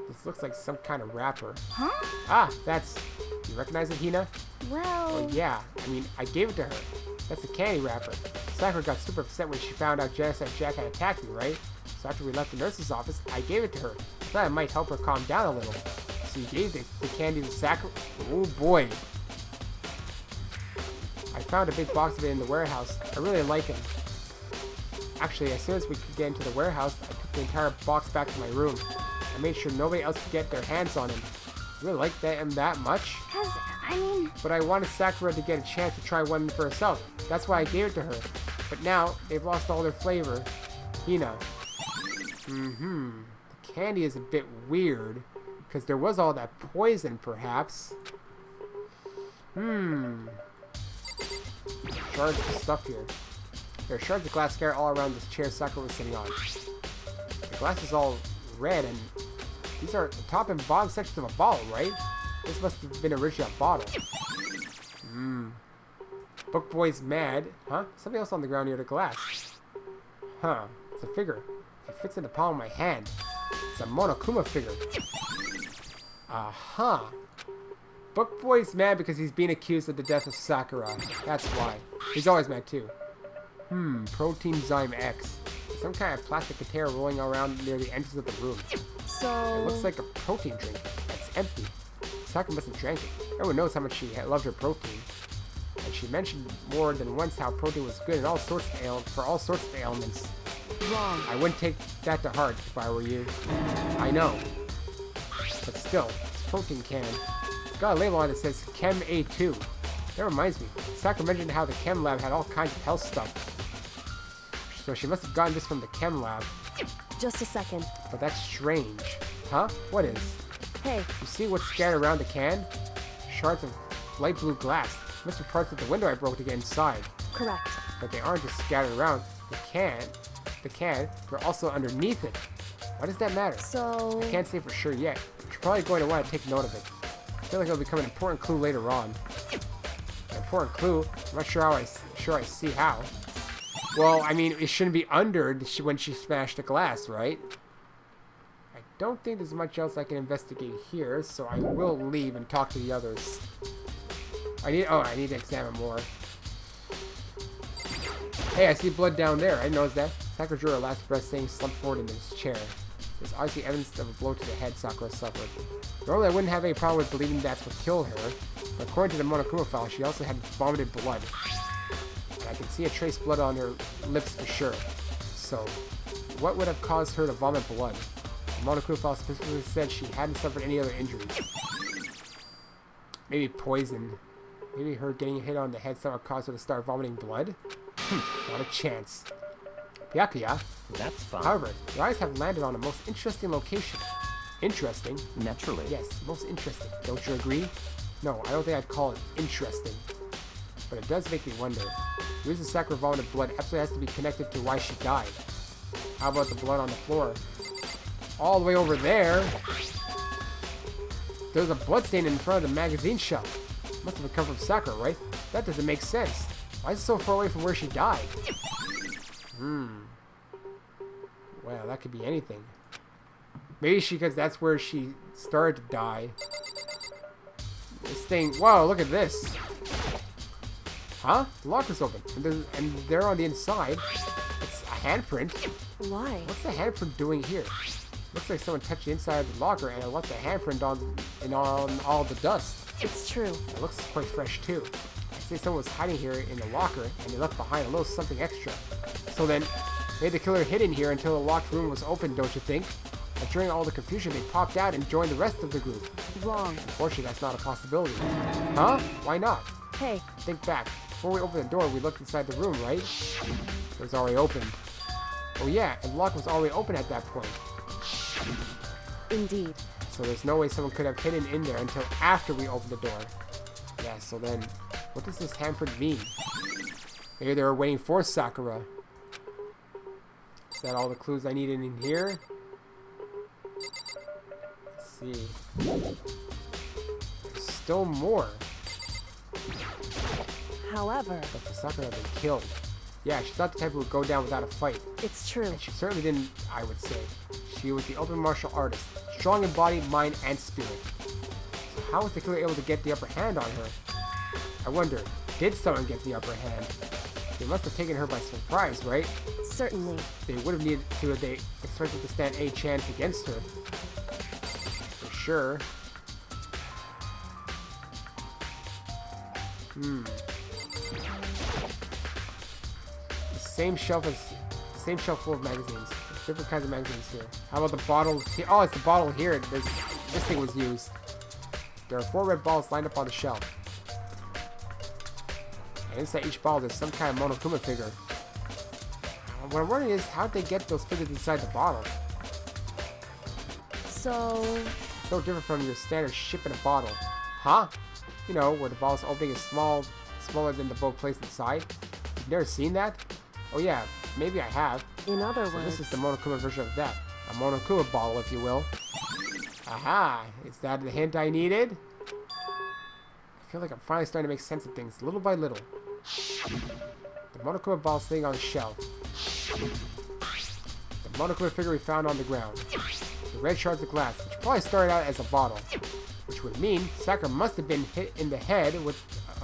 This looks like some kind of wrapper. Huh? Ah, that's... You recognize it, Hina? Well... Oh yeah, I mean, I gave it to her. That's a candy wrapper. Sakura got super upset when she found out Jack had attacked me, right? So after we left the nurse's office, I gave it to her. I thought it might help her calm down a little. So you gave the candy to Sakura? Oh boy. I found a big box of it in the warehouse. I really like it. Actually, as soon as we could get into the warehouse, I took the entire box back to my room. I made sure nobody else could get their hands on him. You really like him that much? Cause, I mean... But I wanted Sakura to get a chance to try one for herself. That's why I gave it to her. But now, they've lost all their flavor. Hina. The candy is a bit weird. Because there was all that poison, perhaps. Shards of stuff here. There are shards of glass scattered all around this chair Sakura was sitting on. The glass is all red, and these are the top and bottom sections of a bottle, right? This must have been originally a bottle. Book Boy's mad. Huh? Something else on the ground near the glass. Huh. It's a figure. It fits in the palm of my hand. It's a Monokuma figure. Uh-huh. Book Boy's mad because he's being accused of the death of Sakura. That's why. He's always mad too. Protein Zyme X. Some kind of plastic container rolling around near the entrance of the room. So... It looks like a protein drink. It's empty. Sakura must have drank it. Everyone knows how much she loved her protein. And she mentioned more than once how protein was good in all sorts of for all sorts of ailments. Wrong. I wouldn't take that to heart if I were you. I know. But still, this protein can. It's got a label on it that says Chem A2. That reminds me. Sakura mentioned how the Chem lab had all kinds of health stuff. So she must have gotten this from the Chem lab. Just a second. But that's strange. Huh? What is? Hey, You see what's scattered around the can? Shards of light blue glass. Must be parts of the window I broke to get inside. correct. But they aren't just scattered around. The can, they're also underneath it. Why does that matter? So... I can't say for sure yet. But you're probably going to want to take note of it. I feel like it'll become an important clue later on. An important clue? I'm not sure I see how. Well, I mean, it shouldn't be under when she smashed the glass, right? I don't think there's much else I can investigate here, so I will leave and talk to the others. I need to examine more. Hey, I see blood down there. I noticed that. Sakura drew her last breath, saying slumped forward in his chair. There's obviously evidence of a blow to the head Sakura suffered. Normally, I wouldn't have any problem with believing that's what killed her, but according to the Monokuma file, she also had vomited blood. And I can see a trace of blood on her lips for sure. So, what would have caused her to vomit blood? The Monokuma file specifically said she hadn't suffered any other injuries. Maybe poison. Maybe her getting hit on the head somehow caused her to start vomiting blood? Not a chance. Byakuya. That's fun. However, your eyes have landed on a most interesting location. Interesting? Naturally. Yes, most interesting. Don't you agree? No, I don't think I'd call it interesting. But it does make me wonder. The reason Sakura vomited blood absolutely has to be connected to why she died. How about the blood on the floor? All the way over there. There's a blood stain in front of the magazine shelf. Must have come from Sakura, right? That doesn't make sense. Why is it so far away from where she died? Well, that could be anything. Maybe because that's where she started to die. This thing... Whoa, look at this. Huh? The lock is open. And there on the inside, it's a handprint. Why? What's the handprint doing here? Looks like someone touched the inside of the locker and it left the handprint on all the dust. It's true. It looks quite fresh too. I say someone was hiding here in the locker and they left behind a little something extra. So then, maybe the killer hid in here until the locked room was open, don't you think? But during all the confusion, they popped out and joined the rest of the group. Wrong. Unfortunately, that's not a possibility. Huh? Why not? Hey, Think back. Before we opened the door, we looked inside the room, right? It was already open. Oh yeah, and the lock was already open at that point. indeed. So there's no way someone could have hidden in there until after we opened the door. Yeah, so then, what does this handprint mean? Maybe they were waiting for Sakura. Is that all the clues I needed in here? Let's see. There's still more. However, But for Sakura had been killed. Yeah, she's not the type who would go down without a fight. it's true. And she certainly didn't, I would say. She was the ultimate martial artist. Strong in body, mind, and spirit. So how was the killer able to get the upper hand on her? I wonder, did someone get the upper hand? They must have taken her by surprise, right? Certainly. They would have needed to if they expected to stand a chance against her. For sure. The same shelf full of magazines. There's different kinds of magazines here. How about the bottles here? Oh, it's the bottle here. This thing was used. There are 4 red balls lined up on the shelf. And inside each ball there's some kind of Monokuma figure. What I'm wondering is, how'd they get those figures inside the bottle? So, It's no different from your standard ship in a bottle. Huh? You know, where the ball's opening is smaller than the boat placed inside. You've never seen that? Oh yeah, maybe I have. In other So words, this is the Monokuma version of that. A Monokuma bottle, if you will. Aha! Is that the hint I needed? I feel like I'm finally starting to make sense of things, little by little. The Monokuma ball sitting on the shelf. The Monokuma figure we found on the ground. The red shards of glass, which probably started out as a bottle. Which would mean Sakura must have been hit in the head with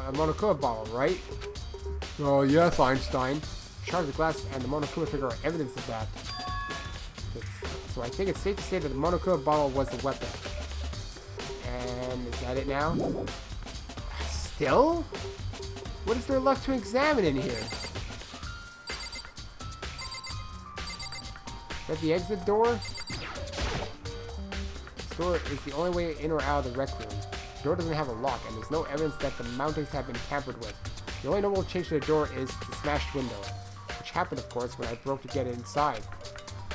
a Monokuma bottle, right? Oh yes, Einstein. Shards of glass and the Monokuma figure are evidence of that. So I think it's safe to say that the Monokuma bottle was the weapon. And is that it now? Still? What is there left to examine in here? Is that the exit door? This door is the only way in or out of the rec room. The door doesn't have a lock, and there's no evidence that the mountings have been tampered with. The only notable change to the door is the smashed window, which happened, of course, when I broke to get it inside.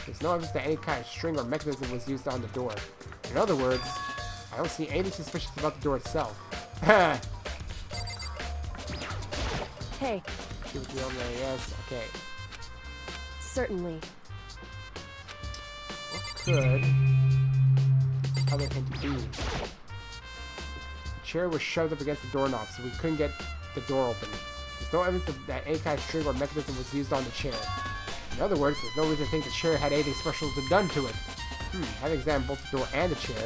There's no evidence that any kind of string or mechanism was used on the door. In other words, I don't see anything suspicious about the door itself. hey, She was the only, yes, okay. certainly. What could other hint be? The chair was shoved up against the doorknob, so we couldn't get the door open. There's no evidence that any kind of string or mechanism was used on the chair. In other words, there's no reason to think the chair had anything special done to it. Having examined both the door and the chair,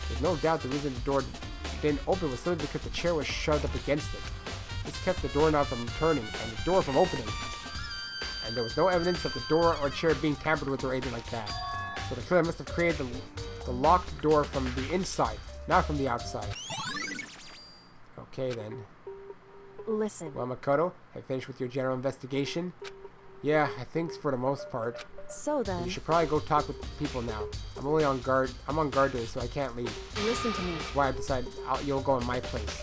there's no doubt the reason the door didn't open was simply because the chair was shoved up against it. This kept the doorknob from turning and the door from opening. And there was no evidence of the door or chair being tampered with or anything like that. So the killer must have created the locked door from the inside, not from the outside. Okay then. Listen. Well, Makoto, have you finished with your general investigation? Yeah, I think for the most part. So then, You should probably go talk with people now. I'm on guard today, so I can't leave. listen to me. That's why I decided you'll go in my place.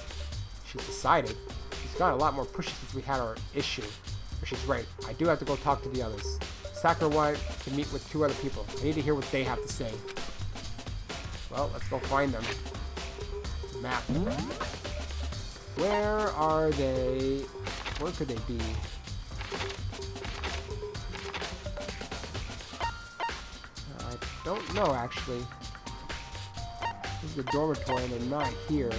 She's decided. She's gotten a lot more pushy since we had our issue. But she's right. I do have to go talk to the others. Sakura wanted to meet with 2 other people. I need to hear what they have to say. Well, let's go find them. Map. Where are they? Where could they be? I don't know, actually. This is the dormitory, and they're not here.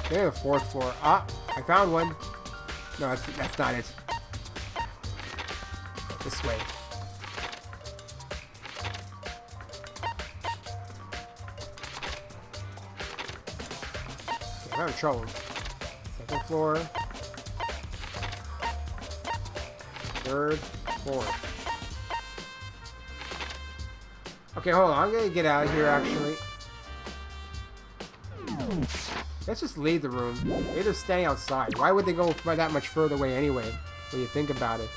They're the 4th floor. Ah, I found one. No, that's not it. This way. Okay, I'm having trouble. 2nd floor. 3rd, 4th. Okay, hold on. I'm gonna get out of here, actually. Let's just leave the room. They're just standing outside. Why would they go that much further away anyway, when you think about it?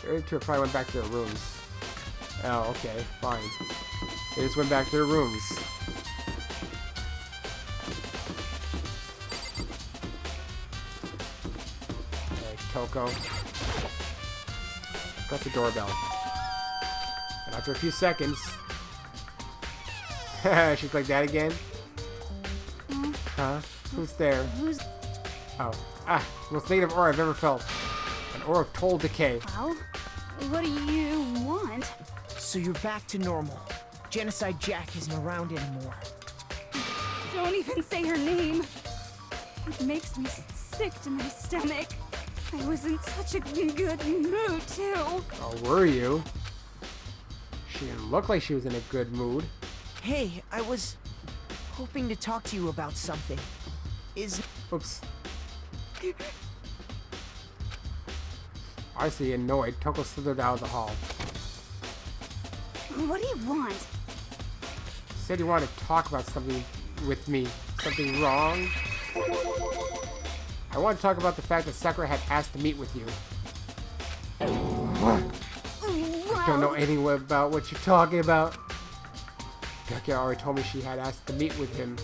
The other 2 probably went back to their rooms. Oh, okay. Fine. They just went back to their rooms. Alright, Toko. Press the doorbell. And after a few seconds... She's like that again? Huh? Who's there? Who's... Oh. Ah, most negative aura I've ever felt. An aura of total decay. Well, what do you want? So you're back to normal. Genocide Jack isn't around anymore. Don't even say her name. It makes me sick to my stomach. I was in such a good mood, too. Oh, were you? She didn't look like she was in a good mood. Hey, I was hoping to talk to you about something. Oops. Obviously annoyed, Toko slithered out of the hall. What do you want? You said you wanted to talk about something with me. Something wrong? I want to talk about the fact that Sakura had asked to meet with you. What? I don't know anything about what you're talking about. Gaki already told me she had asked to meet with him.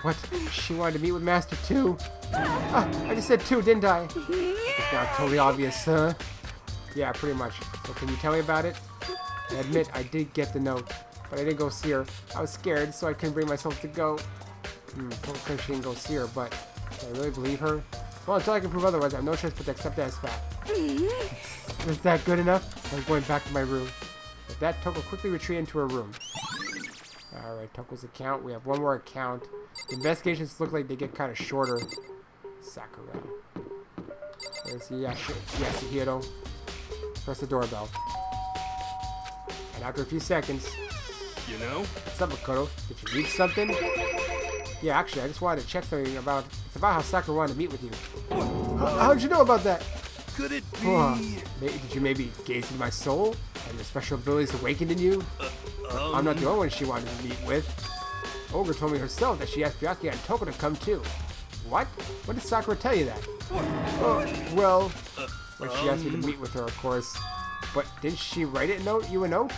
What? She wanted to meet with Master 2? Ah, I just said 2, didn't I? It's now totally obvious, huh? Yeah, pretty much. So can you tell me about it? I admit I did get the note, but I didn't go see her. I was scared, so I couldn't bring myself to go. Don't claim she didn't go see her, but can I really believe her? Well, until I can prove otherwise, I have no choice but to accept that as fact. Is that good enough? I'm going back to my room. With that, Toko quickly retreated into her room. Alright, Toko's account. We have one more account. The investigations look like they get kind of shorter. Sakura. There's Yasuhiro. Press the doorbell. And after a few seconds... You know? What's up, Makoto? Did you need something? Yeah, actually, I just wanted to check something about... It's about how Sakura wanted to meet with you. How'd you know about that? Could it be... Did you maybe gaze into my soul? Have your special abilities awakened in you? I'm not the only one she wanted to meet with. Ogre told me herself that she asked Byakuya and Toko to come too. What? When did Sakura tell you that? Well, when she asked me to meet with her, of course. But didn't she write you a note?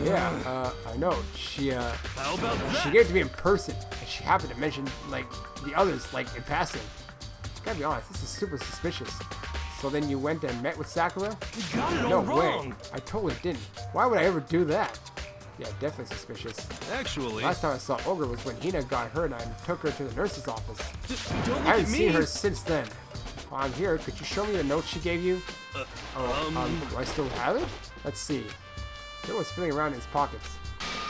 Yeah, I know. She How about that? gave it to me in person, and she happened to mention, like, the others, like, in passing. Gotta be honest, this is super suspicious. So then you went and met with Sakura? You got it No all wrong. way. I totally didn't. Why would I ever do that? Yeah, definitely suspicious. Actually, Last time I saw Ogre was when Hina got hurt and I took her to the nurse's office. don't I look haven't at me. seen her since then. While I'm here, could you show me the note she gave you? Do I still have it? Let's see. It was feeling around in his pockets.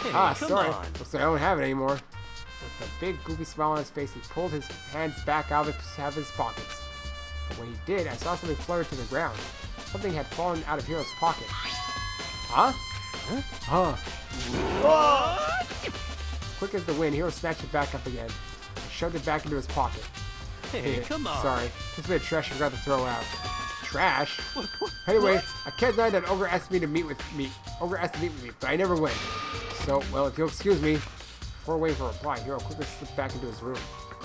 Hey, Sorry. come on. Looks like I don't have it anymore. With a big goofy smile on his face, he pulled his hands back out of his pockets. But when he did, I saw something flutter to the ground. Something had fallen out of Hiro's pocket. Huh? Huh? Quick as the wind, Hiro snatched it back up again and shoved it back into his pocket. Hey, come on. Sorry, just a bit of trash I forgot to throw out. Trash? Anyway, I can't deny that Ogre asked me to meet with me. Ogre asked to meet with me, but I never went. So, well, if you'll excuse me. Before waiting for a reply, Hiro quickly slipped back into his room.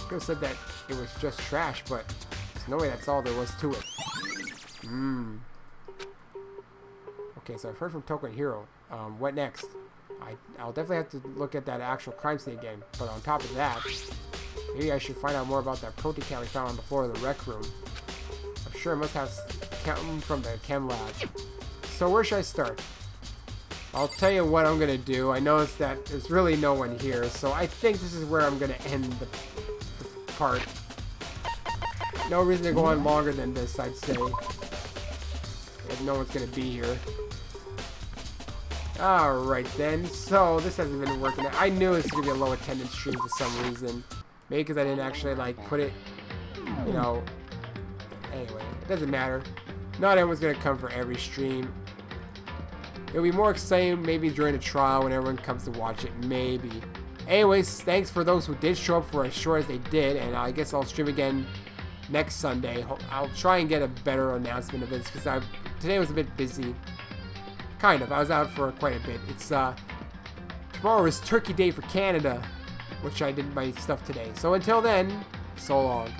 Hiro said that it was just trash, but there's no way that's all there was to it. Okay, so I've heard from Toko and Hiro. What next? I'll definitely have to look at that actual crime scene again. But on top of that, maybe I should find out more about that protein can we found on the floor of the rec room. I'm sure it must have come from the chem lab. So where should I start? I'll tell you what I'm gonna do. I noticed that there's really no one here, so I think this is where I'm gonna end the part. No reason to go on longer than this, I'd say. If no one's gonna be here. Alright then, so this hasn't been working out. I knew this was gonna be a low attendance stream for some reason. Maybe because I didn't actually like put it, you know. Anyway, it doesn't matter. Not everyone's gonna come for every stream. It'll be more exciting maybe during the trial when everyone comes to watch it, maybe. Anyways, thanks for those who did show up for as short as they did, and I guess I'll stream again next Sunday. I'll try and get a better announcement of this because today was a bit busy. Kind of. I was out for quite a bit. It's tomorrow is Turkey Day for Canada, which I did my stuff today. So until then, so long.